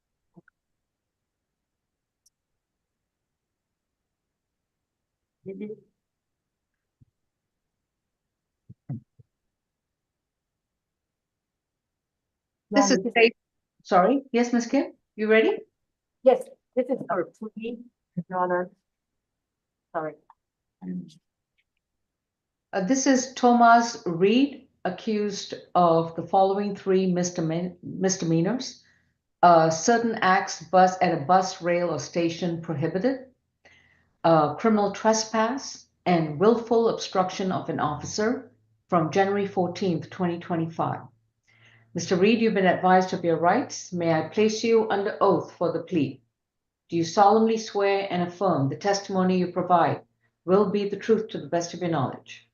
[SPEAKER 1] This is state. Sorry. Yes, Ms. Kim, you ready?
[SPEAKER 4] Yes, this is our plea, Your Honor. Sorry.
[SPEAKER 1] This is Thomas Reed, accused of the following 3 misdemeanors. Certain acts at a bus, rail, or station prohibited. Criminal trespass and willful obstruction of an officer from January 14th, 2025. Mr. Reed, you've been advised of your rights. May I place you under oath for the plea? Do you solemnly swear and affirm the testimony you provide will be the truth to the best of your knowledge?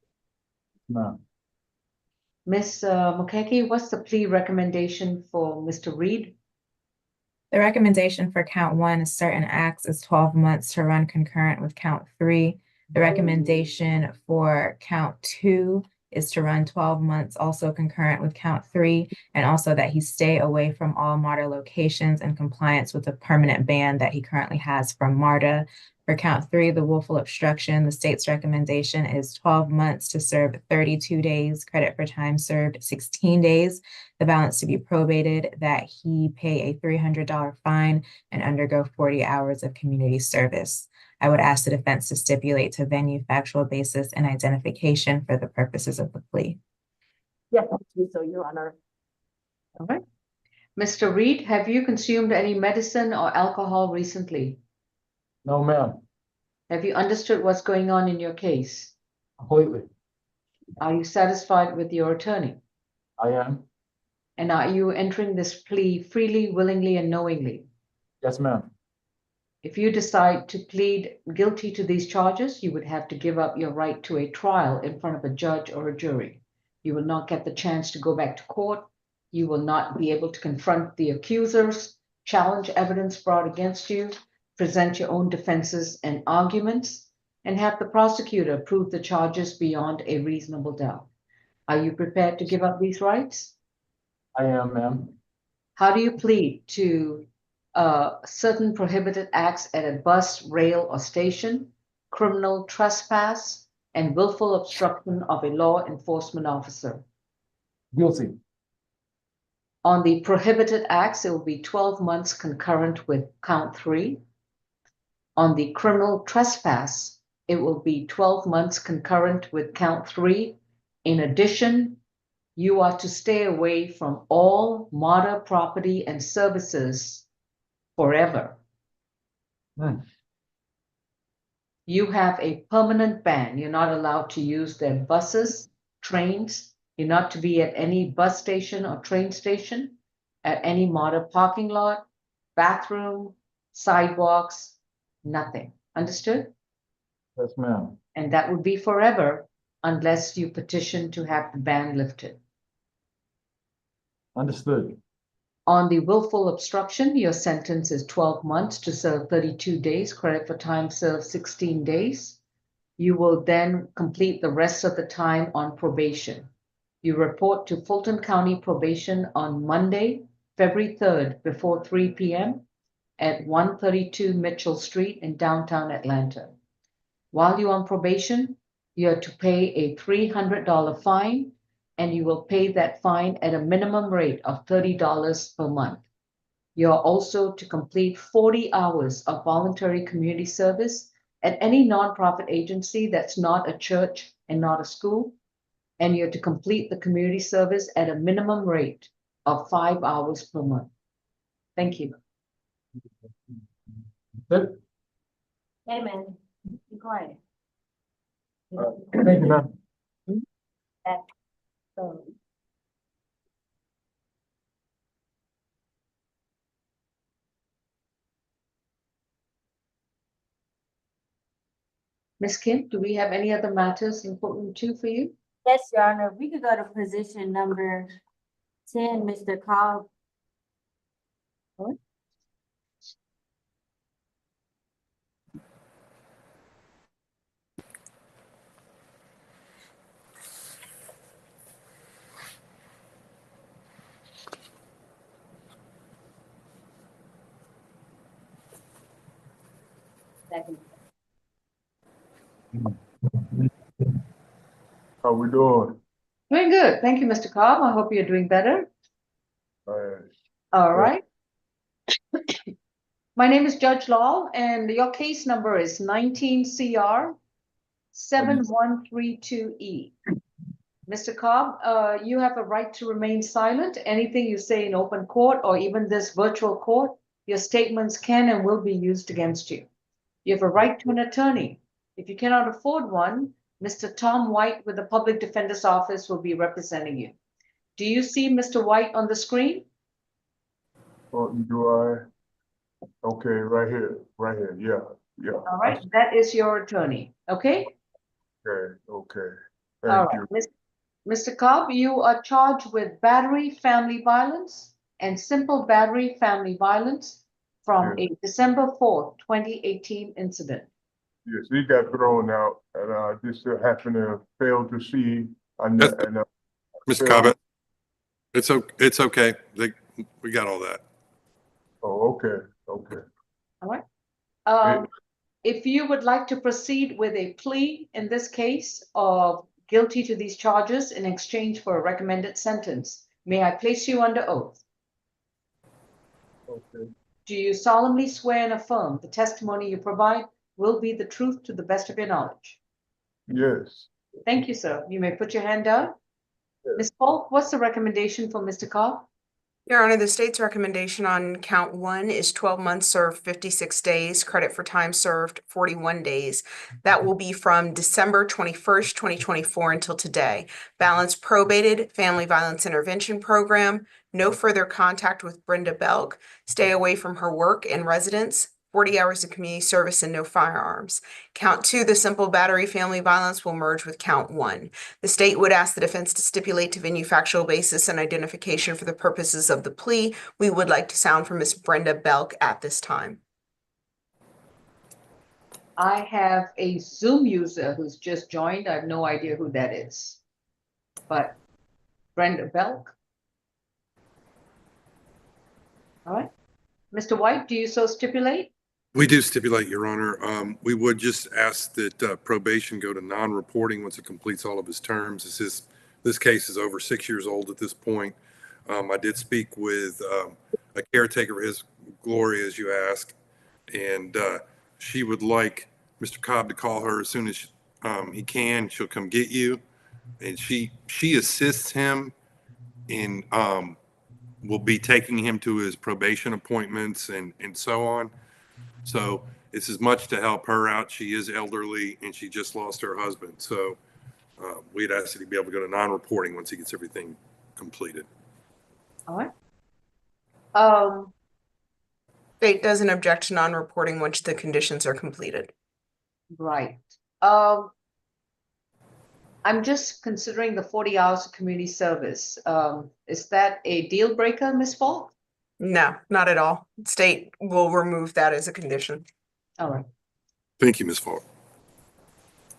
[SPEAKER 16] Ma'am.
[SPEAKER 1] Ms. Mukeke, what's the plea recommendation for Mr. Reed?
[SPEAKER 11] The recommendation for count 1 is certain acts is 12 months to run concurrent with count 3. The recommendation for count 2 is to run 12 months also concurrent with count 3, and also that he stay away from all MARTA locations in compliance with the permanent ban that he currently has from MARTA. For count 3, the willful obstruction, the state's recommendation is 12 months to serve 32 days, credit for time served 16 days, the balance to be probated, that he pay a $300 fine and undergo 40 hours of community service. I would ask the defense to stipulate to venue, factual basis, and identification for the purposes of the plea.
[SPEAKER 4] Yes, I do so, Your Honor.
[SPEAKER 1] All right. Mr. Reed, have you consumed any medicine or alcohol recently?
[SPEAKER 16] No, ma'am.
[SPEAKER 1] Have you understood what's going on in your case?
[SPEAKER 16] Completely.
[SPEAKER 1] Are you satisfied with your attorney?
[SPEAKER 16] I am.
[SPEAKER 1] And are you entering this plea freely, willingly, and knowingly?
[SPEAKER 16] Yes, ma'am.
[SPEAKER 1] If you decide to plead guilty to these charges, you would have to give up your right to a trial in front of a judge or a jury. You will not get the chance to go back to court. You will not be able to confront the accusers, challenge evidence brought against you, present your own defenses and arguments, and have the prosecutor prove the charges beyond a reasonable doubt. Are you prepared to give up these rights?
[SPEAKER 16] I am, ma'am.
[SPEAKER 1] How do you plead to certain prohibited acts at a bus, rail, or station, criminal trespass, and willful obstruction of a law enforcement officer?
[SPEAKER 16] Guilty.
[SPEAKER 1] On the prohibited acts, it will be 12 months concurrent with count 3. On the criminal trespass, it will be 12 months concurrent with count 3. In addition, you are to stay away from all MARTA property and services forever. You have a permanent ban. You're not allowed to use their buses, trains, You're not to be at any bus station or train station, at any model parking lot, bathroom, sidewalks, nothing. Understood?
[SPEAKER 16] Yes, ma'am.
[SPEAKER 1] And that would be forever unless you petition to have the ban lifted.
[SPEAKER 16] Understood.
[SPEAKER 1] On the willful obstruction, your sentence is 12 months to serve 32 days, credit for time served 16 days. You will then complete the rest of the time on probation. You report to Fulton County Probation on Monday, February 3rd, before 3 p.m. at 132 Mitchell Street in downtown Atlanta. While you're on probation, you are to pay a $300 fine, and you will pay that fine at a minimum rate of $30 per month. You are also to complete 40 hours of voluntary community service at any nonprofit agency that's not a church and not a school, and you're to complete the community service at a minimum rate of 5 hours per month. Thank you.
[SPEAKER 16] Good.
[SPEAKER 4] Wait a minute, be quiet.
[SPEAKER 16] Thank you, ma'am.
[SPEAKER 4] So,
[SPEAKER 1] Ms. Kim, do we have any other matters important too for you?
[SPEAKER 13] Yes, Your Honor, we could go to position number 10, Mr. Cobb.
[SPEAKER 4] second.
[SPEAKER 6] How we doing?
[SPEAKER 1] Doing good. Thank you, Mr. Cobb. I hope you're doing better. All right. My name is Judge Law, and your case number is 19 CR 7132E. Mr. Cobb, you have a right to remain silent. Anything you say in open court or even this virtual court, your statements can and will be used against you. You have a right to an attorney. If you cannot afford one, Mr. Tom White with the Public Defender's Office will be representing you. Do you see Mr. White on the screen?
[SPEAKER 6] Oh, do I? Okay, right here, yeah.
[SPEAKER 1] All right, that is your attorney, okay?
[SPEAKER 6] Okay.
[SPEAKER 1] All
[SPEAKER 6] Thank
[SPEAKER 1] right,
[SPEAKER 6] you.
[SPEAKER 1] Mr. Cobb, you are charged with battery, family violence, and simple battery, family violence from a December 4th, 2018 incident.
[SPEAKER 6] Yes, he got thrown out, and I just happened to fail to see.
[SPEAKER 3] Mr. Cobb, it's okay. We got all that.
[SPEAKER 6] Oh, okay.
[SPEAKER 1] All right. If you would like to proceed with a plea in this case of guilty to these charges in exchange for a recommended sentence, may I place you under oath?
[SPEAKER 6] Okay.
[SPEAKER 1] Do you solemnly swear and affirm the testimony you provide will be the truth to the best of your knowledge?
[SPEAKER 6] Yes.
[SPEAKER 1] Thank you, sir. You may put your hand down. Ms. Polk, what's the recommendation for Mr. Cobb?
[SPEAKER 5] Your Honor, the state's recommendation on count 1 is 12 months served, 56 days, credit for time served, 41 days. That will be from December 21st, 2024 until today. Balance probated, family violence intervention program, no further contact with Brenda Belk, stay away from her work and residence, 40 hours of community service and no firearms. Count 2, the simple battery family violence, will merge with count 1. The state would ask the defense to stipulate to venue factual basis and identification for the purposes of the plea. We would like to sound from Ms. Brenda Belk at this time.
[SPEAKER 1] I have a Zoom user who's just joined. I have no idea who that is. But Brenda Belk. All right. Mr. White, do you so stipulate?
[SPEAKER 3] We do stipulate, Your Honor. We would just ask that probation go to non-reporting once it completes all of his terms. This case is over 6 years old at this point. I did speak with a caretaker of his, Gloria, as you asked, and she would like Mr. Cobb to call her as soon as he can. She'll come get you, and she assists him in will be taking him to his probation appointments and so on. So it's as much to help her out. She is elderly and she just lost her husband. So we'd asked that he be able to go to non-reporting once he gets everything completed.
[SPEAKER 1] All right.
[SPEAKER 5] State doesn't object to non-reporting once the conditions are completed.
[SPEAKER 1] Right. I'm just considering the 40 hours of community service. Is that a deal breaker, Ms. Falk?
[SPEAKER 5] No, not at all. State will remove that as a condition.
[SPEAKER 1] All right.
[SPEAKER 3] Thank you, Ms. Falk.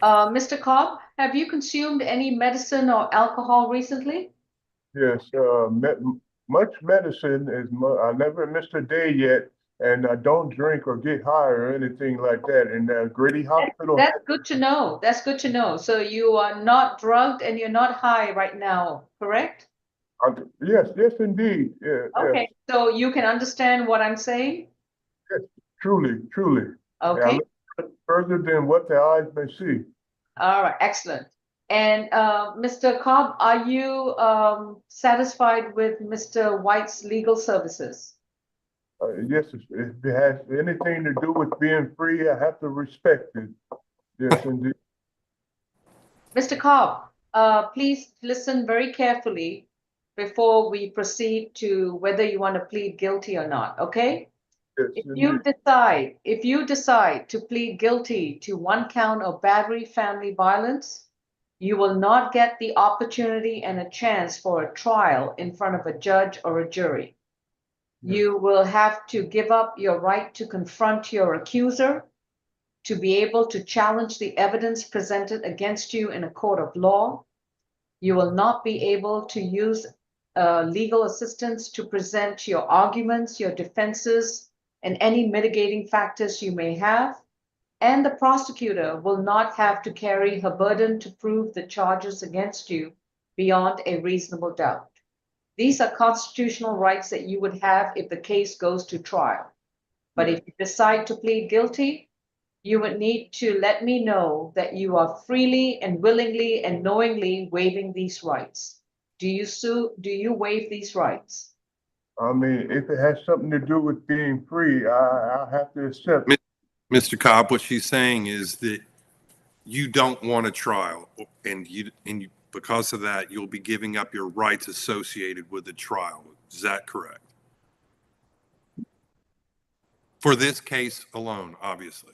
[SPEAKER 1] Mr. Cobb, have you consumed any medicine or alcohol recently?
[SPEAKER 6] Yes, much medicine is, I never missed a day yet, and I don't drink or get high or anything like that. And Grady Hospital.
[SPEAKER 1] That's good to know. That's good to know. So you are not drugged and you're not high right now, correct?
[SPEAKER 6] Yes, yes, indeed. Yeah,
[SPEAKER 1] Okay,
[SPEAKER 6] yes,
[SPEAKER 1] so you can understand what I'm saying?
[SPEAKER 6] yes, truly, truly.
[SPEAKER 1] Okay,
[SPEAKER 6] Yeah, I look further than what the eyes may see.
[SPEAKER 1] all right, excellent. And Mr. Cobb, are you satisfied with Mr. White's legal services?
[SPEAKER 6] Yes, if it has anything to do with being free, I have to respect it. Yes, indeed.
[SPEAKER 1] Mr. Cobb, please listen very carefully before we proceed to whether you want to plead guilty or not, okay?
[SPEAKER 6] Yes,
[SPEAKER 1] If
[SPEAKER 6] indeed.
[SPEAKER 1] you decide to plead guilty to one count of battery family violence, you will not get the opportunity and a chance for a trial in front of a judge or a jury. You will have to give up your right to confront your accuser, to be able to challenge the evidence presented against you in a court of law. You will not be able to use legal assistance to present your arguments, your defenses, and any mitigating factors you may have. And the prosecutor will not have to carry her burden to prove the charges against you beyond a reasonable doubt. These are constitutional rights that you would have if the case goes to trial. But if you decide to plead guilty, you would need to let me know that you are freely and willingly and knowingly waiving these rights. Do you waive these rights?
[SPEAKER 6] I mean, if it has something to do with being free, I have to accept.
[SPEAKER 3] Mr. Cobb, what she's saying is that you don't want a trial, and because of that, you'll be giving up your rights associated with the trial. Is that correct? For this case alone, obviously.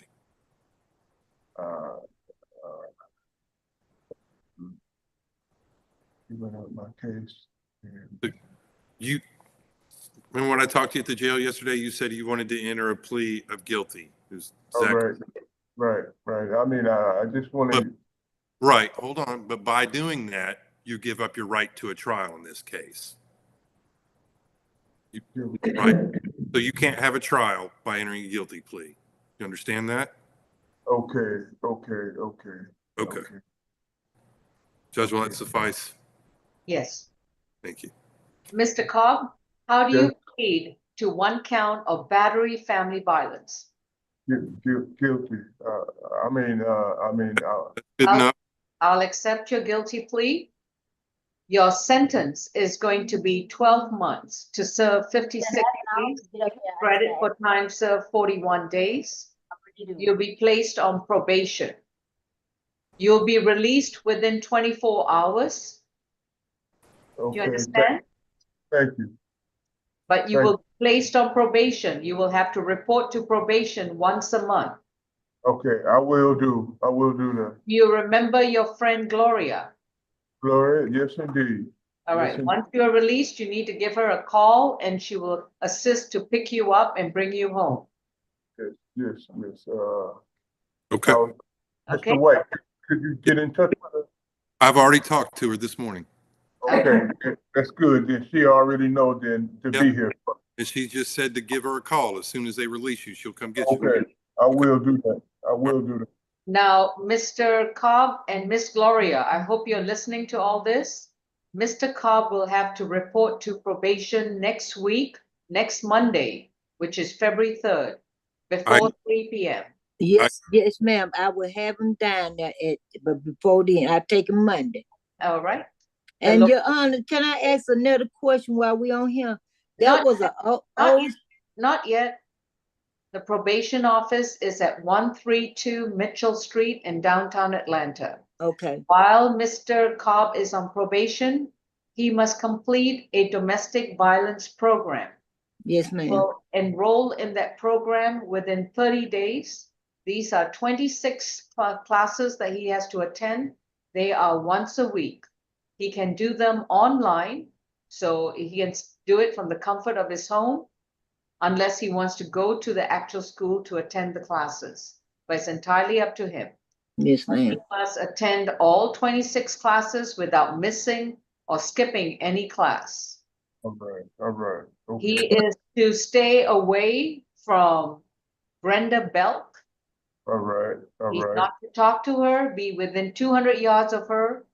[SPEAKER 6] You went out my case.
[SPEAKER 3] You remember when I talked to you at the jail yesterday, you said you wanted to enter a plea of guilty.
[SPEAKER 6] Right. I mean, I just want to.
[SPEAKER 3] Right, hold on. But by doing that, you give up your right to a trial in this case. Right. So you can't have a trial by entering a guilty plea. You understand that?
[SPEAKER 6] Okay.
[SPEAKER 3] Judge, will that suffice?
[SPEAKER 1] Yes.
[SPEAKER 3] Thank you.
[SPEAKER 1] Mr. Cobb, how do you plead to one count of battery family violence?
[SPEAKER 6] Guilty.
[SPEAKER 3] Good enough.
[SPEAKER 1] I'll accept your guilty plea. Your sentence is going to be 12 months to serve 56 days, credit for time served 41 days. You'll be placed on probation. You'll be released within 24 hours.
[SPEAKER 6] Okay.
[SPEAKER 1] You understand?
[SPEAKER 6] Thank you.
[SPEAKER 1] But you will be placed on probation. You will have to report to probation once a month.
[SPEAKER 6] Okay, I will do that.
[SPEAKER 1] You remember your friend Gloria?
[SPEAKER 6] Gloria, yes, indeed.
[SPEAKER 1] All right.
[SPEAKER 6] Yes, indeed.
[SPEAKER 1] Once you're released, you need to give her a call and she will assist to pick you up and bring you home.
[SPEAKER 6] Yes.
[SPEAKER 3] Okay.
[SPEAKER 6] Mr. White, could you get in touch with her?
[SPEAKER 3] I've already talked to her this morning.
[SPEAKER 6] Okay, that's good. Then she already know then to be here.
[SPEAKER 3] And she just said to give her a call. As soon as they release you, she'll come get you.
[SPEAKER 6] Okay, I will do that.
[SPEAKER 1] Now, Mr. Cobb and Miss Gloria, I hope you're listening to all this. Mr. Cobb will have to report to probation next week, next Monday, which is February 3rd, before 3 p.m.
[SPEAKER 14] Yes, ma'am. I will have him down there but before then, I'll take him Monday.
[SPEAKER 1] All right.
[SPEAKER 14] And Your Honor, can I ask another question while we on here?
[SPEAKER 1] Not yet. The probation office is at 132 Mitchell Street in downtown Atlanta.
[SPEAKER 14] Okay,
[SPEAKER 1] While Mr. Cobb is on probation, he must complete a domestic violence program.
[SPEAKER 14] yes, ma'am.
[SPEAKER 1] Will enroll in that program within 30 days. These are 26 classes that he has to attend. They are once a week. He can do them online, so he can do it from the comfort of his home, unless he wants to go to the actual school to attend the classes. But it's entirely up to him.
[SPEAKER 14] Yes,
[SPEAKER 1] He
[SPEAKER 14] ma'am.
[SPEAKER 1] must attend all 26 classes without missing or skipping any class.
[SPEAKER 6] All right, all right.
[SPEAKER 1] He
[SPEAKER 6] Okay,
[SPEAKER 1] is to stay away from Brenda Belk.
[SPEAKER 6] all right, all
[SPEAKER 1] He's
[SPEAKER 6] right.
[SPEAKER 1] not to talk to her, be within 200 yards of her.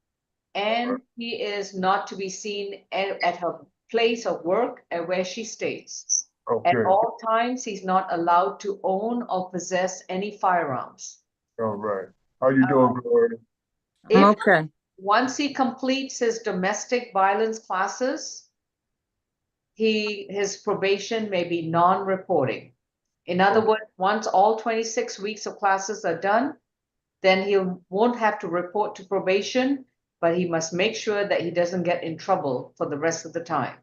[SPEAKER 1] And he is not to be seen at her place of work and where she stays. At
[SPEAKER 6] Okay,
[SPEAKER 1] all times, he's not allowed to own or possess any firearms.
[SPEAKER 6] all right. How you doing, Gloria?
[SPEAKER 14] I'm
[SPEAKER 1] If,
[SPEAKER 14] okay.
[SPEAKER 1] once he completes his domestic violence classes, his probation may be non-reporting. In other words, once all 26 weeks of classes are done, then he won't have to report to probation, but he must make sure that he doesn't get in trouble for the rest of the time.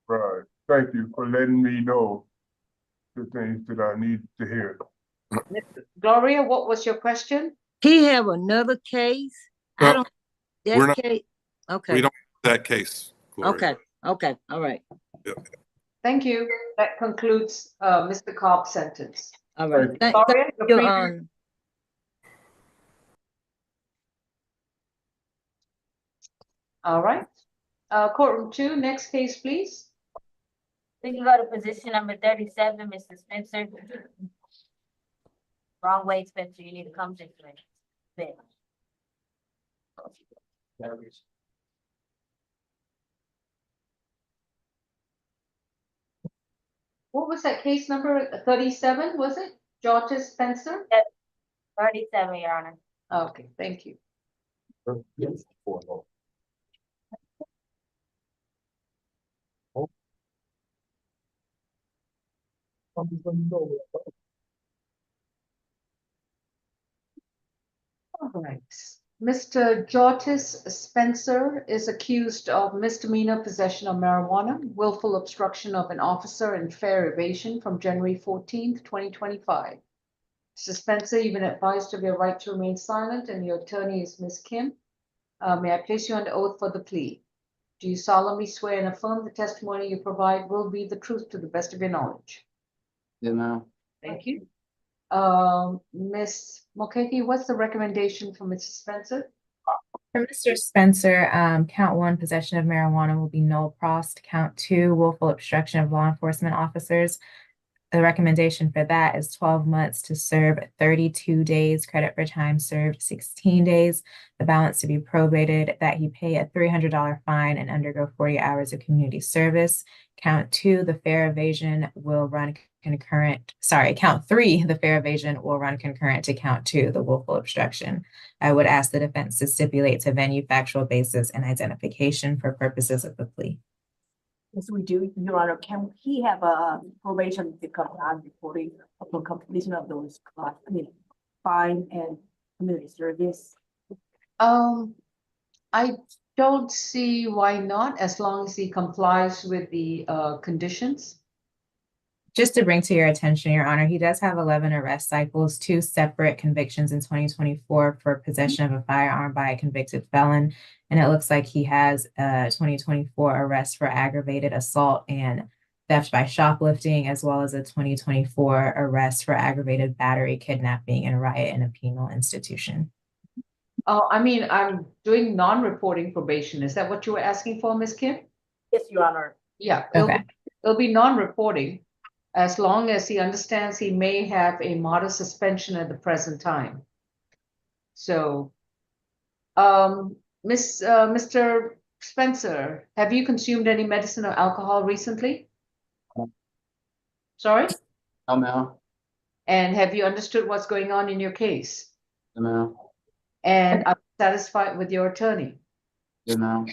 [SPEAKER 6] Right. Thank you for letting me know the things that I need to hear.
[SPEAKER 1] Gloria, what was your question?
[SPEAKER 14] He have another case? I
[SPEAKER 3] No,
[SPEAKER 14] don't,
[SPEAKER 3] we're
[SPEAKER 14] that
[SPEAKER 3] not-
[SPEAKER 14] case,
[SPEAKER 3] We
[SPEAKER 14] okay,
[SPEAKER 3] don't have that case, Gloria.
[SPEAKER 14] okay, okay, all right,
[SPEAKER 1] Thank you. That concludes Mr. Cobb's sentence.
[SPEAKER 14] all right. Thank
[SPEAKER 1] Gloria, you're
[SPEAKER 14] you,
[SPEAKER 1] free to- All right. Courtroom 2, next case, please.
[SPEAKER 13] We can go to position number 37, Mr. Spencer. Wrong way, Spencer, you need to come this way. There.
[SPEAKER 1] What was that case number? 37, was it? Georges Spencer?
[SPEAKER 13] 37, Your Honor.
[SPEAKER 1] Okay, thank you. All right. Mr. Georges Spencer is accused of misdemeanor possession of marijuana, willful obstruction of an officer, and fare evasion from January 14th, 2025. Mr. Spencer, you've been advised of your right to remain silent, and your attorney is Ms. Kim. May I place you under oath for the plea? Do you solemnly swear and affirm the testimony you provide will be the truth to the best of your knowledge?
[SPEAKER 16] Yeah, ma'am.
[SPEAKER 1] Thank you. Ms. Mulcahy, what's the recommendation for Mr. Spencer?
[SPEAKER 11] For Mr. Spencer, count 1, possession of marijuana will be null prost. Count 2, willful obstruction of law enforcement officers. The recommendation for that is 12 months to serve 32 days, credit for time served 16 days. The balance to be probated, that he pay a $300 fine and undergo 40 hours of community service. Count 2, the fare evasion will run concurrent, count 3, the fare evasion will run concurrent to count 2, the willful obstruction. I would ask the defense to stipulate to venue, factual basis, and identification for purposes of the plea.
[SPEAKER 4] Yes, we do, Your Honor. Can he have a probation to come on reporting upon completion of those, fine and community service?
[SPEAKER 1] I don't see why not, as long as he complies with the conditions.
[SPEAKER 11] Just to bring to your attention, Your Honor, he does have 11 arrest cycles, 2 separate convictions in 2024 for possession of a firearm by a convicted felon. And it looks like he has a 2024 arrest for aggravated assault and theft by shoplifting, as well as a 2024 arrest for aggravated battery, kidnapping, and riot in a penal institution.
[SPEAKER 1] I'm doing non-reporting probation. Is that what you were asking for, Ms. Kim?
[SPEAKER 4] Yes, Your Honor.
[SPEAKER 1] Yeah.
[SPEAKER 11] Okay.
[SPEAKER 1] It'll be non-reporting, as long as he understands he may have a modest suspension at the present time. So, Mr. Spencer, have you consumed any medicine or alcohol recently? Sorry?
[SPEAKER 16] No, ma'am.
[SPEAKER 1] And have you understood what's going on in your case?
[SPEAKER 16] No, ma'am.
[SPEAKER 1] And are you satisfied with your attorney?
[SPEAKER 16] Yeah, ma'am.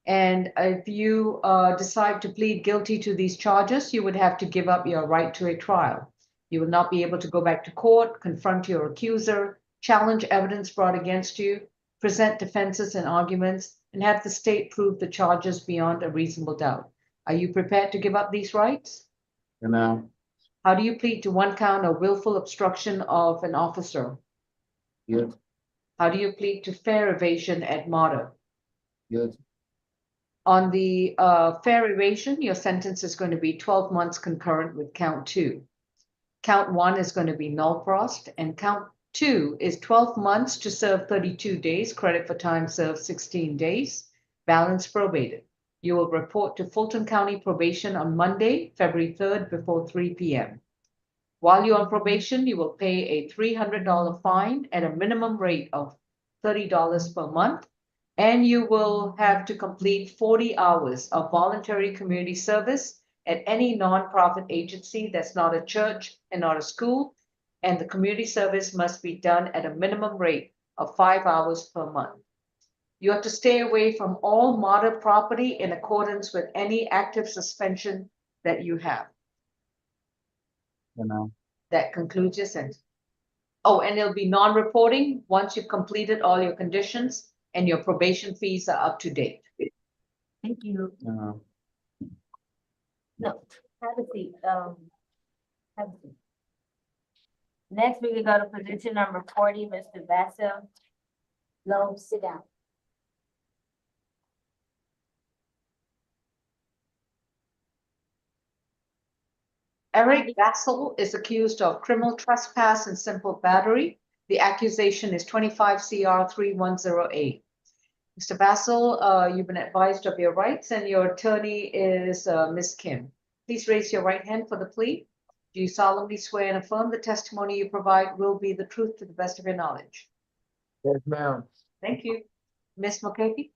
[SPEAKER 1] And if you decide to plead guilty to these charges, you would have to give up your right to a trial. You will not be able to go back to court, confront your accuser, challenge evidence brought against you, present defenses and arguments, and have the state prove the charges beyond a reasonable doubt. Are you prepared to give up these rights?
[SPEAKER 16] Yes, ma'am.
[SPEAKER 1] How do you plead to one count of willful obstruction of an officer?
[SPEAKER 16] Yes,
[SPEAKER 1] How do you plead to fair evasion ad mordem?
[SPEAKER 16] yes,
[SPEAKER 1] On the fair evasion, your sentence is going to be 12 months concurrent with count 2. Count 1 is going to be null prost, and count 2 is 12 months to serve 32 days, credit for time served 16 days, balance probated. You will report to Fulton County Probation on Monday, February 3rd before 3 p.m. While you're on probation, you will pay a $300 fine at a minimum rate of $30 per month, and you will have to complete 40 hours of voluntary community service at any nonprofit agency that's not a church and not a school, and the community service must be done at a minimum rate of 5 hours per month. You have to stay away from all martyr property in accordance with any active suspension that you have.
[SPEAKER 16] yes, ma'am.
[SPEAKER 1] That concludes your sentence. Oh, and it'll be non-reporting once you've completed all your conditions and your probation fees are up to date.
[SPEAKER 4] Thank you.
[SPEAKER 16] Yes, ma'am.
[SPEAKER 4] No, have a seat. Have a seat. Next, we can go to position number 40, Mr. Vassell. No, sit down.
[SPEAKER 1] Eric Vassell is accused of criminal trespass and simple battery. The accusation is 25 CR 3108. Mr. Vassell, you've been advised of your rights and your attorney is Ms. Kim. Please raise your right hand for the plea. Do you solemnly swear and affirm the testimony you provide will be the truth to the best of your knowledge?
[SPEAKER 9] Yes, ma'am.
[SPEAKER 1] Thank you. Ms. Mulcahy?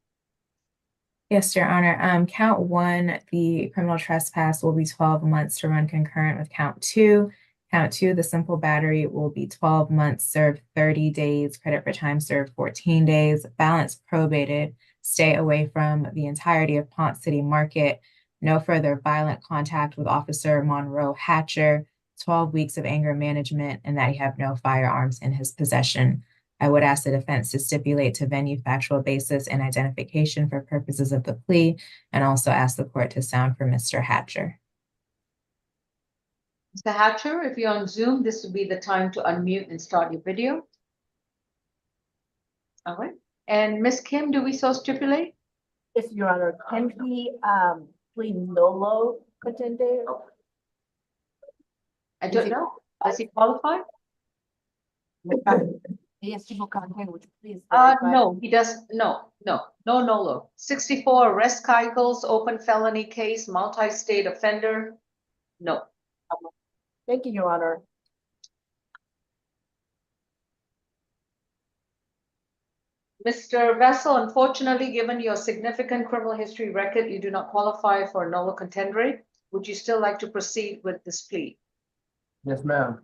[SPEAKER 11] Yes, Your Honor. Count 1, the criminal trespass will be 12 months to run concurrent with count 2. Count 2, the simple battery will be 12 months served 30 days, credit for time served 14 days, balance probated, stay away from the entirety of Ponce City Market, no further violent contact with Officer Monroe Hatcher, 12 weeks of anger management, and that he have no firearms in his possession. I would ask the defense to stipulate to venue factual basis and identification for purposes of the plea, and also ask the court to sound for Mr. Hatcher.
[SPEAKER 1] Mr. Hatcher, if you're on Zoom, this would be the time to unmute and start your video. All right. And Ms. Kim, do we so stipulate?
[SPEAKER 4] Yes, Your Honor. Can he plead nolo contendere?
[SPEAKER 1] I don't know. Does he qualify?
[SPEAKER 4] Yes, people come here, would you please? verify?
[SPEAKER 1] No, he does, no nolo. 64 arrest cycles, open felony case, multi-state offender. No.
[SPEAKER 4] Thank you, Your Honor.
[SPEAKER 1] Mr. Vessel, unfortunately, given your significant criminal history record, you do not qualify for a nolo contendere. Would you still like to proceed with this plea?
[SPEAKER 9] Yes, ma'am.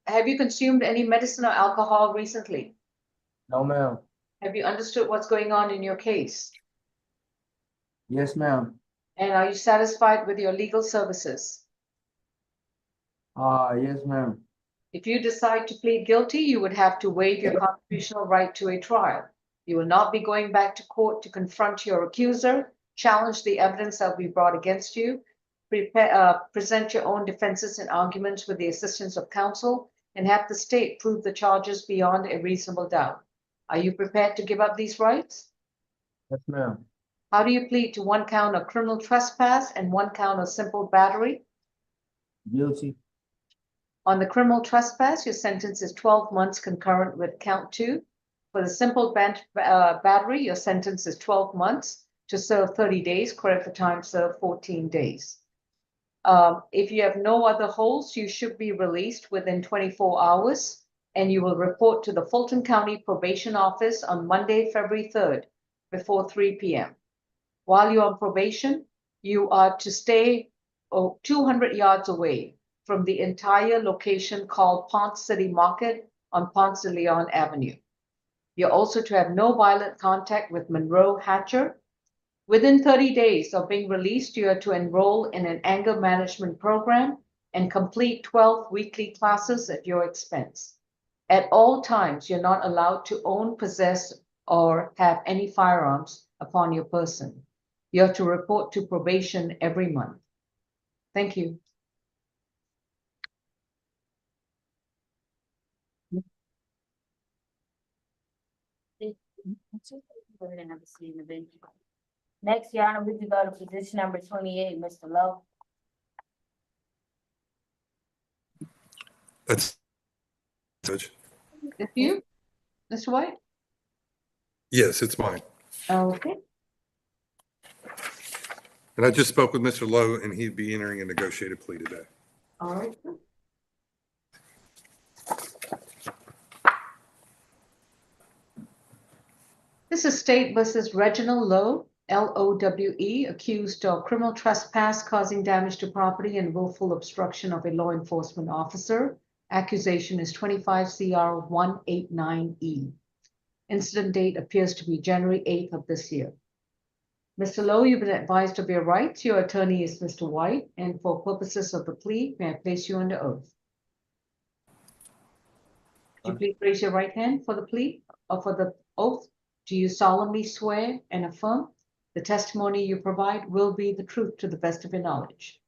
[SPEAKER 1] Have you consumed any medicine or alcohol recently?
[SPEAKER 9] No, ma'am.
[SPEAKER 1] Have you understood what's going on in your case?
[SPEAKER 9] Yes, ma'am.
[SPEAKER 1] And are you satisfied with your legal services?
[SPEAKER 9] Yes, ma'am.
[SPEAKER 1] If you decide to plead guilty, you would have to waive your constitutional right to a trial. You will not be going back to court to confront your accuser, challenge the evidence that will be brought against you, present your own defenses and arguments with the assistance of counsel, and have the state prove the charges beyond a reasonable doubt. Are you prepared to give up these rights?
[SPEAKER 9] Yes, ma'am.
[SPEAKER 1] How do you plead to one count of criminal trespass and one count of simple battery?
[SPEAKER 9] Guilty.
[SPEAKER 1] On the criminal trespass, your sentence is 12 months concurrent with count 2. For the simple battery, your sentence is 12 months to serve 30 days, credit for time served 14 days. If you have no other holds, you should be released within 24 hours, and you will report to the Fulton County Probation Office on Monday, February 3rd, before 3 p.m. While you're on probation, you are to stay 200 yards away from the entire location called Ponce City Market on Ponce de Leon Avenue. You're also to have no violent contact with Monroe Hatcher. Within 30 days of being released, you are to enroll in an anger management program and complete 12 weekly classes at your expense. At all times, you're not allowed to own, possess, or have any firearms upon your person. You have to report to probation every month. Thank you.
[SPEAKER 13] Next, Your Honor, we can go to position number 28, Mr. Lowe.
[SPEAKER 3] That's Judge.
[SPEAKER 1] Is you, Mr. White?
[SPEAKER 3] Yes, it's mine.
[SPEAKER 1] Okay.
[SPEAKER 3] And I just spoke with Mr. Lowe, and he'd be entering a negotiated plea today.
[SPEAKER 1] All right. This is State versus Reginald Lowe, LOWE, accused of criminal trespass causing damage to property and willful obstruction of a law enforcement officer. Accusation is 25 CR 189E. Incident date appears to be January 8th of this year. Mr. Lowe, you've been advised of your rights. Your attorney is Mr. White, and for purposes of the plea, may I place you under oath? Could you please raise your right hand for the plea or for the oath? Do you solemnly swear and affirm the testimony you provide will be the truth to the best of your knowledge?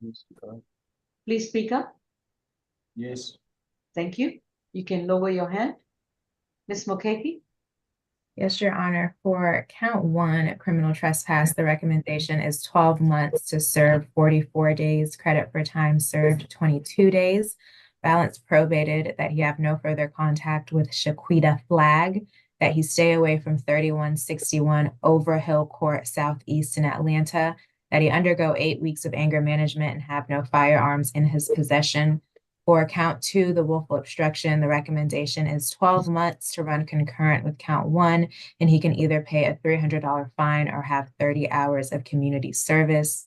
[SPEAKER 16] Yes, God.
[SPEAKER 1] Please speak up.
[SPEAKER 16] Yes.
[SPEAKER 1] Thank you. You can lower your hand. Ms. Mulcahy?
[SPEAKER 11] Yes, Your Honor. For count 1, criminal trespass, the recommendation is 12 months to serve 44 days, credit for time served 22 days. Balance probated that he have no further contact with Shaquita Flagg, that he stay away from 3161 Overhill Court Southeast in Atlanta, that he undergo 8 weeks of anger management and have no firearms in his possession. For count 2, the willful obstruction, the recommendation is 12 months to run concurrent with count 1, and he can either pay a $300 fine or have 30 hours of community service.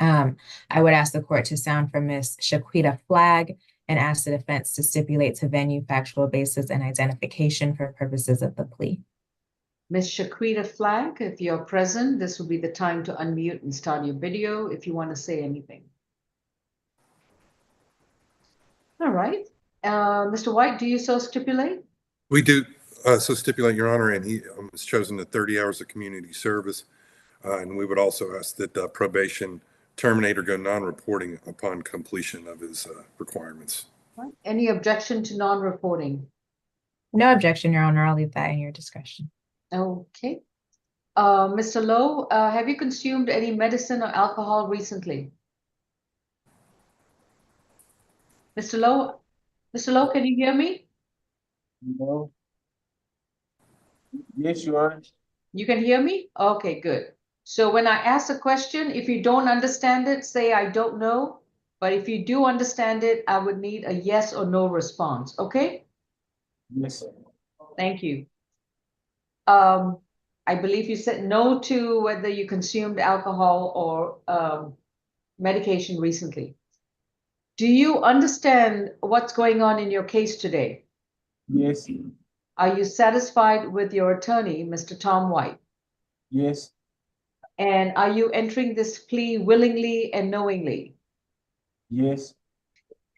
[SPEAKER 11] I would ask the court to sound for Ms. Shaquita Flagg and ask the defense to stipulate to venue, factual basis, and identification for purposes of the plea.
[SPEAKER 1] Ms. Shaquita Flagg, if you're present, this will be the time to unmute and start your video if you want to say anything. All right. Mr. White, do you so stipulate?
[SPEAKER 3] We do so stipulate, Your Honor, and he has chosen the 30 hours of community service. And we would also ask that probation terminate or go non-reporting upon completion of his requirements.
[SPEAKER 1] Any objection to non-reporting?
[SPEAKER 11] No objection, Your Honor. I'll leave that in your discretion.
[SPEAKER 1] Okay. Mr. Lowe, have you consumed any medicine or alcohol recently? Mr. Lowe, can you hear me?
[SPEAKER 16] No. Yes, Your Honor.
[SPEAKER 1] You can hear me? Okay, good. So when I ask a question, if you don't understand it, say I don't know. But if you do understand it, I would need a yes or no response, okay?
[SPEAKER 16] Yes, sir.
[SPEAKER 1] Thank you. I believe you said no to whether you consumed alcohol or medication recently. Do you understand what's going on in your case today?
[SPEAKER 16] Yes.
[SPEAKER 1] Are you satisfied with your attorney, Mr. Tom White?
[SPEAKER 16] Yes.
[SPEAKER 1] And are you entering this plea willingly and knowingly?
[SPEAKER 16] Yes.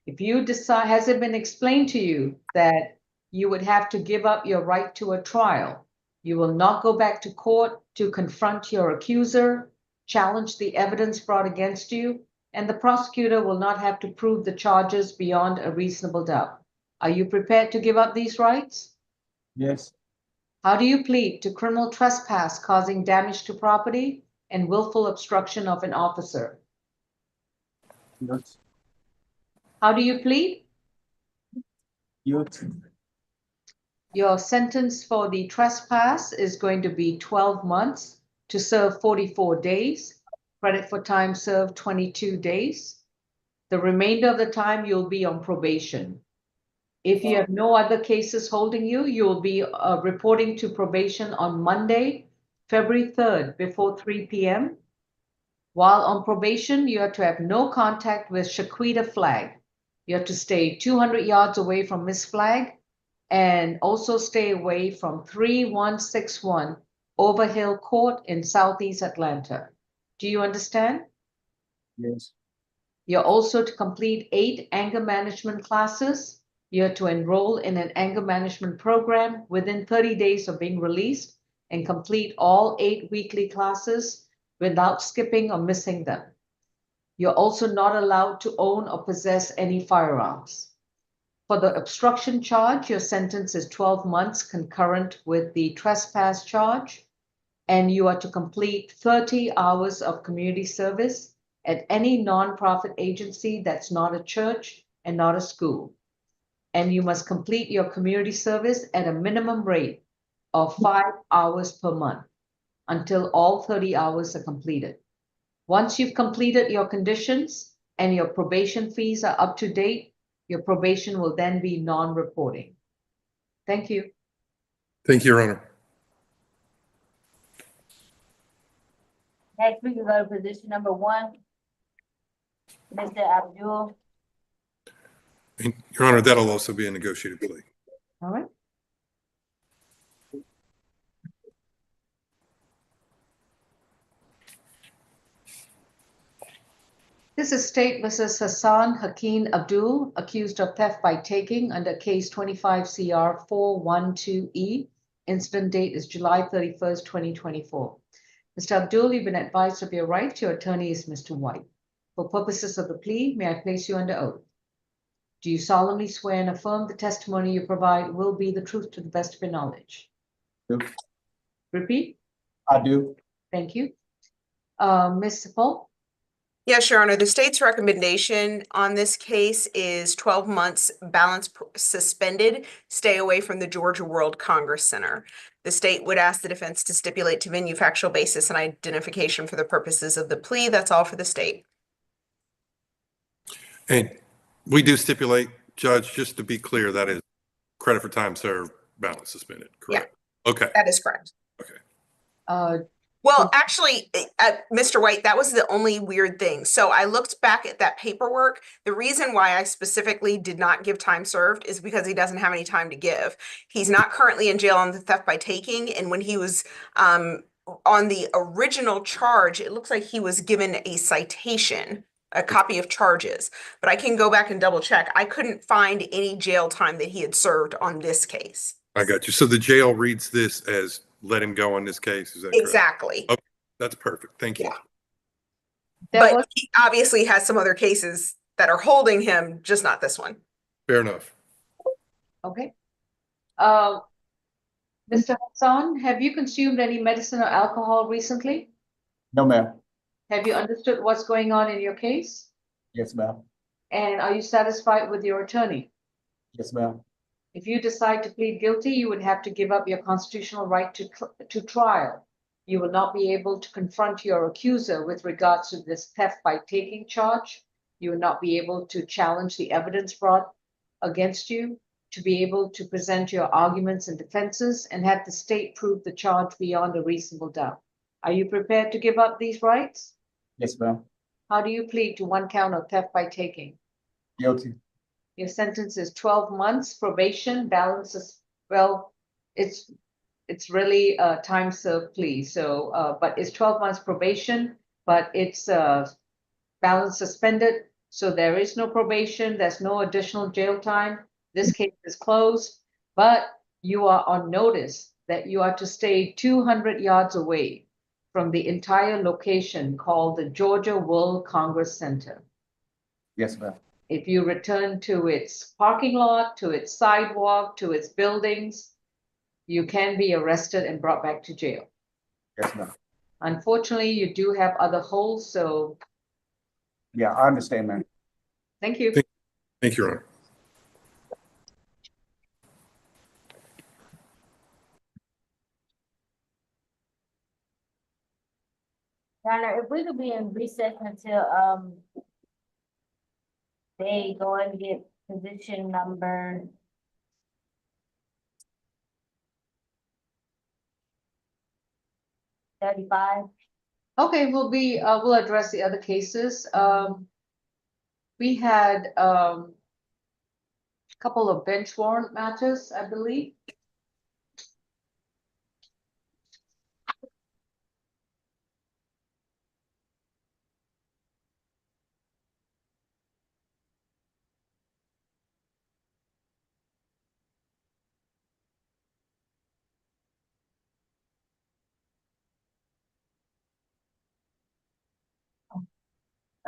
[SPEAKER 1] If you decide, has it been explained to you that you would have to give up your right to a trial? You will not go back to court to confront your accuser, challenge the evidence brought against you, and the prosecutor will not have to prove the charges beyond a reasonable doubt. Are you prepared to give up these rights?
[SPEAKER 16] Yes.
[SPEAKER 1] How do you plead to criminal trespass causing damage to property and willful obstruction of an officer?
[SPEAKER 16] Yes.
[SPEAKER 1] How do you plead?
[SPEAKER 16] Yes.
[SPEAKER 1] Your sentence for the trespass is going to be 12 months to serve 44 days. Credit for time served 22 days. The remainder of the time you'll be on probation. If you have no other cases holding you, you'll be reporting to probation on Monday, February 3rd before 3 p.m. While on probation, you have to have no contact with Shaquita Flagg. You have to stay 200 yards away from Miss Flagg and also stay away from 3161 Overhill Court in Southeast Atlanta. Do you understand?
[SPEAKER 16] Yes.
[SPEAKER 1] You're also to complete 8 anger management classes You're to enroll in an anger management program within 30 days of being released and complete all 8 weekly classes without skipping or missing them. You're also not allowed to own or possess any firearms. For the obstruction charge, your sentence is 12 months concurrent with the trespass charge, and you are to complete 30 hours of community service at any nonprofit agency that's not a church and not a school. And you must complete your community service at a minimum rate of 5 hours per month until all 30 hours are completed. Once you've completed your conditions and your probation fees are up to date, your probation will then be non-reporting. Thank you.
[SPEAKER 3] Thank you, Your Honor.
[SPEAKER 13] Next, we can go to position number 1. Mr. Abdul.
[SPEAKER 3] And Your Honor, that'll also be a negotiated plea.
[SPEAKER 1] All right. This is State versus Hassan Hakeem Abdul, accused of theft by taking under case 25 CR 412E. Incident date is July 31st, 2024. Mr. Abdul, you've been advised of your right. Your attorney is Mr. White. For purposes of the plea, may I place you under oath? Do you solemnly swear and affirm the testimony you provide will be the truth to the best of your knowledge?
[SPEAKER 16] Do.
[SPEAKER 1] Repeat.
[SPEAKER 16] I do.
[SPEAKER 1] Thank you. Ms. Paul?
[SPEAKER 5] Yes, Your Honor, the state's recommendation on this case is 12 months balance suspended, stay away from the Georgia World Congress Center. The state would ask the defense to stipulate to venue, factual basis, and identification for the purposes of the plea. That's all for the state.
[SPEAKER 3] And we do stipulate, Judge, just to be clear, that is credit for time served, balance suspended, correct? Yeah. Okay.
[SPEAKER 5] That is correct.
[SPEAKER 3] Okay.
[SPEAKER 5] Well, actually, Mr. White, that was the only weird thing. So I looked back at that paperwork. The reason why I specifically did not give time served is because he doesn't have any time to give. He's not currently in jail on the theft by taking. And when he was on the original charge, it looks like he was given a citation, a copy of charges. But I can go back and double check. I couldn't find any jail time that he had served on this case.
[SPEAKER 3] I got you. So the jail reads this as let him go on this case, is that correct?
[SPEAKER 5] Exactly.
[SPEAKER 3] Okay, that's perfect. Thank you.
[SPEAKER 5] Yeah. But he obviously has some other cases that are holding him, just not this one.
[SPEAKER 3] Fair enough.
[SPEAKER 1] Okay. Mr. Hassan, have you consumed any medicine or alcohol recently?
[SPEAKER 16] No, ma'am.
[SPEAKER 1] Have you understood what's going on in your case?
[SPEAKER 16] Yes, ma'am.
[SPEAKER 1] And are you satisfied with your attorney?
[SPEAKER 16] Yes, ma'am.
[SPEAKER 1] If you decide to plead guilty, you would have to give up your constitutional right to trial. You will not be able to confront your accuser with regards to this theft by taking charge. You will not be able to challenge the evidence brought against you, to be able to present your arguments and defenses, and have the state prove the charge beyond a reasonable doubt. Are you prepared to give up these rights?
[SPEAKER 16] Yes, ma'am.
[SPEAKER 1] How do you plead to 1 count of theft by taking?
[SPEAKER 16] Guilty.
[SPEAKER 1] Your sentence is 12 months probation, balances, well, it's really a time served plea. So, but it's 12 months probation, but it's balance suspended. So there is no probation. There's no additional jail time. This case is closed, but you are on notice that you are to stay 200 yards away from the entire location called the Georgia World Congress Center.
[SPEAKER 16] Yes, ma'am.
[SPEAKER 1] If you return to its parking lot, to its sidewalk, to its buildings, you can be arrested and brought back to jail.
[SPEAKER 16] Yes, ma'am.
[SPEAKER 1] Unfortunately, you do have other holds, so.
[SPEAKER 16] Yeah, I understand, ma'am.
[SPEAKER 1] Thank you.
[SPEAKER 3] Thank you, Your Honor.
[SPEAKER 13] Your Honor, if we could be in recess until they go and get position number 35.
[SPEAKER 1] Okay, we'll address the other cases. We had a couple of bench warrant matters, I believe.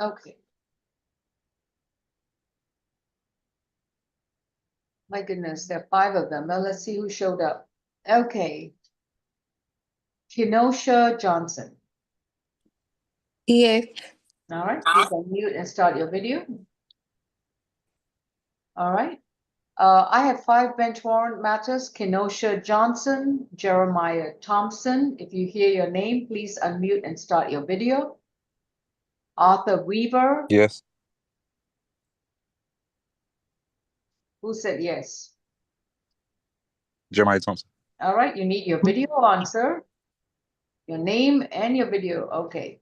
[SPEAKER 1] Okay. My goodness, there are 5 of them. Now let's see who showed up. Okay. Kenosha Johnson.
[SPEAKER 15] Yes.
[SPEAKER 1] All right, please unmute and start your video. All right. I have 5 bench warrant matters. Kenosha Johnson, Jeremiah Thompson. If you hear your name, please unmute and start your video. Arthur Weaver.
[SPEAKER 17] Yes.
[SPEAKER 1] Who said yes?
[SPEAKER 17] Jeremiah Thompson.
[SPEAKER 1] All right, you need your video on, sir. Your name and your video. Okay.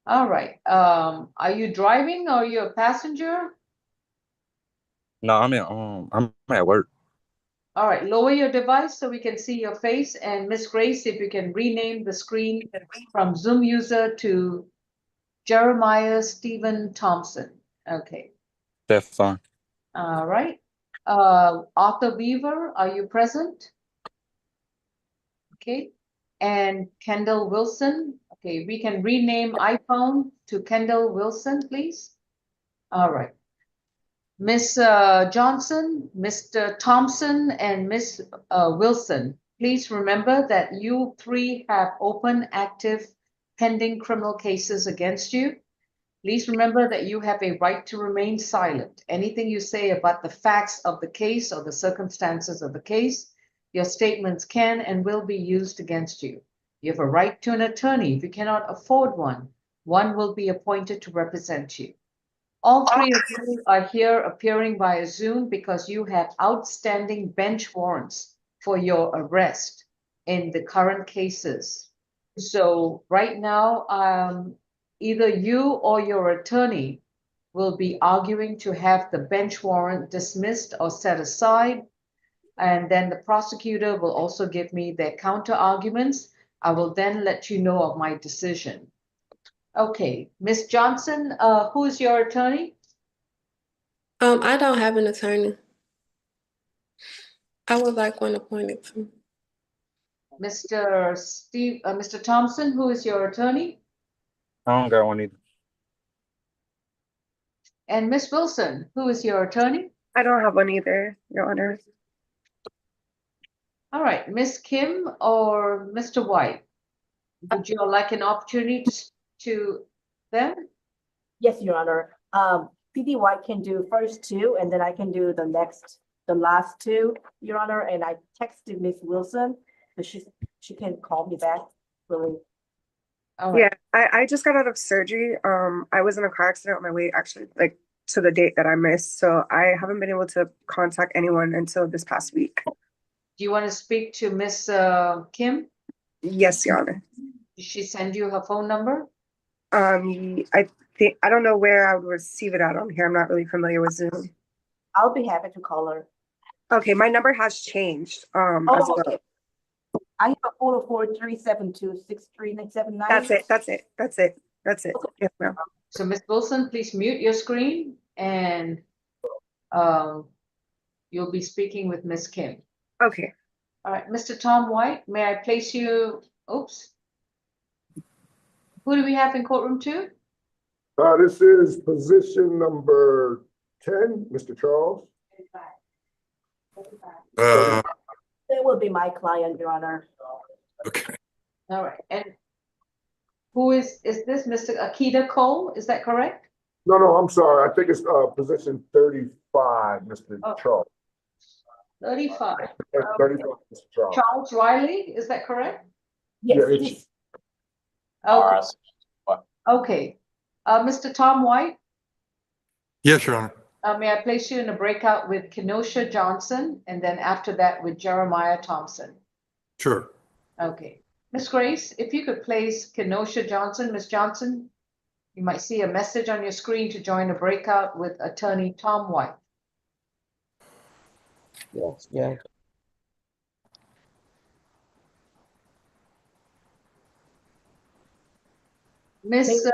[SPEAKER 1] All right. Are you driving or are you a passenger?
[SPEAKER 17] No, I'm at work.
[SPEAKER 1] All right, lower your device so we can see your face. And Miss Grace, if you can rename the screen from Zoom user to Jeremiah Stephen Thompson. Okay.
[SPEAKER 17] That's fine.
[SPEAKER 1] All right. Arthur Weaver, are you present? Okay. And Kendall Wilson. Okay, we can rename iPhone to Kendall Wilson, please. All right. Miss Johnson, Mr. Thompson, and Miss Wilson, please remember that you 3 have open, active, pending criminal cases against you. Please remember that you have a right to remain silent. Anything you say about the facts of the case or the circumstances of the case, your statements can and will be used against you. You have a right to an attorney. If you cannot afford one, one will be appointed to represent you. All 3 of you are here appearing via Zoom because you have outstanding bench warrants for your arrest in the current cases. So right now, either you or your attorney will be arguing to have the bench warrant dismissed or set aside. And then the prosecutor will also give me their counter arguments. I will then let you know of my decision. Okay, Miss Johnson, who is your attorney?
[SPEAKER 15] I don't have an attorney. I would like one appointed to.
[SPEAKER 1] Mr. Thompson, who is your attorney?
[SPEAKER 17] I don't got one either.
[SPEAKER 1] And Miss Wilson, who is your attorney?
[SPEAKER 15] I don't have one either, Your Honor.
[SPEAKER 1] All right, Miss Kim or Mr. White? Would you like an opportunity to them?
[SPEAKER 4] Yes, Your Honor. PD White can do first 2, and then I can do the last 2, Your Honor. And I texted Miss Wilson, but she can call me back, really.
[SPEAKER 1] All right.
[SPEAKER 15] Yeah, I just got out of surgery. I was in a car accident on my way actually like to the date that I missed. So I haven't been able to contact anyone until this past week.
[SPEAKER 1] Do you want to speak to Miss Kim?
[SPEAKER 15] Yes, Your Honor.
[SPEAKER 1] Did she send you her phone number?
[SPEAKER 15] I don't know where I would receive it out on here. I'm not really familiar with Zoom.
[SPEAKER 4] I'll be happy to call her.
[SPEAKER 15] Okay, my number has changed. As well.
[SPEAKER 4] Okay. I have a 443-726-3979.
[SPEAKER 15] That's it. Yes, ma'am.
[SPEAKER 1] So Miss Wilson, please mute your screen and you'll be speaking with Miss Kim.
[SPEAKER 15] Okay.
[SPEAKER 1] All right, Mr. Tom White, may I place you? Oops. Who do we have in courtroom 2?
[SPEAKER 6] This is position number 10, Mr. Charles.
[SPEAKER 4] That will be my client, Your Honor.
[SPEAKER 3] Okay.
[SPEAKER 1] All right, and who is this Mr. Akita Cole? Is that correct?
[SPEAKER 6] No, I'm sorry. I think it's position 35, Mr. Charles.
[SPEAKER 1] 35.
[SPEAKER 6] 35, Mr. Charles.
[SPEAKER 1] Charles Riley, is that correct?
[SPEAKER 4] Yes.
[SPEAKER 1] Okay. Okay. Mr. Tom White,
[SPEAKER 3] Yes, Your Honor.
[SPEAKER 1] may I place you in a breakout with Kenosha Johnson and then after that with Jeremiah Thompson?
[SPEAKER 3] Sure.
[SPEAKER 1] Okay. Miss Grace, if you could place Kenosha Johnson, Miss Johnson, you might see a message on your screen to join a breakout with attorney Tom White.
[SPEAKER 2] Yes, yeah.
[SPEAKER 1] Miss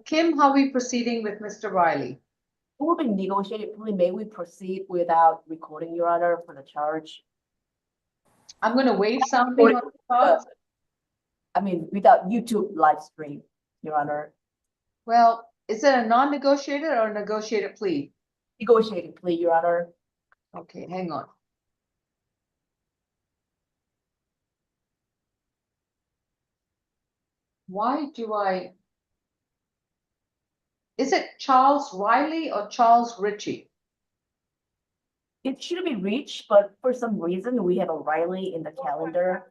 [SPEAKER 1] Kim, how are we proceeding with Mr. Riley?
[SPEAKER 4] It will be negotiated. May we proceed without recording, Your Honor, for the charge?
[SPEAKER 1] I'm going to waive sounding on the charge.
[SPEAKER 4] I mean, without YouTube live stream, Your Honor.
[SPEAKER 1] Well, is it a non-negotiated or a negotiated plea?
[SPEAKER 4] Negotiated plea, Your Honor.
[SPEAKER 1] Okay, hang on. Why do I? Is it Charles Riley or Charles Ritchie?
[SPEAKER 4] It should be reached, but for some reason, we have a Riley in the calendar.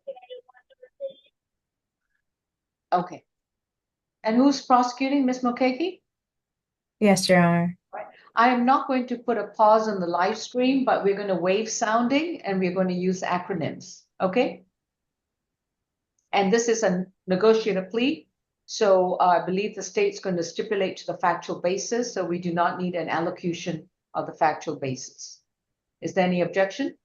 [SPEAKER 1] Okay. And who's prosecuting, Ms. Mokeke?
[SPEAKER 11] Yes, Your Honor.
[SPEAKER 1] I am not going to put a pause on the live stream, but we're going to waive sounding and we're going to use acronyms, okay? And this is a negotiated plea. So I believe the state's going to stipulate to the factual basis, so we do not need an allocution of the factual basis. Is there any objection?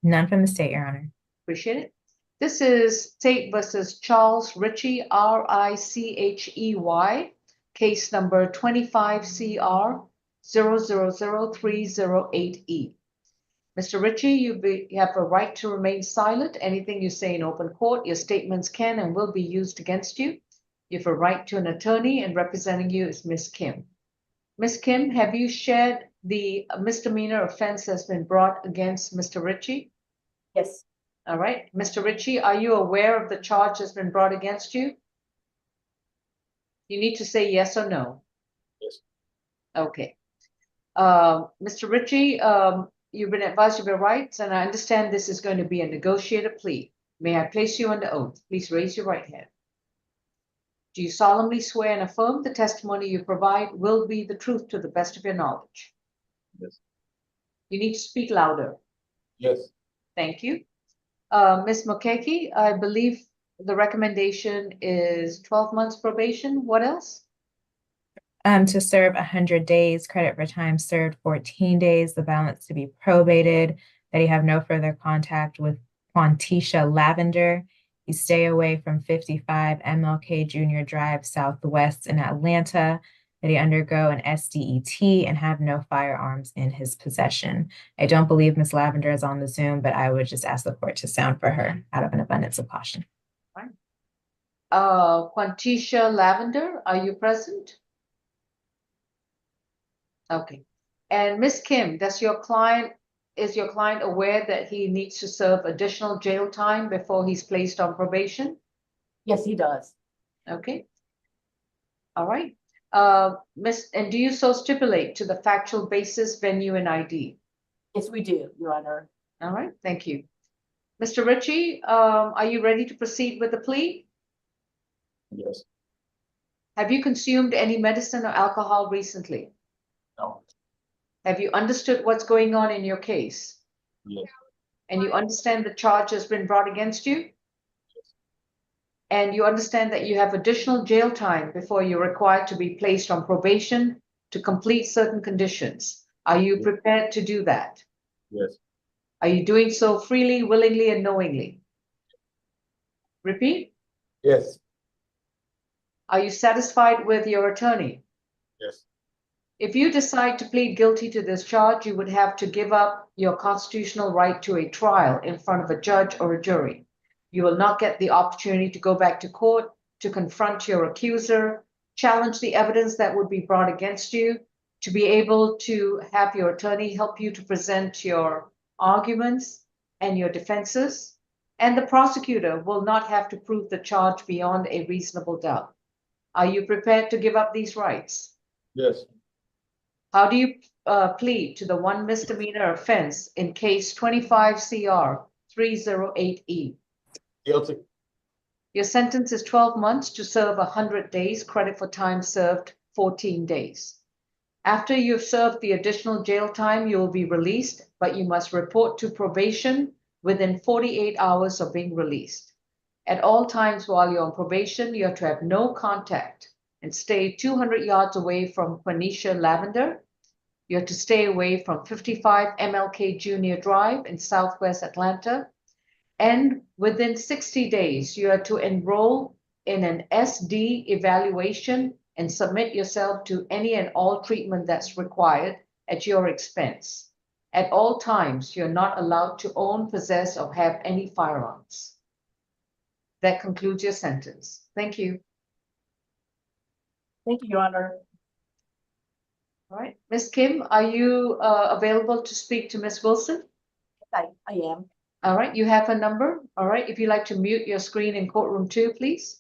[SPEAKER 11] None from the state, Your Honor.
[SPEAKER 1] Appreciate it. This is State versus Charles Ritchie, R-I-C-H-E-Y, case number 25CR 0000308E. Mr. Ritchie, you have a right to remain silent. Anything you say in open court, your statements can and will be used against you. You have a right to an attorney, and representing you is Ms. Kim. Ms. Kim, have you shared the misdemeanor offense that's been brought against Mr. Ritchie?
[SPEAKER 4] Yes.
[SPEAKER 1] All right. Mr. Ritchie, are you aware of the charge that's been brought against you? You need to say yes or no.
[SPEAKER 8] Yes.
[SPEAKER 1] Okay. Mr. Ritchie, you've been advised of your rights, and I understand this is going to be a negotiated plea. May I place you under oath? Please raise your right hand. Do you solemnly swear and affirm the testimony you provide will be the truth to the best of your knowledge?
[SPEAKER 8] Yes.
[SPEAKER 1] You need to speak louder.
[SPEAKER 8] Yes.
[SPEAKER 1] Thank you. Ms. Mokeke, I believe the recommendation is 12 months probation. What else?
[SPEAKER 11] To serve 100 days, credit for time served 14 days, the balance to be probated, that he have no further contact with Quantisha Lavender. He stay away from 55 MLK Junior Drive Southwest in Atlanta, that he undergo an SDET and have no firearms in his possession. I don't believe Ms. Lavender is on the Zoom, but I would just ask the court to sound for her out of an abundance of caution.
[SPEAKER 1] Quantisha Lavender, are you present? Okay. And Ms. Kim, is your client aware that he needs to serve additional jail time before he's placed on probation?
[SPEAKER 4] Yes, he does.
[SPEAKER 1] Okay. All right. And do you so stipulate to the factual basis, venue, and ID?
[SPEAKER 4] Yes, we do, Your Honor.
[SPEAKER 1] All right, thank you. Mr. Ritchie, are you ready to proceed with the plea?
[SPEAKER 8] Yes.
[SPEAKER 1] Have you consumed any medicine or alcohol recently?
[SPEAKER 8] No.
[SPEAKER 1] Have you understood what's going on in your case?
[SPEAKER 8] Yes.
[SPEAKER 1] And you understand the charge has been brought against you? And you understand that you have additional jail time before you're required to be placed on probation to complete certain conditions. Are you prepared to do that?
[SPEAKER 8] Yes.
[SPEAKER 1] Are you doing so freely, willingly, and knowingly? Repeat.
[SPEAKER 8] Yes.
[SPEAKER 1] Are you satisfied with your attorney?
[SPEAKER 8] Yes.
[SPEAKER 1] If you decide to plead guilty to this charge, you would have to give up your constitutional right to a trial in front of a judge or a jury. You will not get the opportunity to go back to court, to confront your accuser, challenge the evidence that would be brought against you, to be able to have your attorney help you to present your arguments and your defenses, and the prosecutor will not have to prove the charge beyond a reasonable doubt. Are you prepared to give up these rights?
[SPEAKER 8] Yes.
[SPEAKER 1] How do you plead to the one misdemeanor offense in case 25 CR 308E?
[SPEAKER 8] Guilty.
[SPEAKER 1] Your sentence is 12 months to serve 100 days, credit for time served 14 days. After you've served the additional jail time, you will be released, but you must report to probation within 48 hours of being released. At all times while you're on probation, you have to have no contact and stay 200 yards away from Quantisha Lavender. You have to stay away from 55 MLK Junior Drive in Southwest Atlanta. And within 60 days, you are to enroll in an SD evaluation and submit yourself to any and all treatment that's required at your expense. At all times, you're not allowed to own, possess, or have any firearms. That concludes your sentence. Thank you.
[SPEAKER 4] Thank you, Your Honor.
[SPEAKER 1] All right, Ms. Kim, are you available to speak to Ms. Wilson?
[SPEAKER 4] I am.
[SPEAKER 1] All right, you have her number. All right, if you'd like to mute your screen in courtroom 2, please.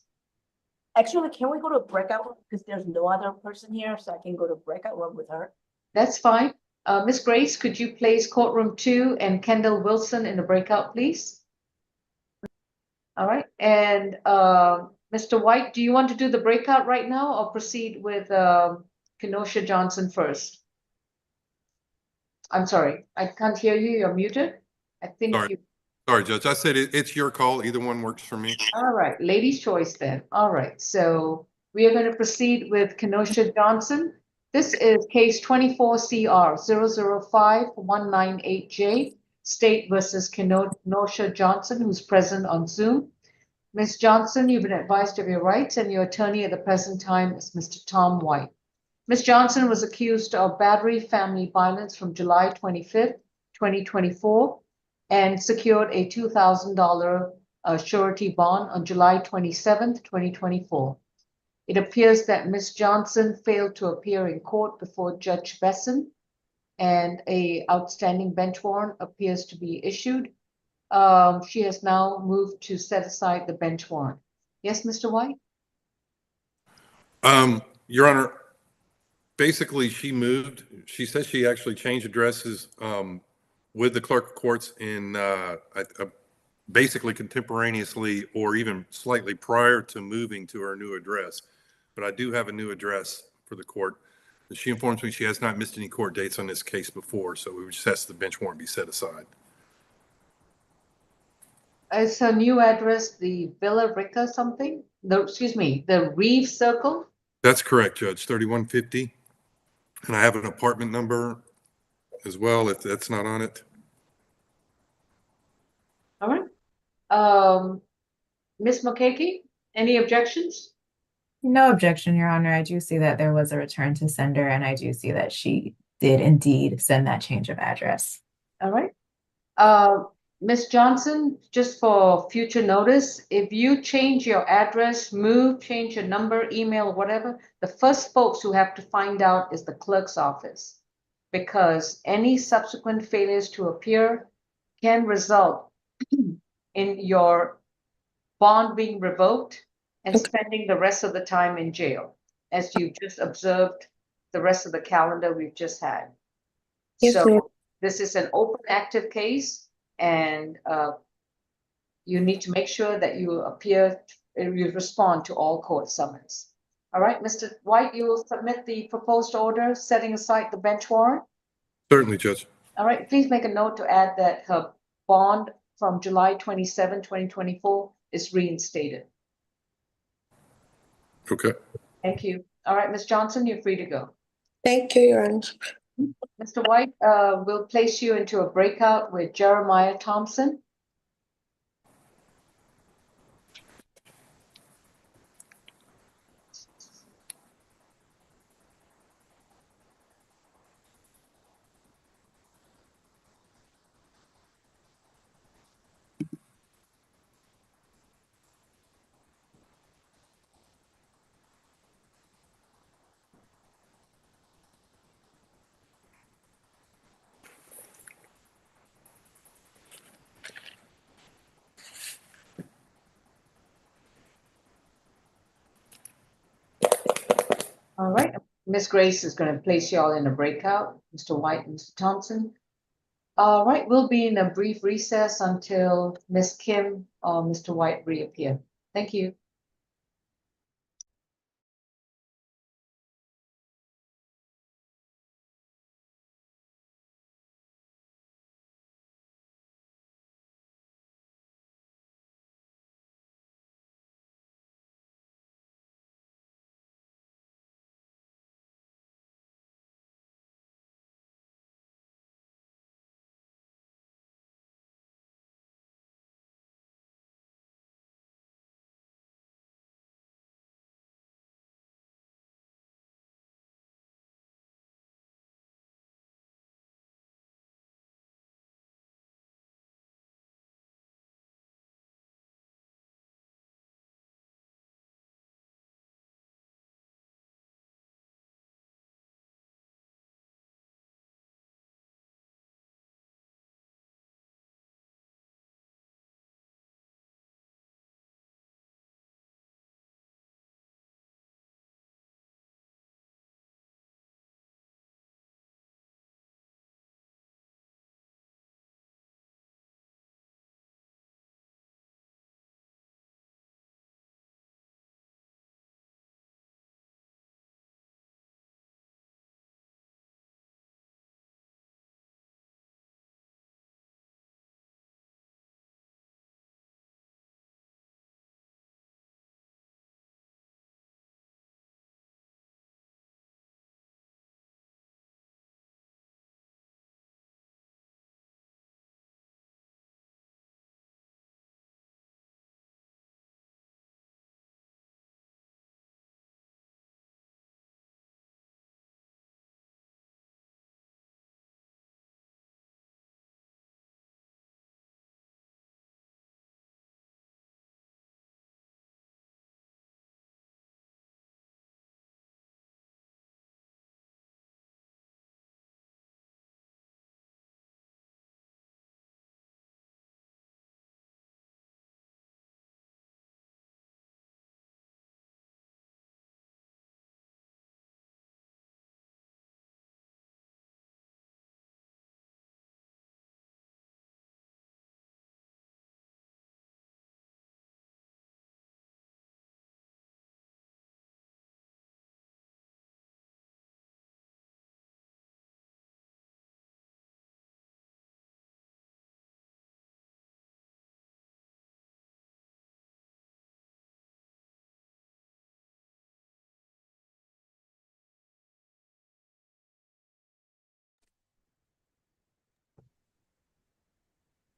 [SPEAKER 4] Actually, can we go to a breakout room? Because there's no other person here, so I can go to breakout room with her.
[SPEAKER 1] That's fine. Ms. Grace, could you place courtroom 2 and Kendall Wilson in the breakout, please? All right, and Mr. White, do you want to do the breakout right now or proceed with Kenosha Johnson first? I'm sorry, I can't hear you. You're muted. I think
[SPEAKER 3] Sorry.
[SPEAKER 1] you.
[SPEAKER 3] Sorry, Judge. I said it's your call. Either one works for me.
[SPEAKER 1] All right, ladies' choice then. All right, so we are going to proceed with Kenosha Johnson. This is case 24 CR 005198J, State versus Kenosha Johnson, who's present on Zoom. Ms. Johnson, you've been advised of your rights, and your attorney at the present time is Mr. Tom White. Ms. Johnson was accused of battery family violence from July 25th, 2024, and secured a $2,000 surety bond on July 27th, 2024. It appears that Ms. Johnson failed to appear in court before Judge Besson, and an outstanding bench warrant appears to be issued. She has now moved to set aside the bench warrant. Yes, Mr. White?
[SPEAKER 3] Your Honor, basically she moved. She says she actually changed addresses with the clerk of courts in basically contemporaneously or even slightly prior to moving to her new address. But I do have a new address for the court. She informs me she has not missed any court dates on this case before, so we would just ask the bench warrant be set aside.
[SPEAKER 1] Is her new address the Villa Rica something? No, excuse me, the Reeve Circle?
[SPEAKER 3] That's correct, Judge, 3150. And I have an apartment number as well, if that's not on it.
[SPEAKER 1] All right. Ms. Mokeke, any objections?
[SPEAKER 11] No objection, Your Honor. I do see that there was a return to sender, and I do see that she did indeed send that change of address.
[SPEAKER 1] All right. Ms. Johnson, just for future notice, if you change your address, move, change your number, email, whatever, the first folks who have to find out is the clerk's office, because any subsequent failures to appear can result in your bond being revoked and spending the rest of the time in jail, as you just observed the rest of the calendar we've just had.
[SPEAKER 15] Yes, ma'am.
[SPEAKER 1] So this is an open active case, and you need to make sure that you you respond to all court summons. All right, Mr. White, you will submit the proposed order setting aside the bench warrant.
[SPEAKER 3] Certainly, Judge.
[SPEAKER 1] All right, please make a note to add that her bond from July 27, 2024 is reinstated.
[SPEAKER 3] Okay.
[SPEAKER 1] Thank you. All right, Ms. Johnson, you're free to go.
[SPEAKER 15] Thank you, Your Honor.
[SPEAKER 1] Mr. White, we'll place you into a breakout with Jeremiah Thompson. All right, Ms. Grace is going to place you all in a breakout, Mr. White and Mr. Thompson. All right, we'll be in a brief recess until Ms. Kim or Mr. White reappear. Thank you.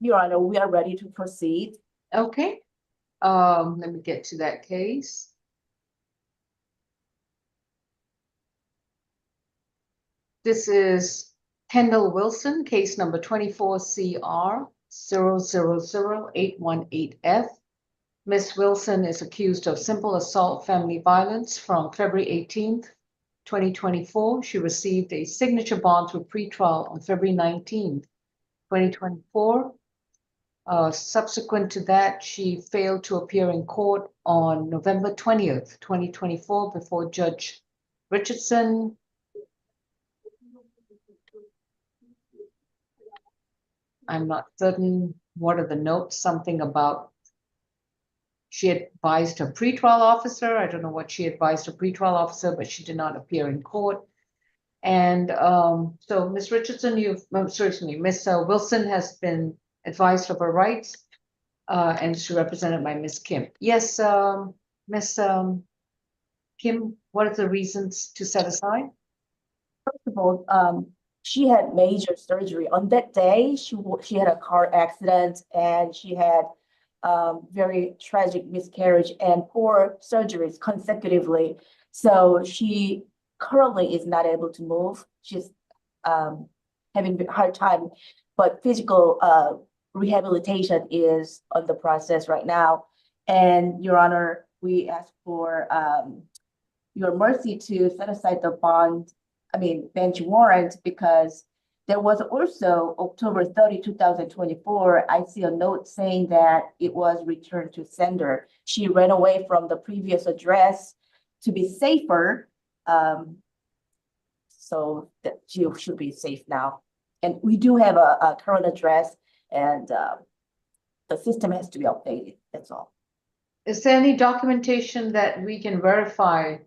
[SPEAKER 4] Your Honor, we are ready to proceed.
[SPEAKER 1] Okay. Let me get to that case. This is Kendall Wilson, case number 24CR 0000818F. Ms. Wilson is accused of simple assault family violence from February 18th, 2024. She received a signature bond through pretrial on February 19th, 2024. Subsequent to that, she failed to appear in court on November 20th, 2024 before Judge Richardson. I'm not certain what are the notes, something about she advised her pretrial officer. I don't know what she advised her pretrial officer, but she did not appear in court. And so Ms. Richardson, Ms. Wilson has been advised of her rights, and she's represented by Ms. Kim. Yes, Ms. Kim, what are the reasons to set aside?
[SPEAKER 4] First of all, she had major surgery. On that day, she had a car accident and she had very tragic miscarriage and 4 surgeries consecutively. So she currently is not able to move. She's having a hard time, but physical rehabilitation is on the process right now. And Your Honor, we ask for your mercy to set aside the bench warrant, because there was also October 30, 2024, I see a note saying that it was returned to sender. She ran away from the previous address to be safer, so that she should be safe now. And we do have a current address, and the system has to be updated, that's all.
[SPEAKER 1] Is there any documentation that we can verify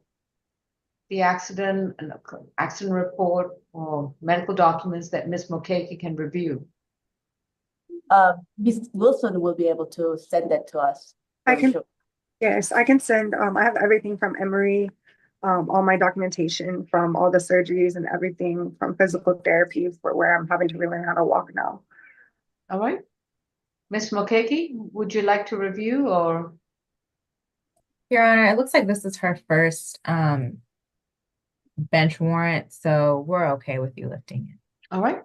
[SPEAKER 1] the accident, an accident report or medical documents that Ms. Mokeke can review?
[SPEAKER 4] Ms. Wilson will be able to send that to us.
[SPEAKER 15] I can, yes, I can send, I have everything from Emory, all my documentation from all the surgeries and everything from physical therapy for where I'm having to relearn how to walk now.
[SPEAKER 1] All right. Ms. Mokeke, would you like to review or?
[SPEAKER 11] Your Honor, it looks like this is her first bench warrant, so we're okay with you lifting it.
[SPEAKER 1] All right.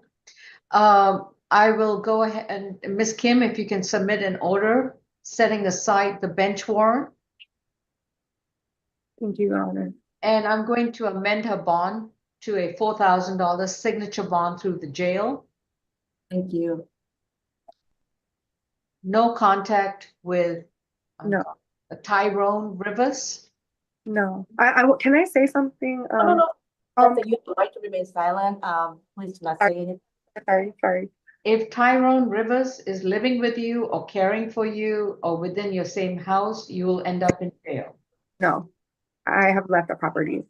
[SPEAKER 1] I will go ahead and Ms. Kim, if you can submit an order setting aside the bench warrant.
[SPEAKER 15] Thank you, Your Honor.
[SPEAKER 1] And I'm going to amend her bond to a $4,000 signature bond through the jail.
[SPEAKER 4] Thank you.
[SPEAKER 1] No contact with Tyrone Rivers.
[SPEAKER 15] No, can I say something?
[SPEAKER 4] No. You have the right to remain silent. Please do not say anything.
[SPEAKER 15] Sorry.
[SPEAKER 1] If Tyrone Rivers is living with you or caring for you or within your same house, you will end up in jail.
[SPEAKER 15] No, I have left the property.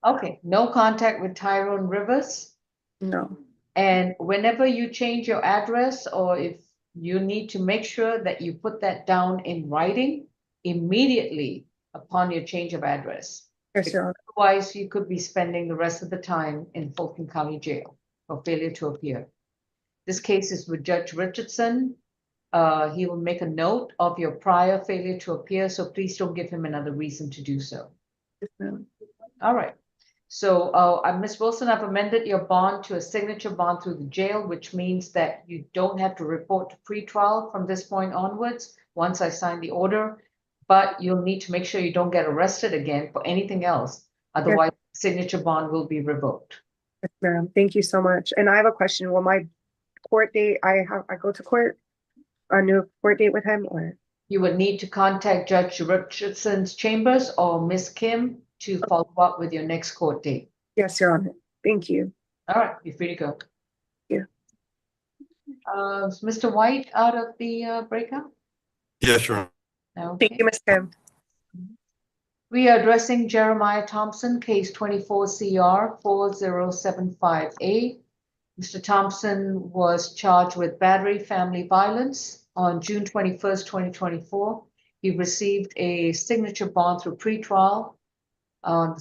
[SPEAKER 1] Okay, no contact with Tyrone Rivers.
[SPEAKER 15] No.
[SPEAKER 1] And whenever you change your address, or if you need to make sure that you put that down in writing immediately upon your change of address.
[SPEAKER 15] Yes, Your Honor.
[SPEAKER 1] Otherwise, you could be spending the rest of the time in Fulton County Jail for failure to appear. This case is with Judge Richardson. He will make a note of your prior failure to appear, so please don't give him another reason to do so.
[SPEAKER 15] Yes, ma'am.
[SPEAKER 1] All right. So, Ms. Wilson, I've amended your bond to a signature bond through the jail, which means that you don't have to report to pretrial from this point onwards, once I sign the order, but you'll need to make sure you don't get arrested again for anything else. Otherwise, signature bond will be revoked.
[SPEAKER 15] Yes, ma'am. Thank you so much. And I have a question. Will my court date, I go to court, a new court date with him, or?
[SPEAKER 1] You would need to contact Judge Richardson's chambers or Ms. Kim to follow up with your next court date.
[SPEAKER 15] Yes, Your Honor. Thank you.
[SPEAKER 1] All right, you're free to go.
[SPEAKER 15] Yeah.
[SPEAKER 1] Is Mr. White out of the breakout?
[SPEAKER 3] Yes, Your Honor.
[SPEAKER 1] Okay.
[SPEAKER 15] Thank you, Ms. Kim.
[SPEAKER 1] We are addressing Jeremiah Thompson, case 24CR 4075A. Mr. Thompson was charged with battery family violence on June 21st, 2024. He received a signature bond through pretrial on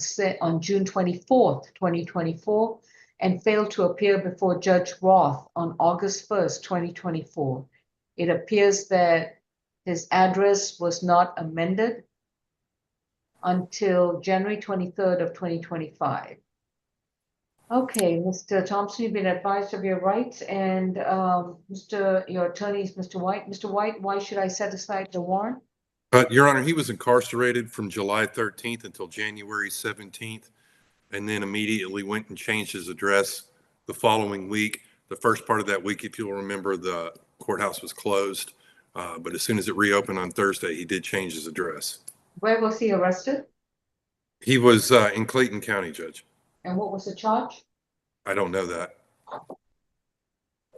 [SPEAKER 1] June 24th, 2024, and failed to appear before Judge Roth on August 1st, 2024. It appears that his address was not amended until January 23rd of 2025. Okay, Mr. Thompson, you've been advised of your rights, and your attorney is Mr. White. Mr. White, why should I set aside the warrant?
[SPEAKER 3] Your Honor, he was incarcerated from July 13th until January 17th, and then immediately went and changed his address the following week. The first part of that week, if you'll remember, the courthouse was closed, but as soon as it reopened on Thursday, he did change his address.
[SPEAKER 1] Where was he arrested?
[SPEAKER 3] He was in Clayton County, Judge.
[SPEAKER 1] And what was the charge?
[SPEAKER 3] I don't know that.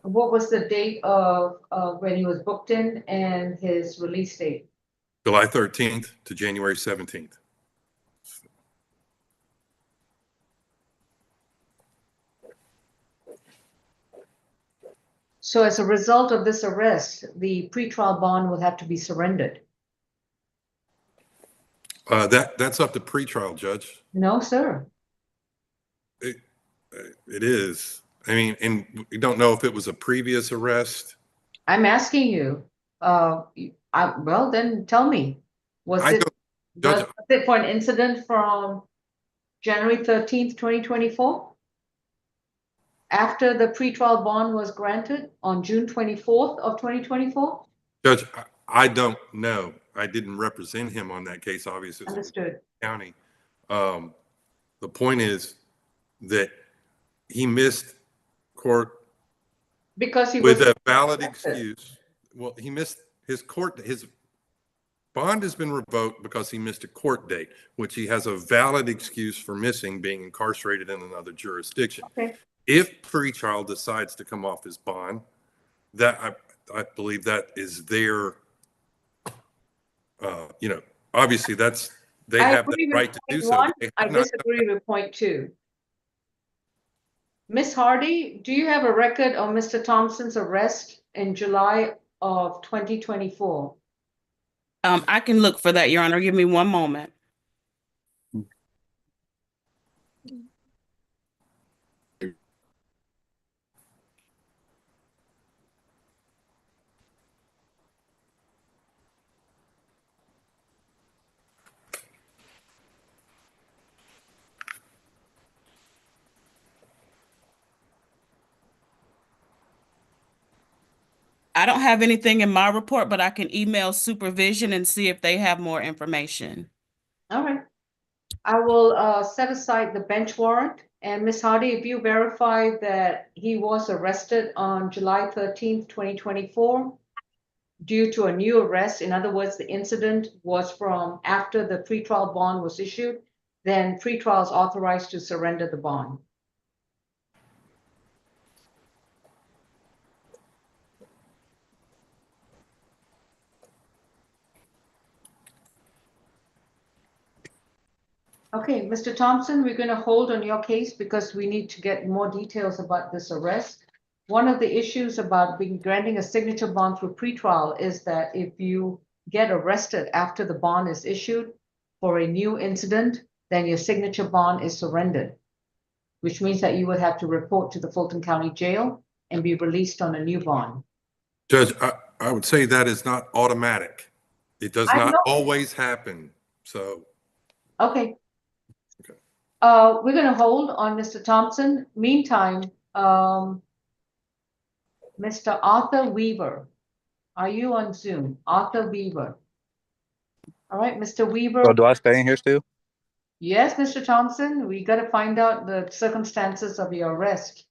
[SPEAKER 1] What was the date of when he was booked in and his release date?
[SPEAKER 3] July 13th to January 17th.
[SPEAKER 1] So as a result of this arrest, the pretrial bond will have to be surrendered.
[SPEAKER 3] That's up to pretrial, Judge.
[SPEAKER 1] No, sir.
[SPEAKER 3] It is. I mean, and we don't know if it was a previous arrest.
[SPEAKER 1] I'm asking you. Well, then tell me. Was it for an incident from January 13th, 2024? After the pretrial bond was granted on June 24th of 2024?
[SPEAKER 3] Judge, I don't know. I didn't represent him on that case, obviously.
[SPEAKER 1] Understood.
[SPEAKER 3] County. The point is that he missed court
[SPEAKER 1] because he
[SPEAKER 3] with
[SPEAKER 1] was
[SPEAKER 3] a valid excuse. Well, he missed his bond has been revoked because he missed a court date, which he has a valid excuse for missing, being incarcerated in another jurisdiction.
[SPEAKER 1] Okay.
[SPEAKER 3] If pretrial decides to come off his bond, that I believe that is their, obviously they have the right to do so.
[SPEAKER 1] I disagree with point 2. Ms. Hardy, do you have a record of Mr. Thompson's arrest in July of 2024?
[SPEAKER 12] I can look for that, Your Honor. Give me one moment. I don't have anything in my report, but I can email supervision and see if they have more information.
[SPEAKER 1] All right. I will set aside the bench warrant. And Ms. Hardy, if you verify that he was arrested on July 13th, 2024, due to a new arrest, in other words, the incident was from after the pretrial bond was issued, then pretrial is authorized to surrender the bond. Okay, Mr. Thompson, we're going to hold on your case because we need to get more details about this arrest. One of the issues about granting a signature bond through pretrial is that if you get arrested after the bond is issued for a new incident, then your signature bond is surrendered, which means that you would have to report to the Fulton County Jail and be released on a new bond.
[SPEAKER 3] Judge, I would say that is not automatic. It does not always happen. So.
[SPEAKER 1] Okay. We're going to hold on Mr. Thompson. Meantime, Mr. Arthur Weaver, are you on Zoom? Arthur Weaver. All right, Mr. Weaver.
[SPEAKER 17] So do I stay in here still?
[SPEAKER 1] Yes, Mr. Thompson, we got to find out the circumstances of your arrest.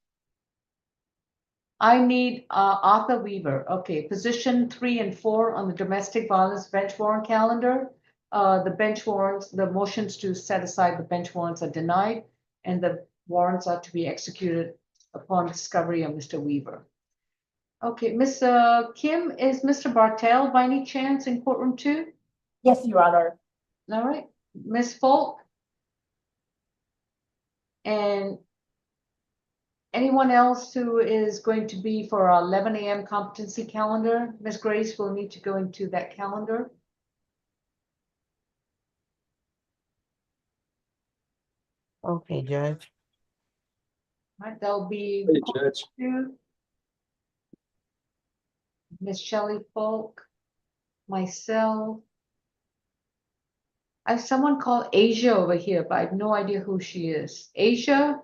[SPEAKER 1] I need Arthur Weaver. Okay, position 3 and 4 on the domestic violence bench warrant calendar. The bench warrants, the motions to set aside the bench warrants are denied, and the warrants are to be executed upon discovery of Mr. Weaver. Okay, Ms. Kim, is Mr. Bartel by any chance in courtroom 2?
[SPEAKER 4] Yes, Your Honor.
[SPEAKER 1] All right, Ms. Folk? And anyone else who is going to be for our 11 a.m. competency calendar? Ms. Grace will need to go into that calendar.
[SPEAKER 14] Okay, Judge.
[SPEAKER 1] Right, there'll be
[SPEAKER 9] Hey, Judge.
[SPEAKER 1] Miss Shelley Falk, myself. I have someone called Asia over here, but I have no idea who she is. Asia,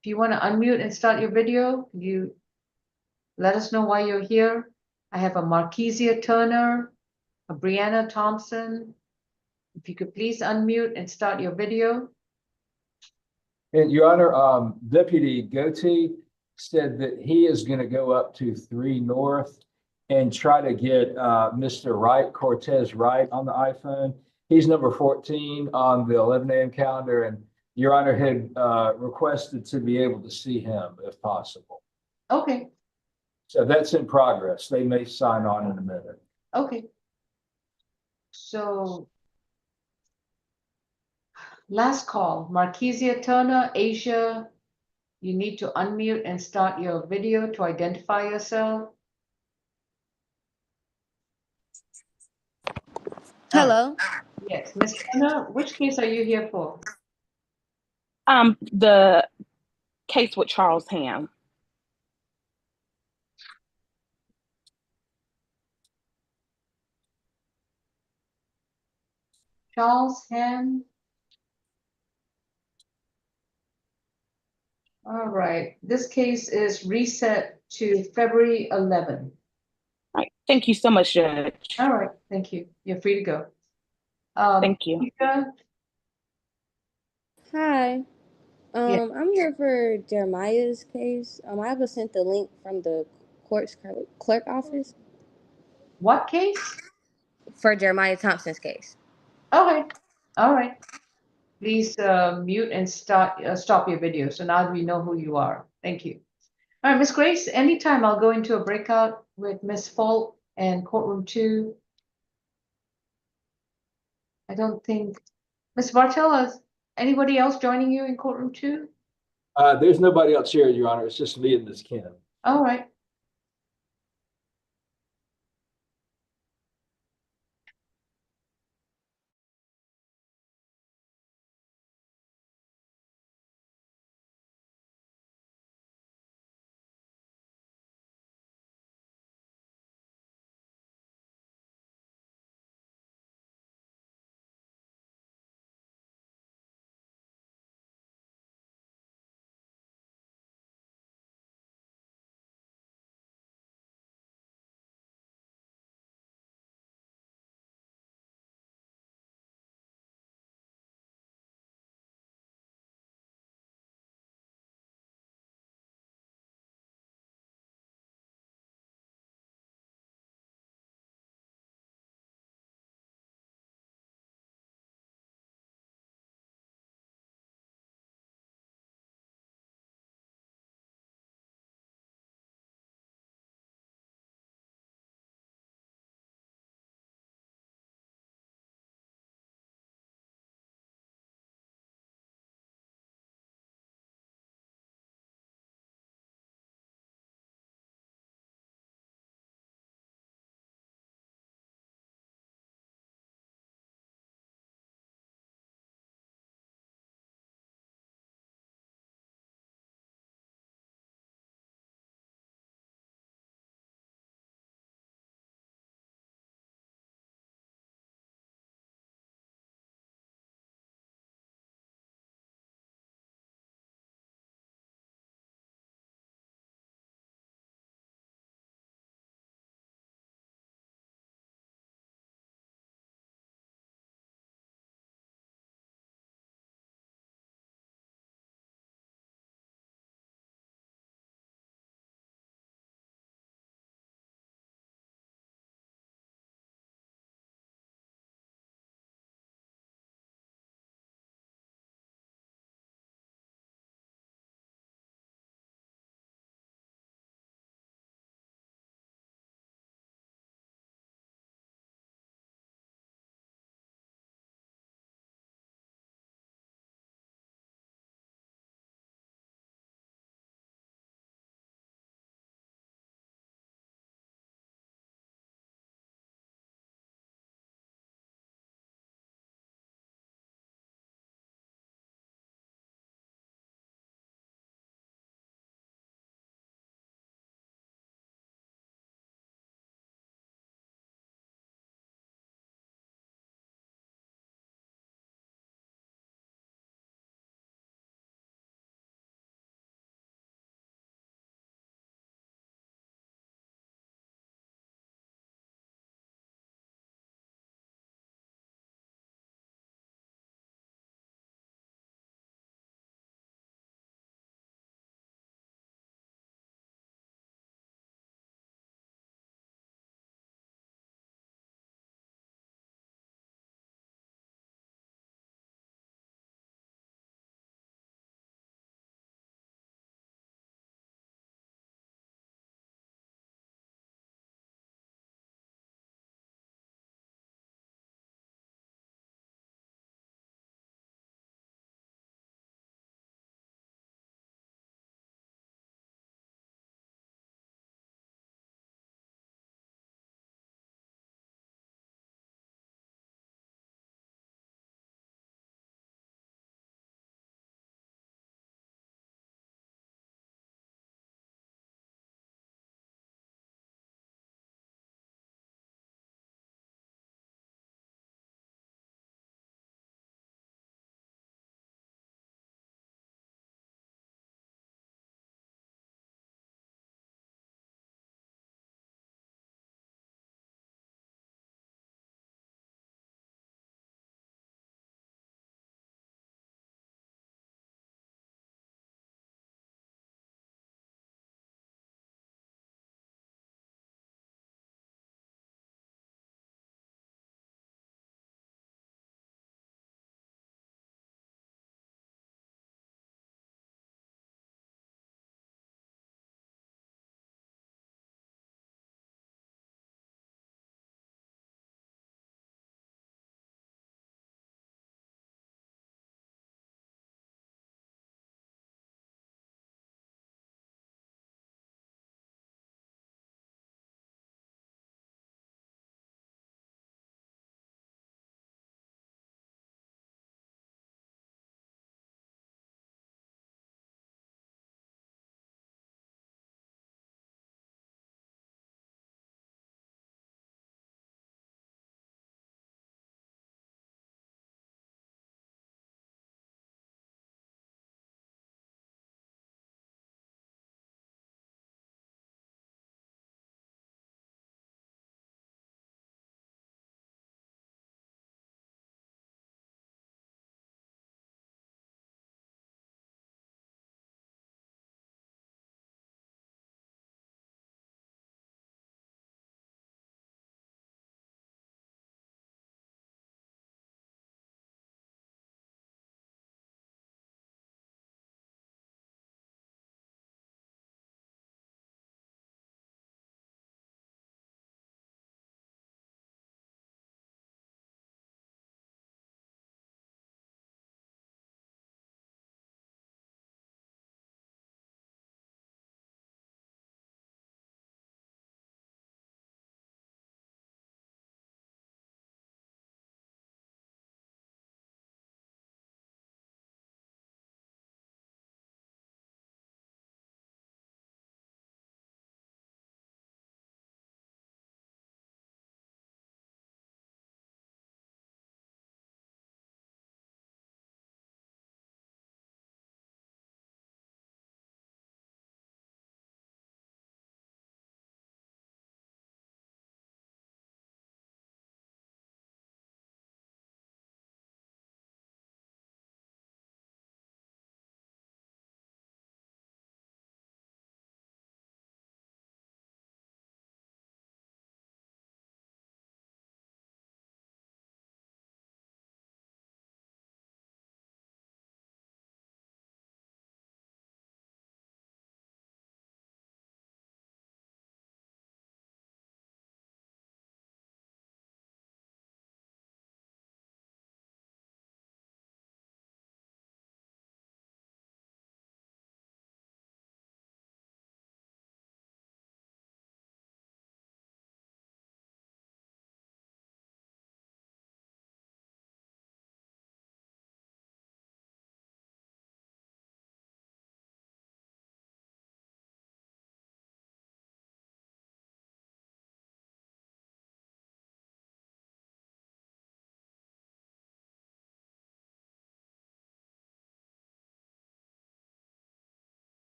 [SPEAKER 1] if you want to unmute and start your video, you let us know why you're here. I have a Marquisia Turner, a Brianna Thompson. If you could please unmute and start your video.
[SPEAKER 18] And Your Honor, Deputy Goatee said that he is going to go up to 3 North and try to get Mr. Wright, Cortez Wright, on the iPhone. He's number 14 on the 11 a.m. calendar, and Your Honor had requested to be able to see him if possible.
[SPEAKER 1] Okay,
[SPEAKER 18] So that's in progress. They may sign on in a minute.
[SPEAKER 1] okay. So last call, Marquisia Turner, Asia, you need to unmute and start your video to identify yourself.
[SPEAKER 19] Hello.
[SPEAKER 1] Yes, Ms. Turner, which case are you here for?
[SPEAKER 12] The case with Charles Ham.
[SPEAKER 1] Charles Ham. All right, this case is reset to February 11.
[SPEAKER 12] All right. Thank you so much, Judge.
[SPEAKER 1] All right, thank you. You're free to go.
[SPEAKER 12] Thank you.
[SPEAKER 1] Ika?
[SPEAKER 19] Hi.
[SPEAKER 1] Yeah.
[SPEAKER 19] I'm here for Jeremiah's case. I was sent the link from the court's clerk office
[SPEAKER 1] What case?
[SPEAKER 19] for Jeremiah Thompson's case.
[SPEAKER 1] Okay, all right. Please mute and stop your video. So now we know who you are. Thank you. All right, Miss Grace, anytime I'll go into a breakout with Miss Falk and courtroom 2. I don't think, Miss Vartella, is anybody else joining you in courtroom 2?
[SPEAKER 18] There's nobody else here, Your Honor. It's just me and Ms. Kim.
[SPEAKER 1] All right.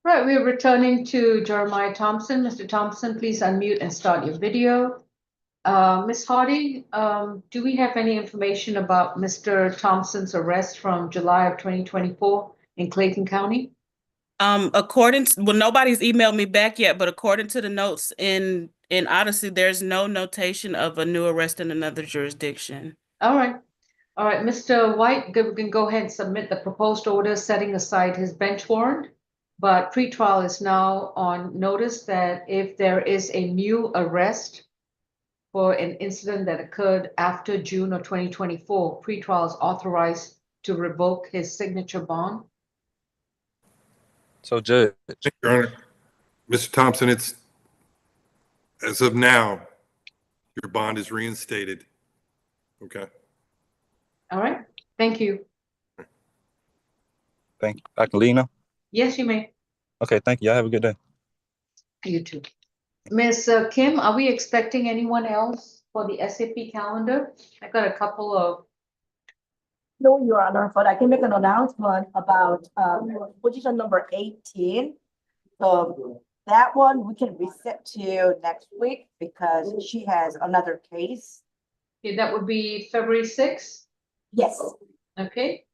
[SPEAKER 1] Right, we're returning to Jeremiah Thompson. Mr. Thompson, please unmute and start your video. Ms. Hardy, do we have any information about Mr. Thompson's arrest from July of 2024 in Clayton County?
[SPEAKER 12] Well, nobody's emailed me back yet, but according to the notes in Odyssey, there's no notation of a new arrest in another jurisdiction.
[SPEAKER 1] All right. All right, Mr. White, we can go ahead and submit the proposed order setting aside his bench warrant. But pretrial is now on notice that if there is a new arrest for an incident that occurred after June of 2024, pretrial is authorized to revoke his signature bond.
[SPEAKER 17] So, Judge,
[SPEAKER 3] Your Honor, Mr. Thompson, it's, as of now, your bond is reinstated. Okay.
[SPEAKER 1] All right, thank you.
[SPEAKER 17] thank you. I can leave now?
[SPEAKER 1] Yes, you may.
[SPEAKER 17] Okay, thank you. Y'all have a good day.
[SPEAKER 1] You too. Ms. Kim, are we expecting anyone else for the SAP calendar? I got a couple of.
[SPEAKER 4] No, Your Honor, but I can make an announcement about position number 18. That one we can reset to next week because she has another case.
[SPEAKER 1] Okay, that would be February 6th.
[SPEAKER 4] Yes.
[SPEAKER 1] Okay.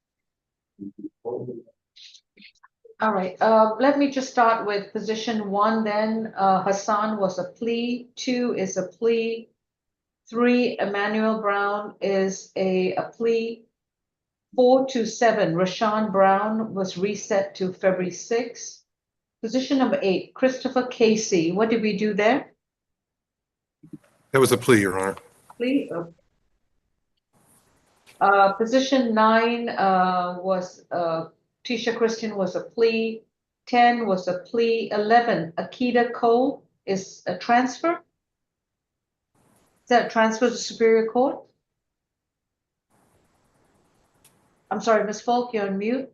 [SPEAKER 1] All right, let me just start with position 1 then. Hassan was a plea, 2 is a plea, 3, Emmanuel Brown is a plea, 4 to 7, Rashawn Brown was reset to February 6th. Position number 8, Christopher Casey, what did we do there?
[SPEAKER 3] That was a plea, Your Honor.
[SPEAKER 1] Plea, okay. Position 9 was Tisha Christian was a plea, 10 was a plea, 11, Akita Cole is a transfer. Is that a transfer to Superior Court? I'm sorry, Ms. Falk, you're on mute.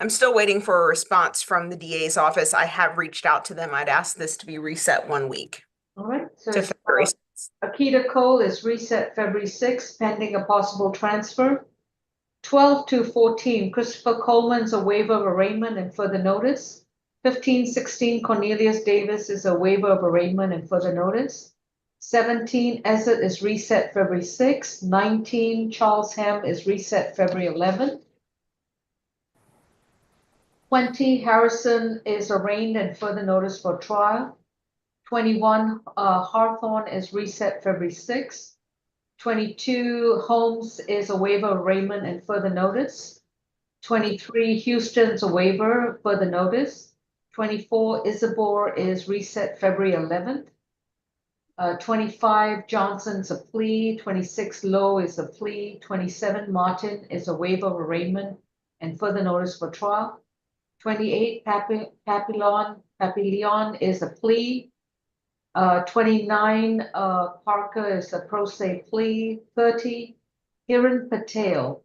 [SPEAKER 5] I'm still waiting for a response from the DA's office. I have reached out to them. I'd asked this to be reset 1 week.
[SPEAKER 1] All right, so
[SPEAKER 5] to February 6th.
[SPEAKER 1] Akita Cole is reset February 6th, pending a possible transfer. 12 to 14, Christopher Coleman's a waiver of arraignment and further notice. 15, 16, Cornelius Davis is a waiver of arraignment and further notice. 17, Ezzard is reset February 6th. 19, Charles Ham is reset February 11th. 20, Harrison is arraigned and further notice for trial. 21, Hawthorne is reset February 6th. 22, Holmes is a waiver of arraignment and further notice. 23, Houston's a waiver, further notice. 24, Isabor is reset February 11th. 25, Johnson's a plea. 26, Lowe is a plea. 27, Martin is a waiver of arraignment and further notice for trial. 28, Papillon is a plea. 29, Parker is a pro se plea. 30, Hiran Patel.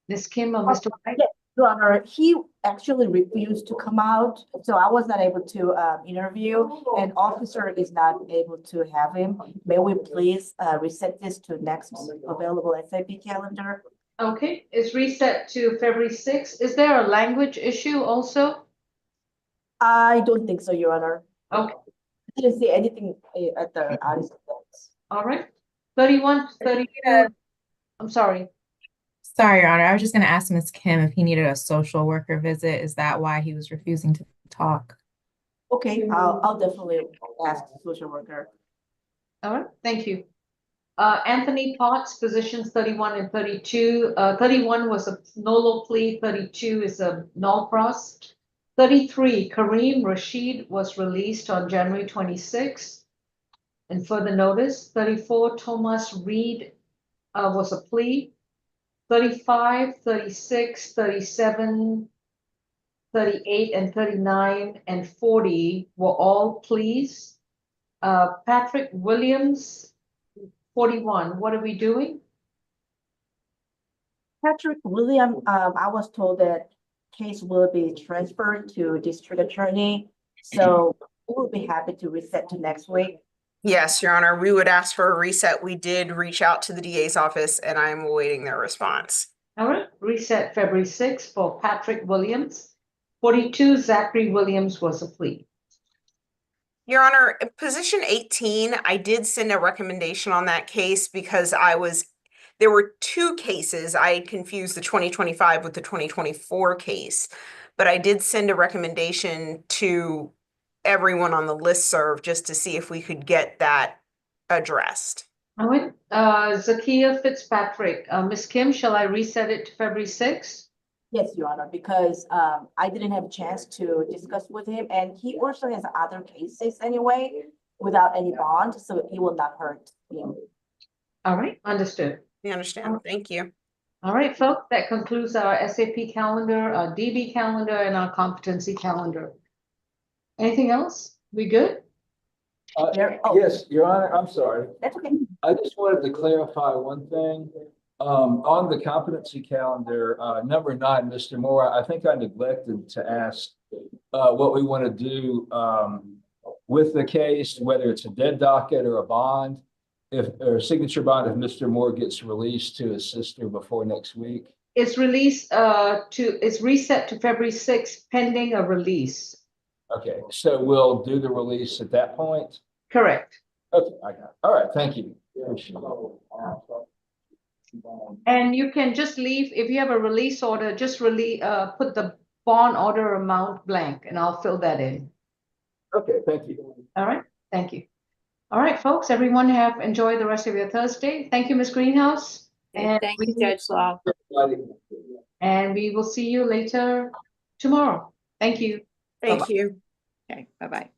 [SPEAKER 1] Ms. Kim or Mr. White?
[SPEAKER 4] Yes, Your Honor, he actually refused to come out, so I was not able to interview, and officer is not able to have him. May we please reset this to next available SAP calendar?
[SPEAKER 1] Okay, it's reset to February 6th. Is there a language issue also?
[SPEAKER 4] I don't think so, Your Honor.
[SPEAKER 1] Okay.
[SPEAKER 4] I didn't see anything at the Odyssey notes.
[SPEAKER 1] All right. 31, 32. I'm sorry.
[SPEAKER 11] Sorry, Your Honor. I was just going to ask Ms. Kim if he needed a social worker visit. Is that why he was refusing to talk?
[SPEAKER 4] Okay, I'll definitely ask the social worker.
[SPEAKER 1] All right, thank you. Anthony Potts, positions 31 and 32. 31 was a nolo plea, 32 is a null pros. 33, Kareem Rashid was released on January 26th and further notice. 34, Thomas Reed was a plea. 35, 36, 37, 38, and 39, and 40 were all pleas. Patrick Williams, 41, what are we doing?
[SPEAKER 4] Patrick William, I was told that case will be transferred to district attorney, so we'll be happy to reset to next week.
[SPEAKER 5] Yes, Your Honor, we would ask for a reset. We did reach out to the DA's office and I'm awaiting their response.
[SPEAKER 1] All right, reset February 6th for Patrick Williams. 42 Zachary Williams was a plea.
[SPEAKER 5] Your Honor, position 18, I did send a recommendation on that case because there were two cases. I had confused the 2025 with the 2024 case, but I did send a recommendation to everyone on the listserv just to see if we could get that addressed.
[SPEAKER 1] All right, Zakia Fitzpatrick. Ms. Kim, shall I reset it to February 6th?
[SPEAKER 4] Yes, Your Honor, because I didn't have a chance to discuss with him, and he also has other cases anyway without any bond, so it will not hurt him.
[SPEAKER 1] All right, understood.
[SPEAKER 5] I understand. Thank you.
[SPEAKER 1] All right, folks, that concludes our SAP calendar, our DB calendar, and our competency calendar. Anything else? We good?
[SPEAKER 18] Yes, Your Honor, I'm sorry.
[SPEAKER 4] That's okay.
[SPEAKER 18] I just wanted to clarify one thing. On the competency calendar, number 9, Mr. Moore, I think I neglected to ask what we want to do with the case, whether it's a dead docket or a bond, or a signature bond if Mr. Moore gets released to his sister before next week.
[SPEAKER 1] It's released it's reset to February 6th pending a release.
[SPEAKER 18] Okay, so we'll do the release at that point?
[SPEAKER 1] Correct.
[SPEAKER 18] Okay, I got it. All right, thank you. Appreciate it.
[SPEAKER 1] And you can just leave, if you have a release order, just put the bond order amount blank and I'll fill that in.
[SPEAKER 18] Okay, thank you.
[SPEAKER 1] All right, thank you. All right, folks, everyone have enjoyed the rest of your Thursday. Thank you, Ms. Greenhouse. And
[SPEAKER 2] Thank you, Judge Law.
[SPEAKER 1] And we will see you later tomorrow. Thank you.
[SPEAKER 5] Thank you.
[SPEAKER 2] Okay, bye-bye.